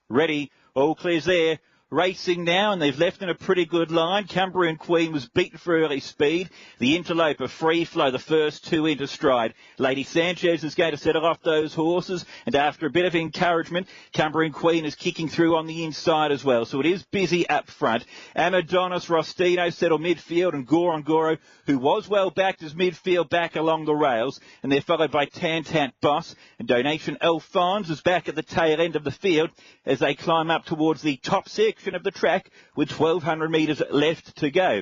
Ready. All clear's there. Racing now, and they've left in a pretty good line. Cumbrian Queen was beaten for early speed. The Interloper Free Flow, the first two into stride. Lady Sanchez is going to settle off those horses, and after a bit of encouragement, Cumbrian Queen is kicking through on the inside as well. So it is busy up front. Amadonis Rostino settle midfield, and Gorongoro, who was well backed, is midfield back along the rails, and they're followed by Tantat Boss, and Donation Alphonse is back at the tail end of the field as they climb up towards the top section of the track with 1,200 metres left to go.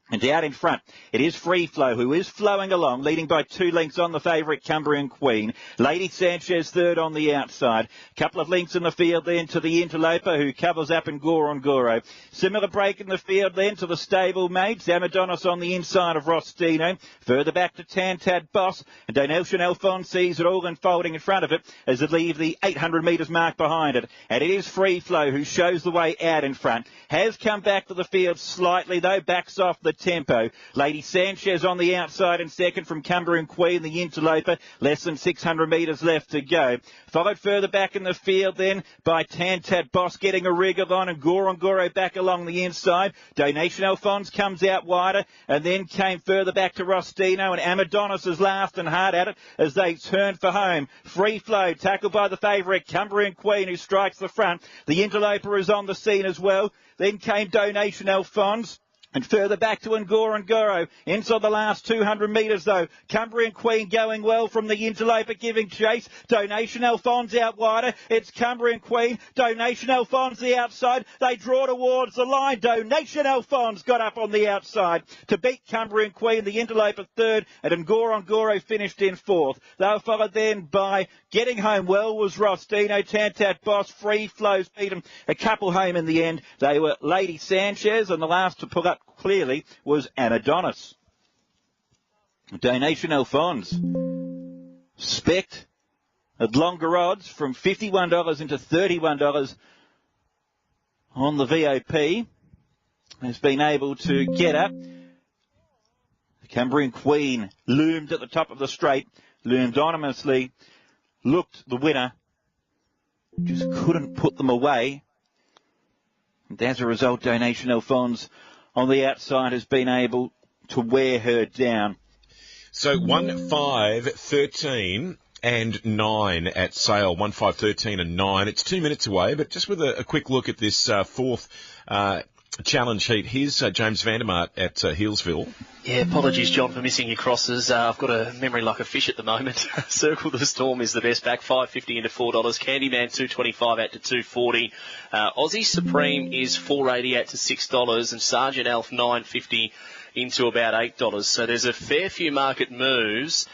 And out in front, it is Free Flow, who is flowing along, leading by 2 lengths on the favourite Cumbrian Queen. Lady Sanchez third on the outside. Couple of lengths in the field then to the Interloper, who covers up in Gorongoro. Similar break in the field then to the stable mates. Amadonis on the inside of Rostino. Further back to Tantat Boss. And Donation Alphonse sees it all unfolding in front of it as it leaves the 800 metres mark behind it. And it is Free Flow who shows the way out in front. Has come back to the field slightly though, backs off the tempo. Lady Sanchez on the outside in second from Cumbrian Queen, the Interloper. Less than 600 metres left to go. Followed further back in the field then by Tantat Boss getting a wriggle on, and Gorongoro back along the inside. Donation Alphonse comes out wider and then came further back to Rostino, and Amadonis is last and hard at it as they turn for home. Free Flow tackled by the favourite Cumbrian Queen, who strikes the front. The Interloper is on the scene as well. Then came Donation Alphonse. And further back to Ngorongoro. Inside the last 200 metres though. Cumbrian Queen going well from the Interloper giving chase. Donation Alphonse out wider. It's Cumbrian Queen. Donation Alphonse the outside. They draw towards the line. Donation Alphonse got up on the outside to beat Cumbrian Queen. The Interloper third, and Ngorongoro finished in fourth. They were followed then by getting home well was Rostino. Tantat Boss, Free Flows beat them a couple home in the end. They were Lady Sanchez, and the last to pull up clearly was Amadonis. Donation Alphonse. Spect at longer odds from $51 into $31 on the VOP. Has been able to get up. The Cumbrian Queen loomed at the top of the straight, loomed ominously, looked the winner, just couldn't put them away. And as a result, Donation Alphonse on the outside has been able to wear her down. So 1, 5, 13 and 9 at sale. 1, 5, 13 and 9. It's 2 minutes away, but just with a quick look at this fourth challenge heat. Here's James Vandermart at Healesville. Yeah, apologies, John, for missing your crosses. I've got a memory like a fish at the moment. Circle the Storm is the best back, $5.50 into $4. Candyman, $2.25 out to $2.40. Aussie Supreme is $4.80 out to $6, and Sergeant Alf $9.50 into about $8. So there's a fair few market moves.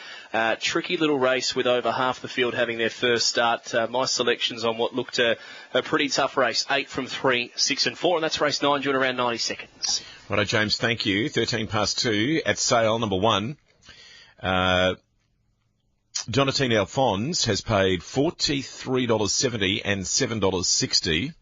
Tricky little race with over half the field having their first start. My selections on what looked a pretty tough race. 8 from 3, 6 and 4, and that's race 9 due in around 90 seconds. Righto, James, thank you. 13 past 2 at sale, number 1. Donatien Alphonse has paid $43.70 and $7.60.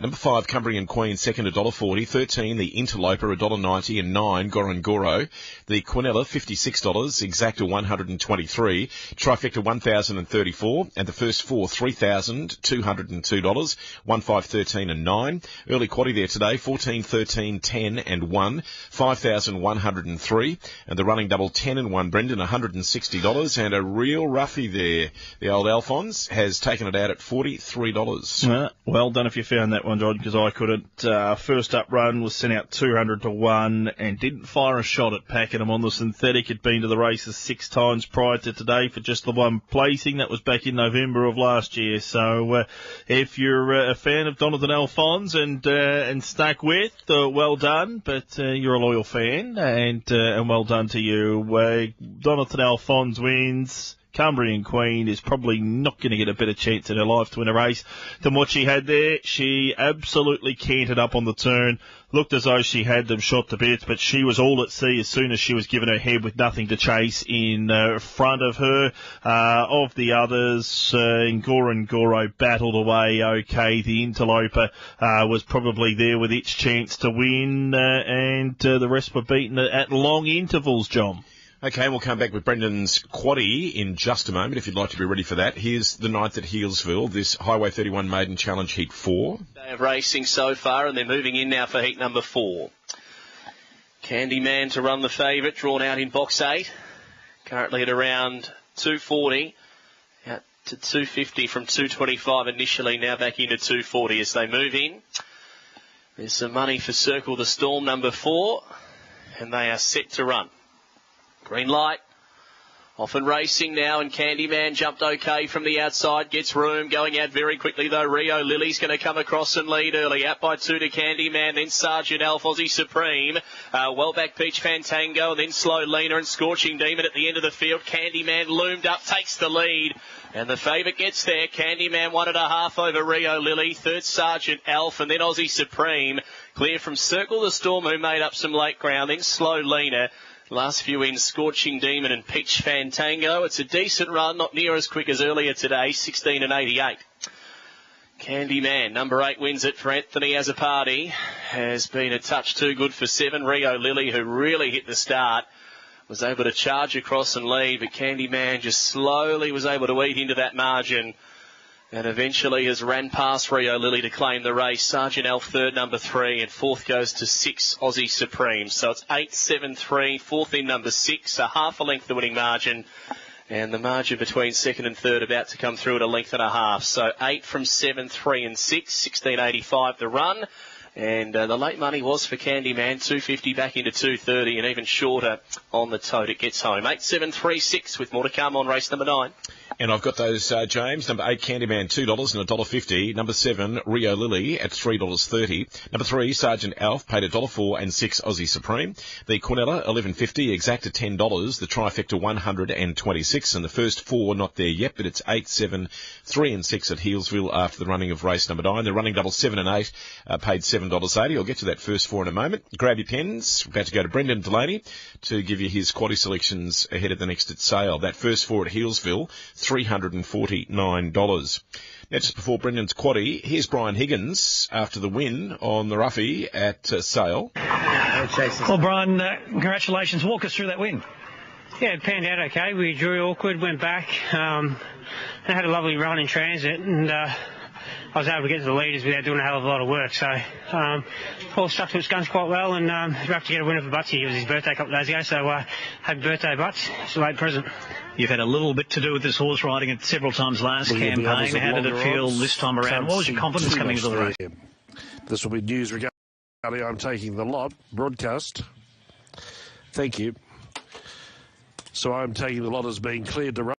Number 5, Cumbrian Queen, second, $1.40. 13, the Interloper, $1.90, and 9, Gorongoro. The Quinella, $56, Exacta, $123. Trifecta, $1,034, and the first 4, $3,202. 1, 5, 13, and 9. Early quaddie there today, 14, 13, 10, and 1, $5,103. And the running double, 10 and 1, Brendan, $160, and a real roughie there. The old Alphonse has taken it out at $43. Well done if you found that one, John, because I couldn't. First up run was sent out 200 to 1 and didn't fire a shot at Pakenham on the synthetic. Had been to the races 6 times prior to today for just the one placing. That was back in November of last year. So if you're a fan of Donatien Alphonse and stuck with, well done. But you're a loyal fan, and well done to you. Donatien Alphonse wins. Cumbrian Queen is probably not going to get a better chance in her life to win a race than what she had there. She absolutely canted up on the turn. Looked as though she had them shot to bits, but she was all at sea as soon as she was given her head with nothing to chase in front of her. Of the others, Ngoro battled away okay. The Interloper was probably there with its chance to win, and the rest were beaten at long intervals, John. Okay, we'll come back with Brendan's quaddie in just a moment, if you'd like to be ready for that. Here's the ninth at Healesville, this Highway 31 Maiden Challenge Heat 4. Day of racing so far, and they're moving in now for heat number 4. Candyman to run the favourite, drawn out in box 8. Currently at around 240, out to 250 from 225 initially, now back into 240 as they move in. There's some money for Circle the Storm number 4, and they are set to run. Green light. Off and racing now, and Candyman jumped okay from the outside, gets room, going out very quickly though. Rio Lily's going to come across and lead early, out by 2 to Candyman, then Sergeant Alf, Aussie Supreme, well back Peach Fantango, and then Slow Lena and Scorching Demon at the end of the field. Candyman loomed up, takes the lead, and the favourite gets there. Candyman 1.5 over Rio Lily, third Sergeant Alf, and then Aussie Supreme, clear from Circle the Storm, who made up some late ground, then Slow Lena. Last few in Scorching Demon and Peach Fantango. It's a decent run, not near as quick as earlier today, 16.88. Candyman, number 8, wins it for Anthony as a party. Has been a touch too good for 7. Rio Lily, who really hit the start, was able to charge across and lead, but Candyman just slowly was able to eat into that margin, and eventually has ran past Rio Lily to claim the race. Sergeant Alf third, number 3, and fourth goes to 6, Aussie Supreme. So it's 8-7-3, fourth in number 6, a half a length the winning margin, and the margin between second and third about to come through at a length and a half. So 8 from 7, 3 and 6, 16.85 the run. And the late money was for Candyman, 250 back into 230, and even shorter on the tote. It gets home. 8-7-3-6 with more to come on race number 9. And I've got those, James. Number 8, Candyman, $2 and $1.50. Number 7, Rio Lily at $3.30. Number 3, Sergeant Alf, paid $1.04 and 6, Aussie Supreme. The Cornella, $11.50, exact at $10. The Trifecta, $126. And the first 4 not there yet, but it's 8, 7, 3 and 6 at Healesville after the running of race number 9. The running double 7 and 8, paid $7.80. I'll get to that first 4 in a moment. Grab your pens. We're about to go to Brendan Delaney to give you his quaddie selections ahead of the next at sale. That first 4 at Healesville, $349. Now, just before Brendan's quaddie, here's Brian Higgins after the win on the roughie at Sale. Well, Brian, congratulations. Walk us through that win. Yeah, it panned out okay. We drew awkward, went back, and had a lovely run in transit, and I was able to get to the leaders without doing a hell of a lot of work. So Paul stuck to his guns quite well, and we're up to get a winner for Butsy. It was his birthday a couple of days ago, so happy birthday, Butts. It's a late present. You've had a little bit to do with this horse, riding it several times last campaign. How did it feel this time around? What was your confidence coming into the race? This will be news regarding I'm taking the lot broadcast. Thank you. So I'm taking the lot as being cleared to run.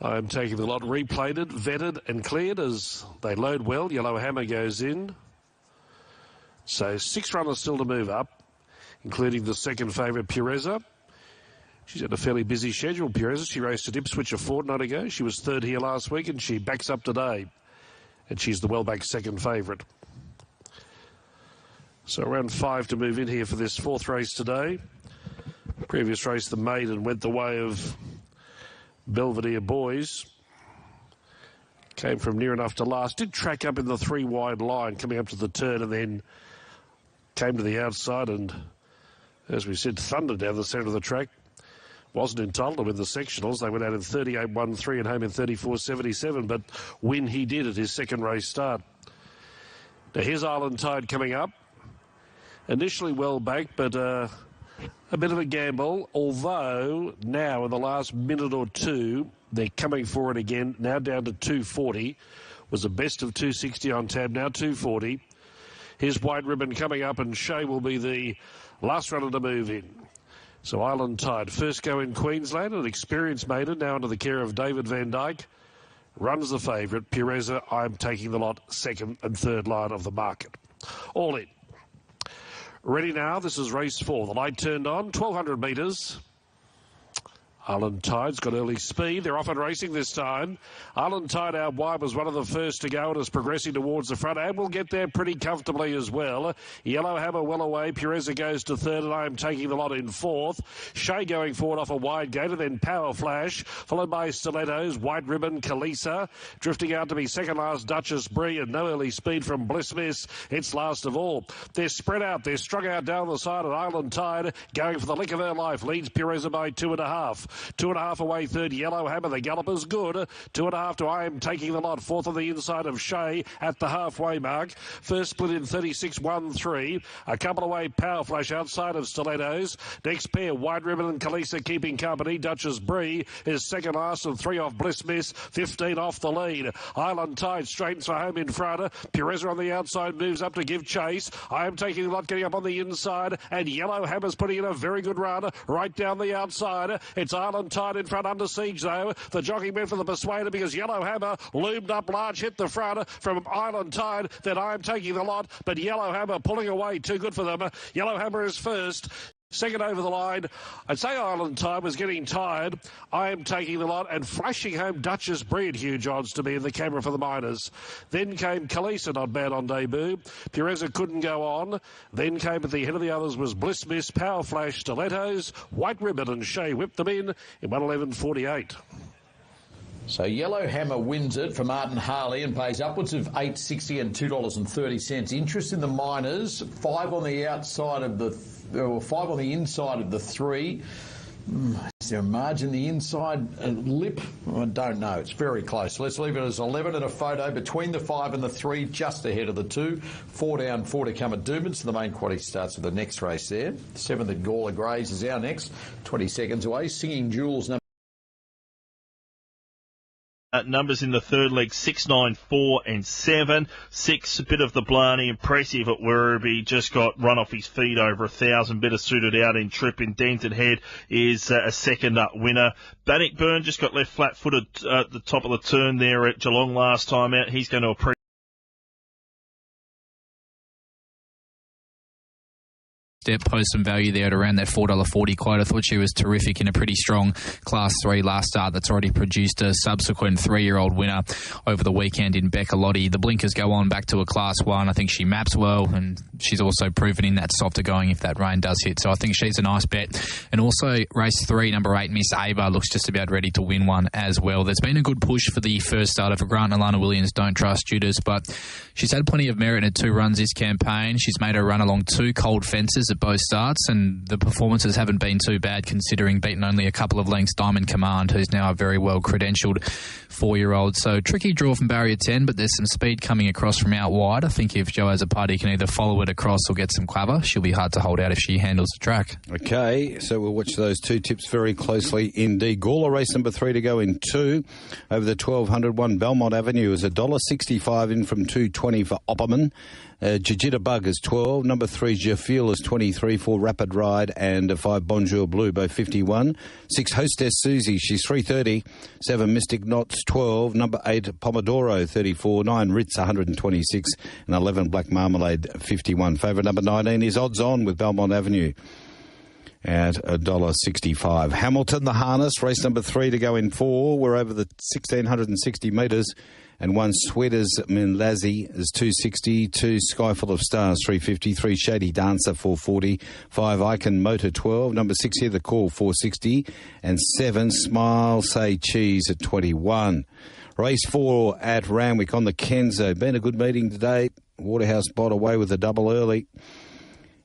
I'm taking the lot replated, vetted and cleared as they load well. Yellow Hammer goes in. So 6 runners still to move up, including the second favourite, Pureza. She's had a fairly busy schedule, Pureza. She raced at Ipswich a fortnight ago. She was third here last week, and she backs up today. And she's the well-backed second favourite. So around 5 to move in here for this 4th race today. Previous race, the maiden, went the way of Belvedere Boys. Came from near enough to last. Did track up in the 3 wide line coming up to the turn, and then came to the outside and, as we said, thundered down the centre of the track. Wasn't entitled to win the sectionals. They went out in 38.13 and home in 34.77, but win he did at his second race start. Now here's Island Tide coming up. Initially well backed, but a bit of a gamble, although now in the last minute or two, they're coming for it again, now down to 240. Was a best of 260 on tab, now 240. Here's White Ribbon coming up, and Shea will be the last runner to move in. So Island Tide, first go in Queensland, an experienced maiden, now under the care of David Van Dyke. Runs the favourite, Pureza. I'm taking the lot, second and third line of the market. All in. Ready now, this is race 4. The light turned on, 1,200 metres. Island Tide's got early speed. They're off and racing this time. Island Tide out wide was one of the first to go and is progressing towards the front and will get there pretty comfortably as well. Yellow Hammer well away. Pureza goes to third and I am taking the lot in fourth. Shea going forward off a wide gate and then Power Flash, followed by Stilettos, White Ribbon, Kalisa. Drifting out to be second last Duchess Bree and no early speed from Bliss Miss. It's last of all. They're spread out. They're strung out down the side at Island Tide. Going for the lick of her life. Leads Pureza by 2.5. 2.5 away third, Yellow Hammer. The gallop is good. 2.5 to I am taking the lot. Fourth on the inside of Shea at the halfway mark. First split in 36.13. A couple away, Power Flash outside of Stilettos. Next pair, White Ribbon and Kalisa keeping company. Duchess Bree is second last and 3 off Bliss Miss. 15 off the lead. Island Tide straightens for home in front. Pureza on the outside moves up to give chase. I am taking the lot, getting up on the inside, and Yellow Hammer's putting in a very good run right down the outside. It's Island Tide in front under siege though. The jockey went for the persuader because Yellow Hammer loomed up large, hit the front from Island Tide. Then I am taking the lot, but Yellow Hammer pulling away, too good for them. Yellow Hammer is first. Second over the line. I'd say Island Tide was getting tired. I am taking the lot and flashing home Duchess Bree, huge odds to be in the camera for the Miners. Then came Kalisa, not bad on debut. Pureza couldn't go on. Then came at the head of the others was Bliss Miss, Power Flash, Stilettos, White Ribbon and Shea whipped them in 1:11.48. So Yellow Hammer wins it from Martin Harley and pays upwards of $8.60 and $2.30. Interest in the Miners, 5 on the outside of the, 5 on the inside of the 3. Is there a margin the inside lip? I don't know. It's very close. Let's leave it as 11 and a photo between the 5 and the 3, just ahead of the 2. 4 down, 4 to come at Doomben. So the main quantity starts with the next race there. 7th at Gawler Greys is our next. 20 seconds away. Singing Jewels number. Numbers in the third leg, 6, 9, 4 and 7. 6, a bit of the Blarney, impressive at Werribee, just got run off his feet over 1,000. Better suited out in trip. Indented Head is a second up winner. Bannockburn just got left flat-footed at the top of the turn there at Geelong last time out. He's going to appreciate step, post some value there at around that $4.40 quote. I thought she was terrific in a pretty strong Class 3 last start that's already produced a subsequent 3-year-old winner over the weekend in Becca Lotti. The blinkers go on back to a Class 1. I think she maps well, and she's also proven in that softer going if that rain does hit. So I think she's a nice bet. And also race 3, number 8, Miss Ava, looks just about ready to win one as well. There's been a good push for the first starter for Grant and Alana Williams. Don't trust Judas, but she's had plenty of merit in 2 runs this campaign. She's made her run along 2 cold fences at both starts, and the performances haven't been too bad considering beating only a couple of lengths Diamond Command, who's now a very well credentialed 4-year-old. So tricky draw from barrier 10, but there's some speed coming across from out wide. I think if Jo Azzopardi can either follow it across or get some cover, she'll be hard to hold out if she handles the track. Okay, so we'll watch those 2 tips very closely indeed. Gawler race number 3 to go in 2 over the 1200 one. Belmont Avenue is $1.65 in from $2.20 for Opperman. Jajita Bug is 12. Number 3, Jafil is 23. 4, Rapid Ride, and 5, Bonjour Blue, both 51. 6, Hostess Susie, she's 3.30. 7, Mystic Knots, 12. Number 8, Pomodoro, 34. 9, Ritz, 126. And 11, Black Marmalade, 51. Favourite number 19 is Odds On with Belmont Avenue at $1.65. Hamilton, the harness, race number 3 to go in 4. We're over the 1,660 metres. And 1, Sweaters Minlazi is 260. 2, Skyful of Stars, 350. 3, Shady Dancer, 440. 5, Icon Motor, 12. Number 6, Hear the Call, 460. And 7, Smile Say Cheese at 21. Race 4 at Randwick on the Kenzo. Been a good meeting today. Waterhouse bought away with a double early.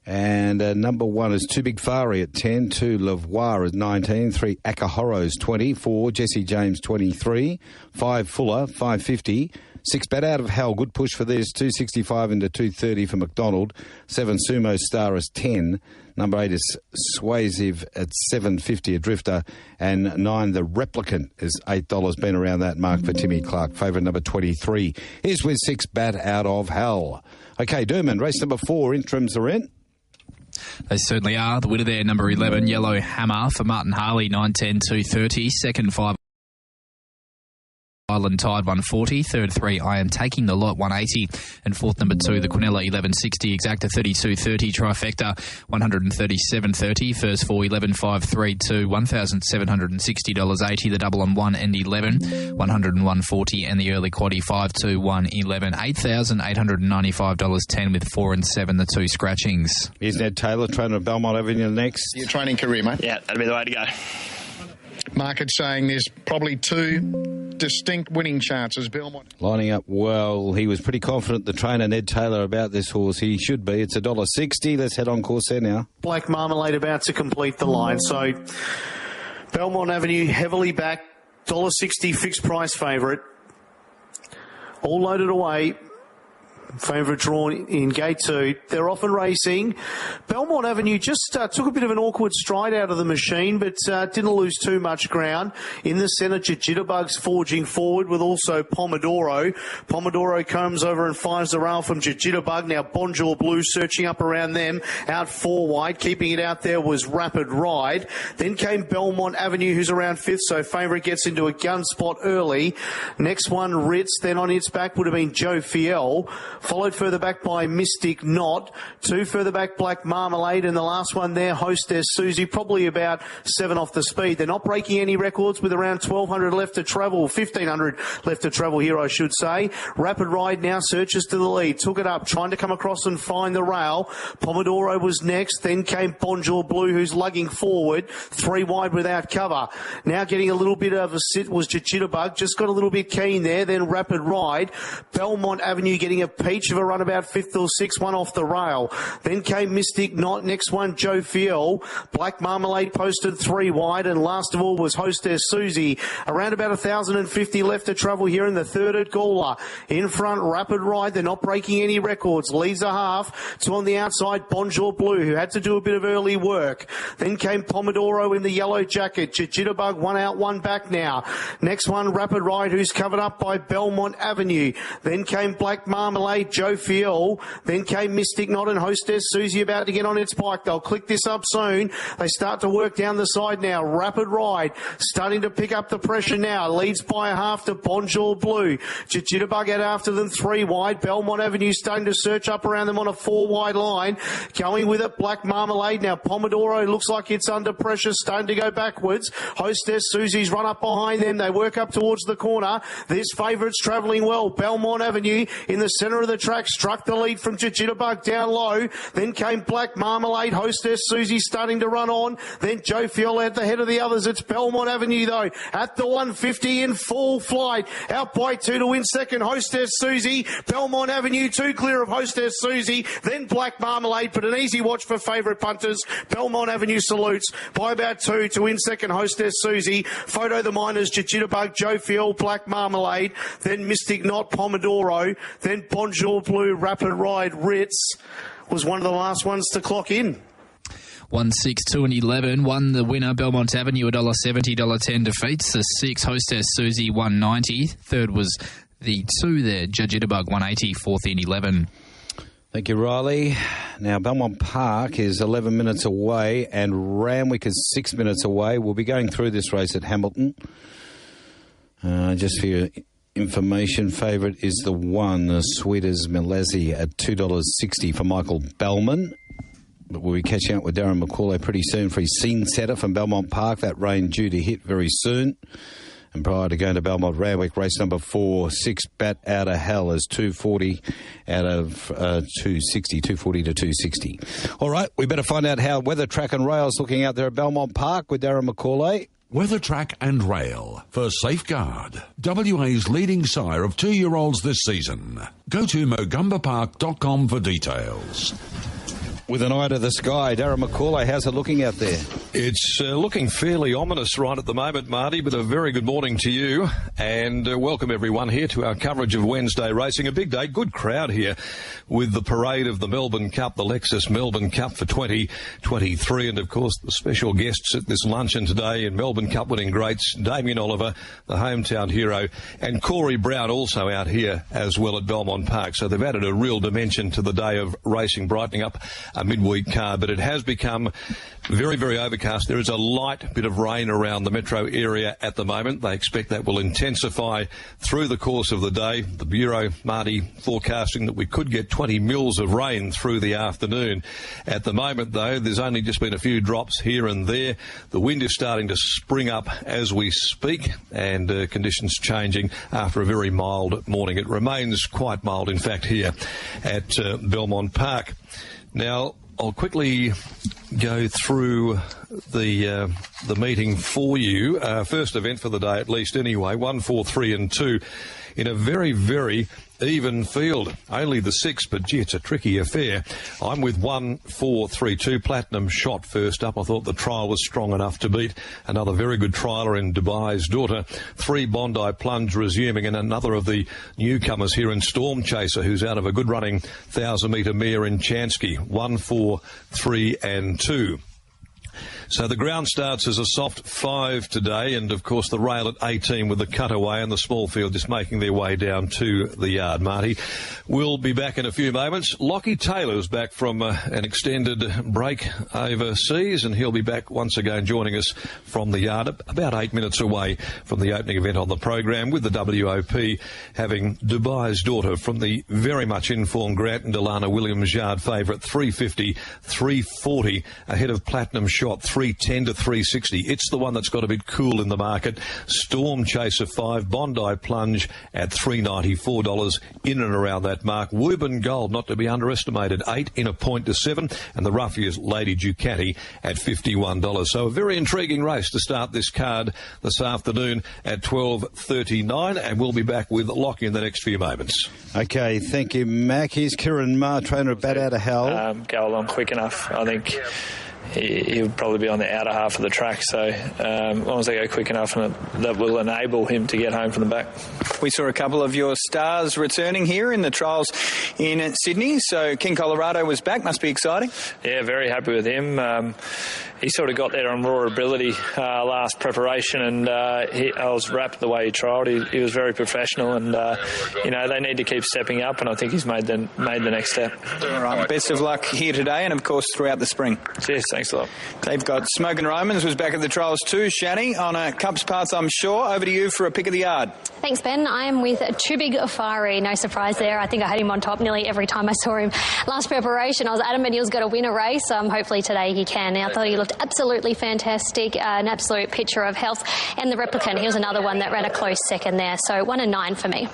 And number 1 is Too Big Fari at 10. 2, Lavoir is 19. 3, Akahoro is 20. 4, Jesse James, 23. 5, Fuller, 550. 6, Bet Out of Hell, good push for this. 265 into 230 for McDonald. 7, Sumo Star is 10. Number 8 is Suasive at 750 a drifter. And 9, The Replicant is $8. Been around that mark for Timmy Clark. Favourite number 23 is with 6, Bet Out of Hell. Okay, Doomben, race number 4, interims are in. They certainly are. The winner there, number 11, Yellow Hammer for Martin Harley, 9.10, 2.30. Second, 5 Island Tide 140. Third 3, I Am Taking the Lot 180. And fourth number 2, the Quinella 1160. Exacta 3230. Trifecta 137.30. First 4, 11.532. $1,760.80. The double on 1 and 11. 101.40. And the early quaddie 5, 2, 1, 11. $8,895.10 with 4 and 7, the 2 scratchings. Here's Ned Taylor, trainer of Belmont Avenue next. Your training career, mate? Yeah, that'd be the way to go. Market saying there's probably 2 distinct winning chances. Belmont Lining up well. He was pretty confident, the trainer, Ned Taylor, about this horse. He should be. It's $1.60. Let's head on course there now. Black Marmalade about to complete the line. So Belmont Avenue heavily back, $1.60 fixed price favourite. All loaded away. Favourite drawn in gate 2. They're often racing. Belmont Avenue just took a bit of an awkward stride out of the machine, but didn't lose too much ground. In the centre, Jitterbug's forging forward with also Pomodoro. Pomodoro comes over and finds the rail from Jitterbug. Now Bonjour Blue searching up around them. Out 4 wide. Keeping it out there was Rapid Ride. Then came Belmont Avenue, who's around 5th, so favourite gets into a gun spot early. Next one, Ritz. Then on its back would have been Joe Fiel. Followed further back by Mystic Knot. 2 further back, Black Marmalade. And the last one there, Hostess Susie, probably about 7 off the speed. They're not breaking any records with around 1,200 left to travel. 1,500 left to travel here, I should say. Rapid Ride now searches to the lead. Took it up, trying to come across and find the rail. Pomodoro was next. Then came Bonjour Blue, who's lugging forward. 3 wide without cover. Now getting a little bit of a sit was Jitterbug. Just got a little bit keen there. Then Rapid Ride. Belmont Avenue getting a peach of a run about 5th or 6th, one off the rail. Then came Mystic Knot. Next one, Joe Fiel. Black Marmalade posted 3 wide. And last of all was Hostess Susie. Around about 1,050 left to travel here in the third at Gawler. In front, Rapid Ride. They're not breaking any records. Leads a half. 2 on the outside, Bonjour Blue, who had to do a bit of early work. Then came Pomodoro in the yellow jacket. Jitterbug 1 out, 1 back now. Next one, Rapid Ride, who's covered up by Belmont Avenue. Then came Black Marmalade, Joe Fiel. Then came Mystic Knot and Hostess Susie about to get on its bike. They'll click this up soon. They start to work down the side now. Rapid Ride starting to pick up the pressure now. Leads by a half to Bonjour Blue. Jitterbug out after them 3 wide. Belmont Avenue starting to search up around them on a 4 wide line. Going with it, Black Marmalade. Now Pomodoro looks like it's under pressure, starting to go backwards. Hostess Susie's run up behind them. They work up towards the corner. This favourite's travelling well. Belmont Avenue in the centre of the track struck the lead from Jitterbug down low. Then came Black Marmalade. Hostess Susie starting to run on. Then Joe Fiel at the head of the others. It's Belmont Avenue though at the 150 in full flight. Out by 2 to win second. Hostess Susie. Belmont Avenue 2 clear of Hostess Susie. Then Black Marmalade, but an easy watch for favourite punters. Belmont Avenue salutes by about 2 to win second. Hostess Susie. Photo the Miners. Jitterbug, Joe Fiel, Black Marmalade. Then Mystic Knot, Pomodoro. Then Bonjour Blue, Rapid Ride, Ritz was one of the last ones to clock in. 1, 6, 2 and 11. 1, the winner, Belmont Avenue, $1.70, $1.10 defeats. The 6, Hostess Susie, $1.90. Third was the 2 there, Jitterbug, $1.80. Fourth in 11. Thank you, Riley. Now, Belmont Park is 11 minutes away and Randwick is 6 minutes away. We'll be going through this race at Hamilton. Just for your information, favourite is the 1, the Sweet as Melezi at $2.60 for Michael Bellman. But we'll be catching up with Darren McCauley pretty soon for his scene setter from Belmont Park. That rain due to hit very soon. And prior to going to Belmont Randwick, race number 4, 6 Bat Out of Hell is 240 out of 260, 240 to 260. All right, we better find out how Weather Track and Rail's looking out there at Belmont Park with Darren McCauley. Weather Track and Rail for Safeguard, WA's leading sire of 2-year-olds this season. Go to mogumbapark.com for details. With an eye to the sky, Darren McCauley, how's it looking out there? It's looking fairly ominous right at the moment, Marty, but a very good morning to you and welcome everyone here to our coverage of Wednesday racing. A big day, good crowd here with the parade of the Melbourne Cup, the Lexus Melbourne Cup for 2023, and of course the special guests at this luncheon today in Melbourne Cup winning greats, Damien Oliver, the hometown hero, and Corey Brown also out here as well at Belmont Park. So they've added a real dimension to the day of racing, brightening up a midweek card, but it has become very, very overcast. There is a light bit of rain around the metro area at the moment. They expect that will intensify through the course of the day. The Bureau, Marty, forecasting that we could get 20 mils of rain through the afternoon. At the moment, though, there's only just been a few drops here and there. The wind is starting to spring up as we speak, and conditions changing after a very mild morning. It remains quite mild, in fact, here at Belmont Park. Now, I'll quickly go through the meeting for you. First event for the day, at least anyway, 1, 4, 3 and 2 in a very, very even field. Only the 6, but gee, it's a tricky affair. I'm with 1, 4, 3, 2. Platinum Shot first up. I thought the trial was strong enough to beat another very good trialer in Dubai's Daughter. 3, Bondi Plunge resuming, and another of the newcomers here in Storm Chaser, who's out of a good running 1,000-metre mare in Chansky. 1, 4, 3 and 2. So the ground starts as a soft 5 today, and of course the rail at 18 with the cutaway and the small field just making their way down to the yard. Marty, we'll be back in a few moments. Lockie Taylor's back from an extended break overseas, and he'll be back once again joining us from the yard about 8 minutes away from the opening event on the program, with the WOP having Dubai's Daughter from the very much informed Grant and Delana Williams yard favourite 350, 340 ahead of Platinum Shot 310 to 360. It's the one that's got a bit cool in the market. Storm Chaser 5, Bondi Plunge at $394 in and around that mark. Woburn Gold, not to be underestimated, 8 in a point to 7, and the Ruffia's Lady Ducati at $51. So a very intriguing race to start this card this afternoon at 12:39, and we'll be back with Lockie in the next few moments. Okay, thank you, Mac. Here's Kieran Maher, trainer of Bat Out of Hell. Go along quick enough. I think he'll probably be on the outer half of the track, so as long as they go quick enough, and that will enable him to get home from the back. We saw a couple of your stars returning here in the trials in Sydney, so King Colorado was back. Must be exciting. Yeah, very happy with him. He sort of got there on raw ability last preparation, and I was wrapped the way he trialled. He was very professional, and they need to keep stepping up, and I think he's made the next step. All right, best of luck here today, and of course throughout the spring. Cheers, thanks a lot. They've got Smokin' Romans was back at the trials too, Shani, on a Cups parts, I'm sure. Over to you for a pick of the yard. Thanks, Ben. I am with Too Big Fiery. No surprise there. I think I had him on top nearly every time I saw him last preparation. I was adamant he was going to win a race. Hopefully today he can. I thought he looked absolutely fantastic, an absolute picture of health. And the Replicant, he was another one that ran a close second there. So 1 and 9 for me.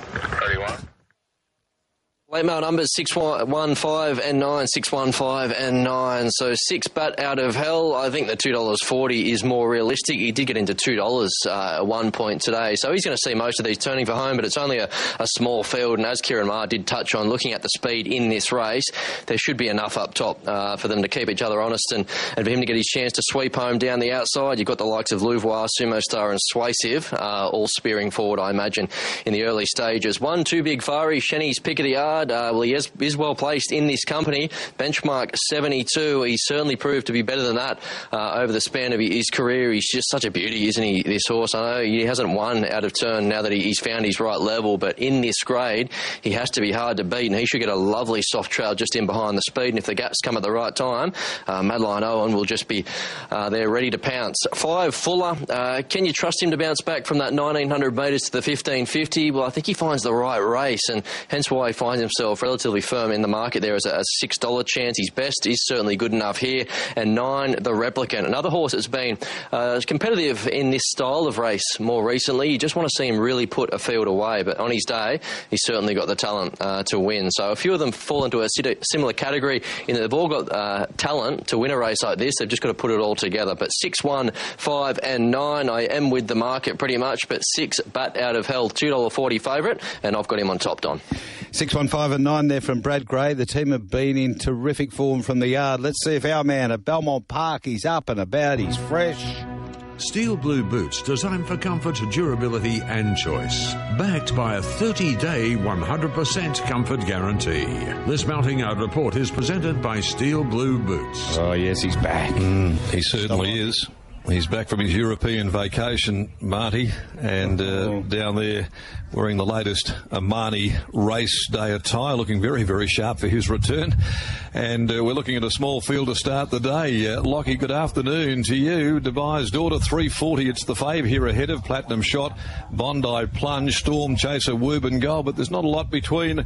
Late mail numbers 615 and 9, 615 and 9. So 6 Bat Out of Hell. I think the $2.40 is more realistic. He did get into $2 at one point today. So he's going to see most of these turning for home, but it's only a small field. And as Kieran Maher did touch on, looking at the speed in this race, there should be enough up top for them to keep each other honest and for him to get his chance to sweep home down the outside. You've got the likes of Louvois, Sumo Star and Swasive all spearing forward, I imagine, in the early stages. 1, Too Big Fiery, Shenny's pick of the yard. He is well placed in this company. Benchmark 72. He's certainly proved to be better than that over the span of his career. He's just such a beauty, isn't he, this horse? I know he hasn't won out of turn now that he's found his right level, but in this grade, he has to be hard to beat, and he should get a lovely soft trail just in behind the speed, and if the gaps come at the right time, Madeline Owen will just be there ready to pounce. 5, Fuller. Can you trust him to bounce back from that 1,900 metres to the 1,550? Well, I think he finds the right race, and hence why he finds himself relatively firm in the market there as a $6 chance. His best is certainly good enough here. And 9, the Replicant. Another horse that's been competitive in this style of race more recently. You just want to see him really put a field away, but on his day, he's certainly got the talent to win. So a few of them fall into a similar category in that they've all got talent to win a race like this. They've just got to put it all together. But 6, 1, 5 and 9, I am with the market pretty much, but 6, Bat Out of Hell, $2.40 favourite, and I've got him on top, Don. 6, 1, 5 and 9 there from Brad Gray. The team have been in terrific form from the yard. Let's see if our man at Belmont Park is up and about, he's fresh. Steel Blue boots designed for comfort, durability and choice. Backed by a 30-day, 100% comfort guarantee. This mounting yard report is presented by Steel Blue Boots. Oh, yes, he's back. He certainly is. He's back from his European vacation, Marty, and down there wearing the latest Armani race day attire, looking very, very sharp for his return. And we're looking at a small field to start the day. Lockie, good afternoon to you. Dubai's Daughter, 340. It's the fave here ahead of Platinum Shot, Bondi Plunge, Storm Chaser, Woburn Goal. But there's not a lot between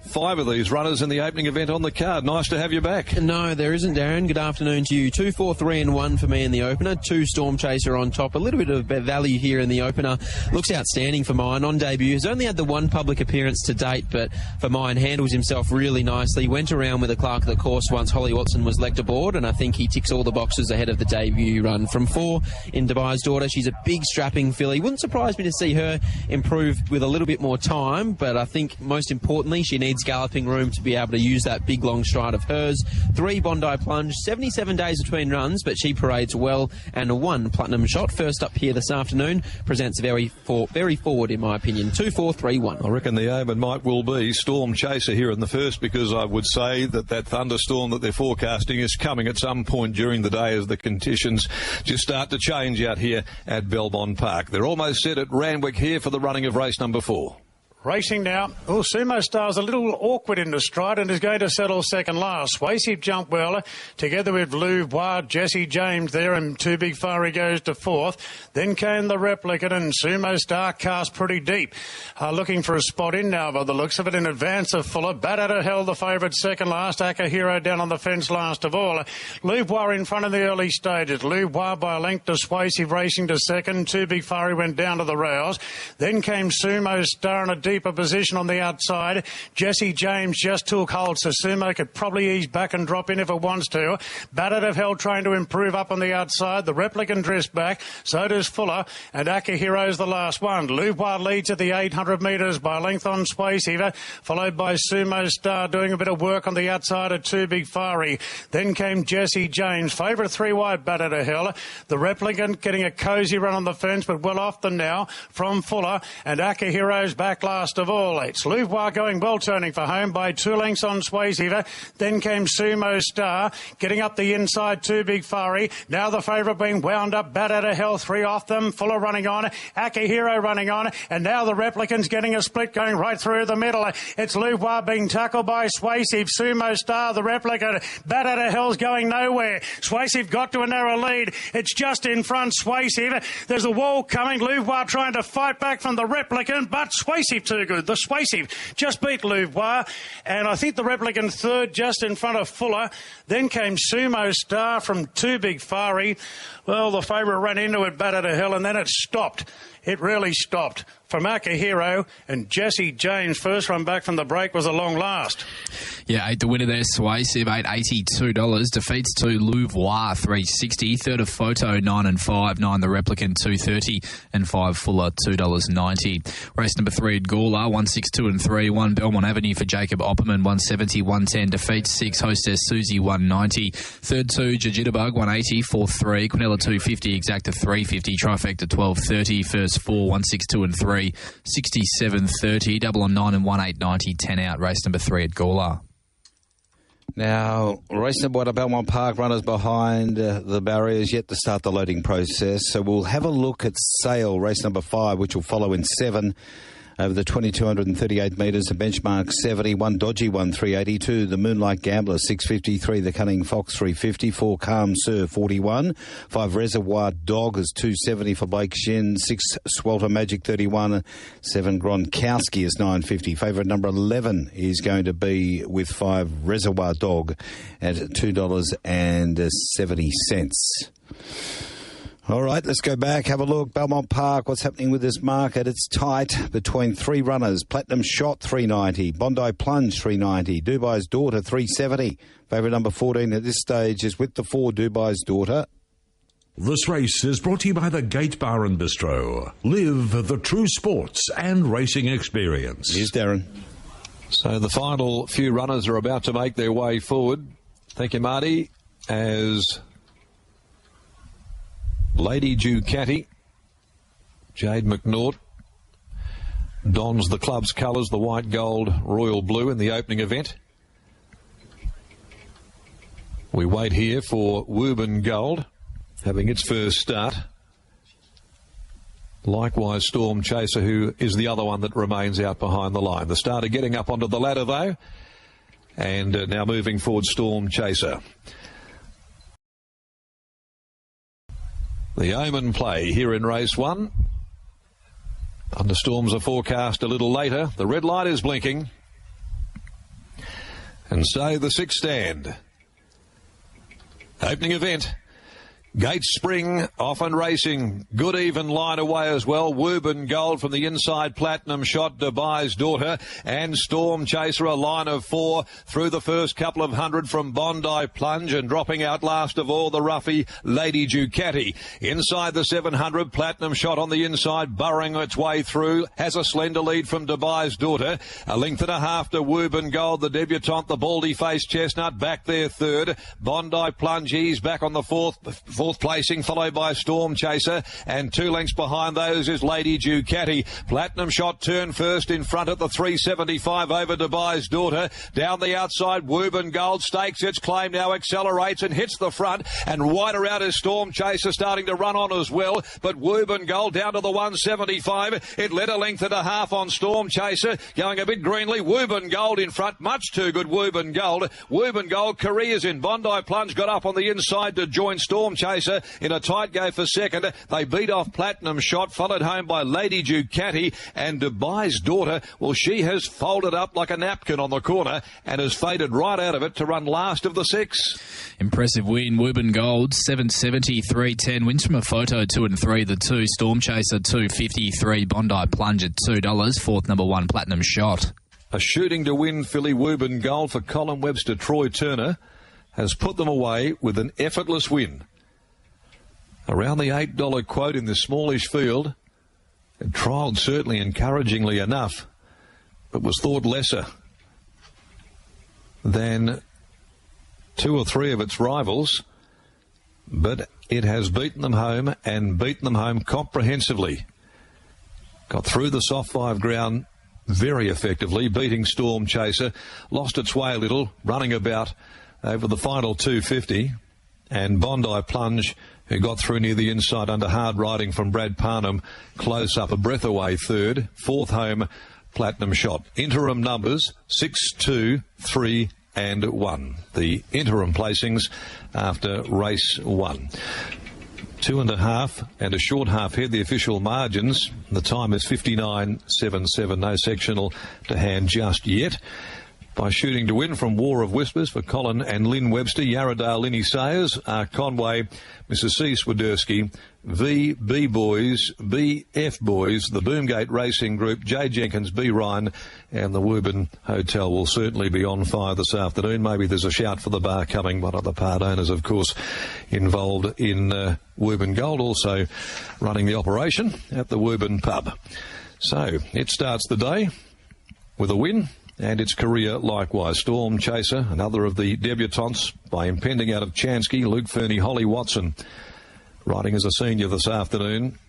5 of these runners in the opening event on the card. Nice to have you back. No, there isn't, Darren. Good afternoon to you. 2, 4, 3 and 1 for me in the opener. 2 Storm Chaser on top. A little bit of value here in the opener. Looks outstanding for mine on debut. He's only had the one public appearance to date, but for mine handles himself really nicely. Went around with a clerk of the course once Holly Watson was legged aboard, and I think he ticks all the boxes ahead of the debut run. From 4 in Dubai's Daughter, she's a big strapping filly. Wouldn't surprise me to see her improve with a little bit more time, but I think most importantly she needs galloping room to be able to use that big long stride of hers. 3 Bondi Plunge, 77 days between runs, but she parades well. And 1 Platinum Shot, first up here this afternoon, presents very forward in my opinion. 2, 4, 3, 1. I reckon the omen might well be Storm Chaser here in the first, because I would say that thunderstorm that they're forecasting is coming at some point during the day as the conditions just start to change out here at Belmont Park. They're almost set at Randwick here for the running of race number 4. Racing now. Oh, Sumo Star's a little awkward in the stride and is going to settle second last. Swayze jumped well, together with Louvois, Jesse James there, and Too Big Fiery goes to 4th. Then came the Replicant, and Sumo Star cast pretty deep. Looking for a spot in now by the looks of it, in advance of Fuller. Bad Adder held the favourite second last. Akahiro down on the fence last of all. Louvois in front of the early stages. Louvois by a length to Swayze racing to second. Too Big Fiery went down to the rails. Then came Sumo Star in a deeper position on the outside. Jesse James just took hold, so Sumo could probably ease back and drop in if it wants to. Battered of Hell trying to improve up on the outside. The Replicant drifts back, so does Fuller, and Akahiro's the last one. Louvois leads at the 800 metres by a length on Swayze, followed by Sumo Star doing a bit of work on the outside of Too Big Fiery. Then came Jesse James, favourite 3 wide, Battered of Hell. The Replicant getting a cosy run on the fence, but well off them now from Fuller, and Akahiro's back last of all. It's Louvois going well, turning for home by 2 lengths on Swayze. Then came Sumo Star, getting up the inside, Too Big Fiery. Now the favourite being wound up, Bad Adder Hell, 3 off them. Fuller running on, Akahiro running on, and now the Replicant's getting a split going right through the middle. It's Louvois being tackled by Swayze, Sumo Star, the Replicant. Bad Adder Hell's going nowhere. Swayze got to a narrow lead. It's just in front, Swayze. There's a wall coming. Louvois trying to fight back from the Replicant, but Swayze too good. The Swayze just beat Louvois, and I think the Replicant third just in front of Fuller. Then came Sumo Star from Too Big Fiery. Well, the favourite ran into it, Battered to Hell, and then it stopped. It really stopped. From Akahiro and Jesse James, first run back from the break was a long last. Yeah, 8 the winner there, Swayze, $82. Defeats 2, Louvois, $3.60. Third of Photo, 9 and 5. 9 the Replicant, $2.30. And 5 Fuller, $2.90. Race number 3 at Gawler, 1, 6, 2 and 3. 1 Belmont Avenue for Jacob Opperman, 170, 110. Defeats 6, Hostess Susie, 190. Third 2, Jajitterbug, 180. Fourth 3, Quinella, 250. Exacta, 350. Trifecta, 12.30. First 4, 1, 6, 2 and 3. 67.30, double on 9 and 1, 8.90, 10 out. Race number 3 at Gawler. Now, race number 1 at Belmont Park, runners behind the barriers, yet to start the loading process. So we'll have a look at Sale, race number 5, which will follow in 7. Over the 2,238 metres, the benchmark 70, 1 Dodgy 1, 382, the Moonlight Gambler 653, the Cunning Fox 350, 4 Calm Sir 41, 5 Reservoir Dog is 270 for Blake Shin, 6 Swelter Magic 31, 7 Gronkowski is 950. Favourite number 11 is going to be with 5 Reservoir Dog at $2.70. All right, let's go back, have a look. Belmont Park, what's happening with this market? It's tight between 3 runners. Platinum Shot, $3.90. Bondi Plunge, $3.90. Dubai's Daughter, $3.70. Favourite number 14 at this stage is with the 4, Dubai's Daughter. This race is brought to you by the Gate Bar and Bistro. Live the true sports and racing experience. Here's Darren. So the final few runners are about to make their way forward. Thank you, Marty. As Lady Ducati, Jade McNaught, dons the club's colours, the white, gold, royal blue in the opening event. We wait here for Woburn Gold, having its first start. Likewise, Storm Chaser, who is the other one that remains out behind the line. The starter getting up onto the ladder, though, and now moving forward, Storm Chaser. The Omen play here in race 1. Thunderstorms are forecast a little later. The red light is blinking. And so the 6th stand. Opening event. Gates Spring off and racing. Good even line away as well. Doomben Gold from the inside. Platinum Shot, Dubai's Daughter, and Storm Chaser, a line of 4 through the first couple of hundred from Bondi Plunge, and dropping out last of all the roughie Lady Ducati. Inside the 700, Platinum Shot on the inside, burrowing its way through, has a slender lead from Dubai's Daughter. A length and a half to Doomben Gold, the debutante, the baldy-faced chestnut, back there third. Bondi Plunge, he's back on the fourth placing, followed by Storm Chaser, and 2 lengths behind those is Lady Ducati. Platinum Shot turned first in front at the 375 over Dubai's Daughter. Down the outside, Doomben Gold stakes its claim, now accelerates and hits the front, and wider out is Storm Chaser starting to run on as well, but Doomben Gold down to the 175. It led a length and a half on Storm Chaser, going a bit greenly. Doomben Gold in front, much too good Doomben Gold. Doomben Gold careers in. Bondi Plunge got up on the inside to join Storm Chaser in a tight go for second. They beat off Platinum Shot, followed home by Lady Ducati, and Dubai's Daughter, well, she has folded up like a napkin on the corner and has faded right out of it to run last of the 6. Impressive win. Doomben Gold, 770, 310. Wins from a photo, 2 and 3. The 2, Storm Chaser, 253. Bondi Plunge at $2. Fourth, number 1, Platinum Shot. A shooting to win filly Doomben Gold for Colin Webster. Troy Turner has put them away with an effortless win. Around the $8 quote in this smallish field. It trialled certainly encouragingly enough, but was thought lesser than 2 or 3 of its rivals. But it has beaten them home, and beaten them home comprehensively. Got through the soft 5 ground very effectively, beating Storm Chaser. Lost its way a little, running about over the final 250. And Bondi Plunge, who got through near the inside under hard riding from Brad Parnham, close up, a breath away third. Fourth home, Platinum Shot. Interim numbers 6, 2, 3 and 1. The interim placings after race 1. 2.5 and a short half head, the official margins. The time is 59.77. No sectional to hand just yet. By shooting to win from War of Whispers for Colin and Lynn Webster, Yarradale, Linny Sayers, R. Conway, Mrs. C. Swiderski, B Boys, BF Boys, the Boomgate Racing Group, J. Jenkins, B. Ryan, and the Doomben Hotel will certainly be on fire this afternoon. Maybe there's a shout for the bar coming. One of the part owners, of course, involved in Doomben Gold, also running the operation at the Doomben pub. So it starts the day with a win. And its career likewise. Storm Chaser, another of the debutantes, by impending out of Chansky, Luke Fernie, Holly Watson, riding as a senior this afternoon.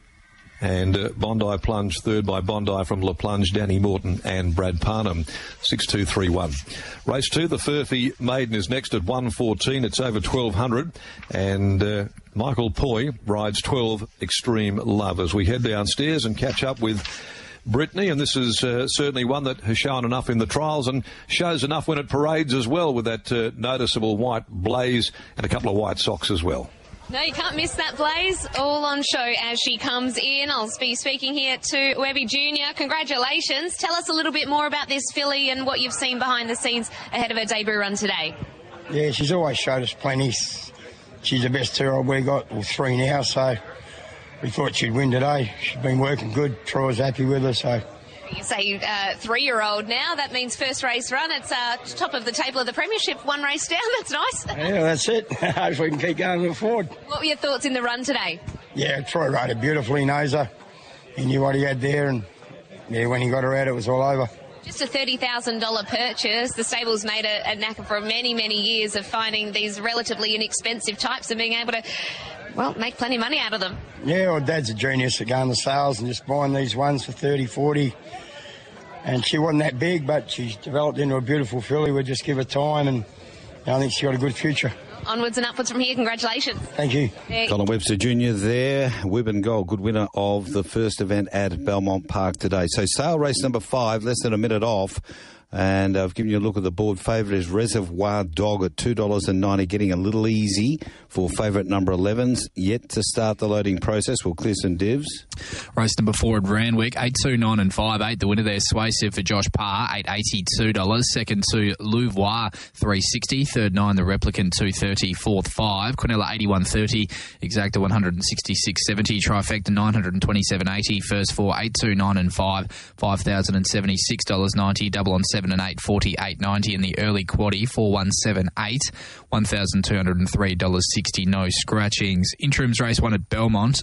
And Bondi Plunge, third by Bondi from La Plunge, Danny Morton and Brad Parnham. 6-2-3-1. Race 2, the Furphy Maiden is next at 1:14. It's over 1,200. And Michael Poy rides 12 Extreme Love as we head downstairs and catch up with Brittany, and this is certainly one that has shown enough in the trials and shows enough when it parades as well, with that noticeable white blaze and a couple of white socks as well. No, you can't miss that blaze. All on show as she comes in. I'll be speaking here to Webby Jr. Congratulations. Tell us a little bit more about this filly and what you've seen behind the scenes ahead of her debut run today. Yeah, she's always showed us plenty. She's the best 2-year-old we got, or 3 now, so we thought she'd win today. She's been working good. Troy's happy with her, so. You say 3-year-old now. That means first race run. It's top of the table of the premiership. 1 race down. That's nice. Yeah, that's it. Hopefully we can keep going forward. What were your thoughts in the run today? Yeah, Troy rode it beautifully. He knows her. He knew what he had there, and yeah, when he got her out, it was all over. Just a $30,000 purchase. The stable's made a knack for many, many years of finding these relatively inexpensive types and being able to, well, make plenty of money out of them. Yeah, well, Dad's a genius at going to sales and just buying these ones for 30, 40. And she wasn't that big, but she's developed into a beautiful filly. We'll just give her time, and I think she's got a good future. onwards and upwards from here. Congratulations. Thank you. Colin Webster Jr. there, Wibben Gold, good winner of the first event at Belmont Park today. So sale race number 5, less than a minute off. And I've given you a look at the board. Favourite is Reservoir Dog at $2.90, getting a little easy for favourite number 11s. Yet to start the loading process. We'll clear some divs. Race number 4 at Randwick, 8, 2, 9 and 5. 8, the winner there, Suasive for Josh Parr, $8.82. Second to Louvois, $3.60. Third 9, the Replicant, $2.30. Fourth 5, Quinella, $81.30. Exacta, $166.70. Trifecta, $927.80. First 4, 8, 2, 9 and 5, $5,076.90. Double on 7 and 8, $48.90. In the early quaddie, 4178, $1,203.60. No scratchings. Interims race 1 at Belmont.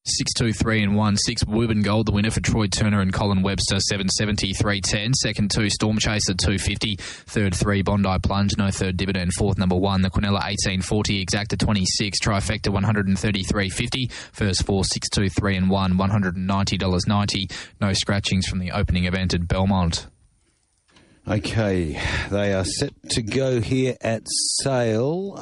6, 2, 3 and 1. 6, Wooburn Gold, the winner for Troy Turner and Colin Webster, 770, 310. Second 2, Storm Chaser, 250. Third 3, Bondi Plunge, no third dividend. Fourth number 1, the Quinella, 1840. Exacta, 26. Trifecta, 133.50. First 4, 6, 2, 3 and 1, $190.90. No scratchings from the opening event at Belmont. Okay, they are set to go here at sale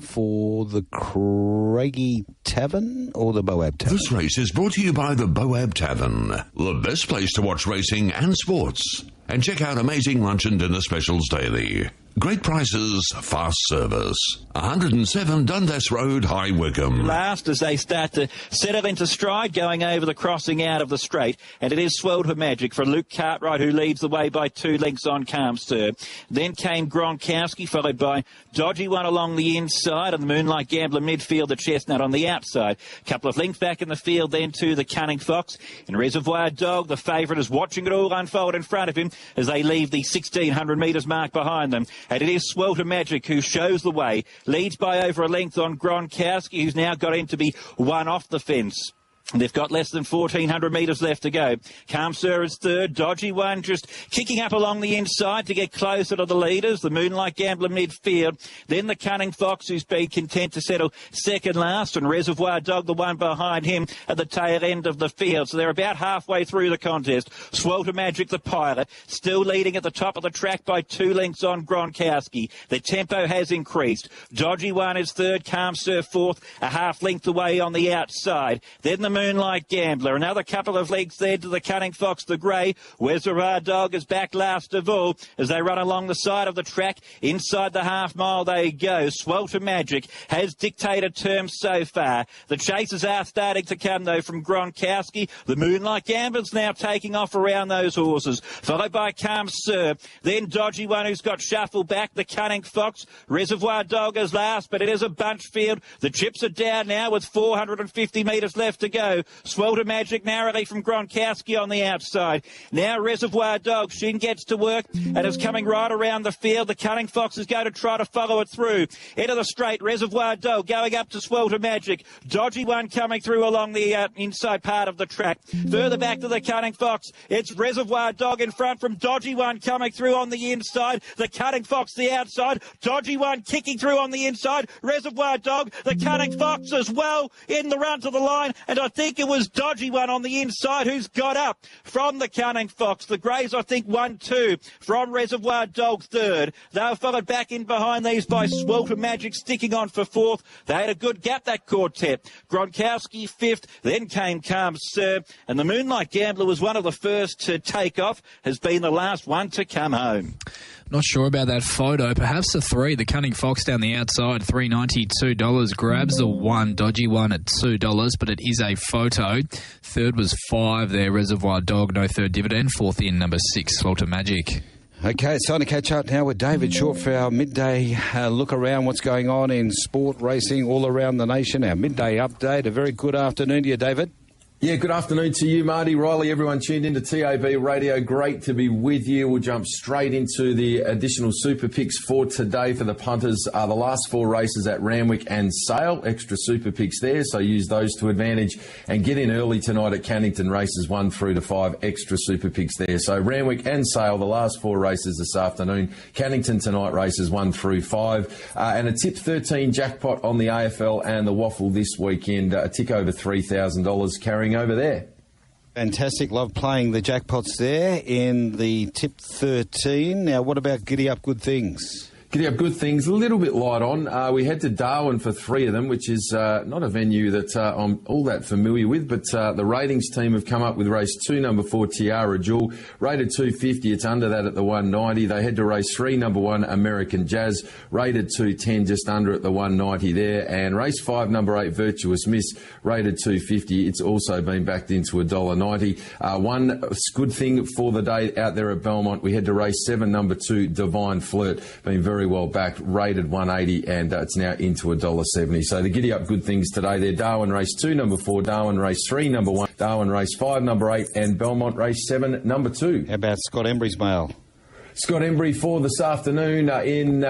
for the Craigie Tavern or the Boab Tavern. This race is brought to you by the Boab Tavern, the best place to watch racing and sports. And check out amazing lunch and dinner specials daily. Great prices, fast service. 107 Dundas Road, High Wycombe. Last as they start to settle into stride, going over the crossing out of the straight. And it is Swelled for Magic for Luke Cartwright, who leads the way by 2 lengths on Calm Sir. Then came Gronkowski, followed by Dodgy One along the inside, and the Moonlight Gambler midfield, the Chestnut on the outside. Couple of lengths back in the field then to the Cunning Fox. And Reservoir Dog, the favourite, is watching it all unfold in front of him as they leave the 1,600 metres mark behind them. And it is Swelter Magic who shows the way, leads by over a length on Gronkowski, who's now got in to be 1 off the fence. They've got less than 1,400 metres left to go. Calm Sir is third. Dodgy One just kicking up along the inside to get closer to the leaders. The Moonlight Gambler midfield. Then the Cunning Fox, who's been content to settle second last. And Reservoir Dog, the one behind him, at the tail end of the field. So they're about halfway through the contest. Swelter Magic, the pilot, still leading at the top of the track by 2 lengths on Gronkowski. The tempo has increased. Dodgy One is third. Calm Sir fourth, a half length away on the outside. Then the Moonlight Gambler. Another couple of legs there to the Cunning Fox, the grey. Reservoir Dog is back last of all as they run along the side of the track. Inside the half mile they go. Swelter Magic has dictated terms so far. The chasers are starting to come though from Gronkowski. The Moonlight Gambler's now taking off around those horses. Followed by Calm Sir. Then Dodgy One who's got shuffled back. The Cunning Fox. Reservoir Dog is last, but it is a bunch field. The chips are down now with 450 metres left to go. Swelter Magic narrowly from Gronkowski on the outside. Now Reservoir Dog. Shin gets to work and is coming right around the field. The Cunning Fox is going to try to follow it through. Into the straight. Reservoir Dog going up to Swelter Magic. Dodgy One coming through along the inside part of the track. Further back to the Cunning Fox. It's Reservoir Dog in front from Dodgy One coming through on the inside. The Cunning Fox the outside. Dodgy One kicking through on the inside. Reservoir Dog. The Cunning Fox as well in the run to the line. And I think it was Dodgy One on the inside who's got up from the Cunning Fox. The Greys, I think, 1-2 from Reservoir Dog third. They were followed back in behind these by Swelter Magic sticking on for fourth. They had a good gap, that quartet. Gronkowski fifth, then came Calm Sir. And the Moonlight Gambler was one of the first to take off, has been the last one to come home. Not sure about that photo. Perhaps the 3, the Cunning Fox down the outside, $3.92. Grabs the 1, Dodgy One at $2, but it is a photo. Third was 5 there, Reservoir Dog, no third dividend. Fourth in, number 6, Swelter Magic. Okay, it's time to catch up now with David Short for our midday look around what's going on in sport racing all around the nation. Our midday update. A very good afternoon to you, David. Yeah, good afternoon to you, Marty, Riley, everyone tuned into TAB Radio. Great to be with you. We'll jump straight into the additional super picks for today for the punters. The last 4 races at Randwick and Sale, extra super picks there, so use those to advantage and get in early tonight at Cannington, races 1 through to 5, extra super picks there. So Randwick and Sale, the last 4 races this afternoon. Cannington tonight, races 1 through 5. And a tip 13 jackpot on the AFL and the Waffle this weekend, a tick over $3,000 carrying over there. Fantastic. Love playing the jackpots there in the tip 13. Now, what about Giddy Up Good Things? Giddy Up Good Things, a little bit light on. We head to Darwin for 3 of them, which is not a venue that I'm all that familiar with, but the ratings team have come up with race 2, number 4, Tiara Jewel, rated 250. It's under that at the 190. They head to race 3, number 1, American Jazz, rated 210, just under at the 190 there. And race 5, number 8, Virtuous Miss, rated 250. It's also been backed into $1.90. One good thing for the day out there at Belmont, we head to race 7, number 2, Divine Flirt, been very well backed, rated 180, and it's now into $1.70. So the Giddy Up Good Things today, they're Darwin race 2, number 4, Darwin race 3, number 1, Darwin race 5, number 8, and Belmont race 7, number 2. How about Scott Embry's mail? Scott Embry for this afternoon in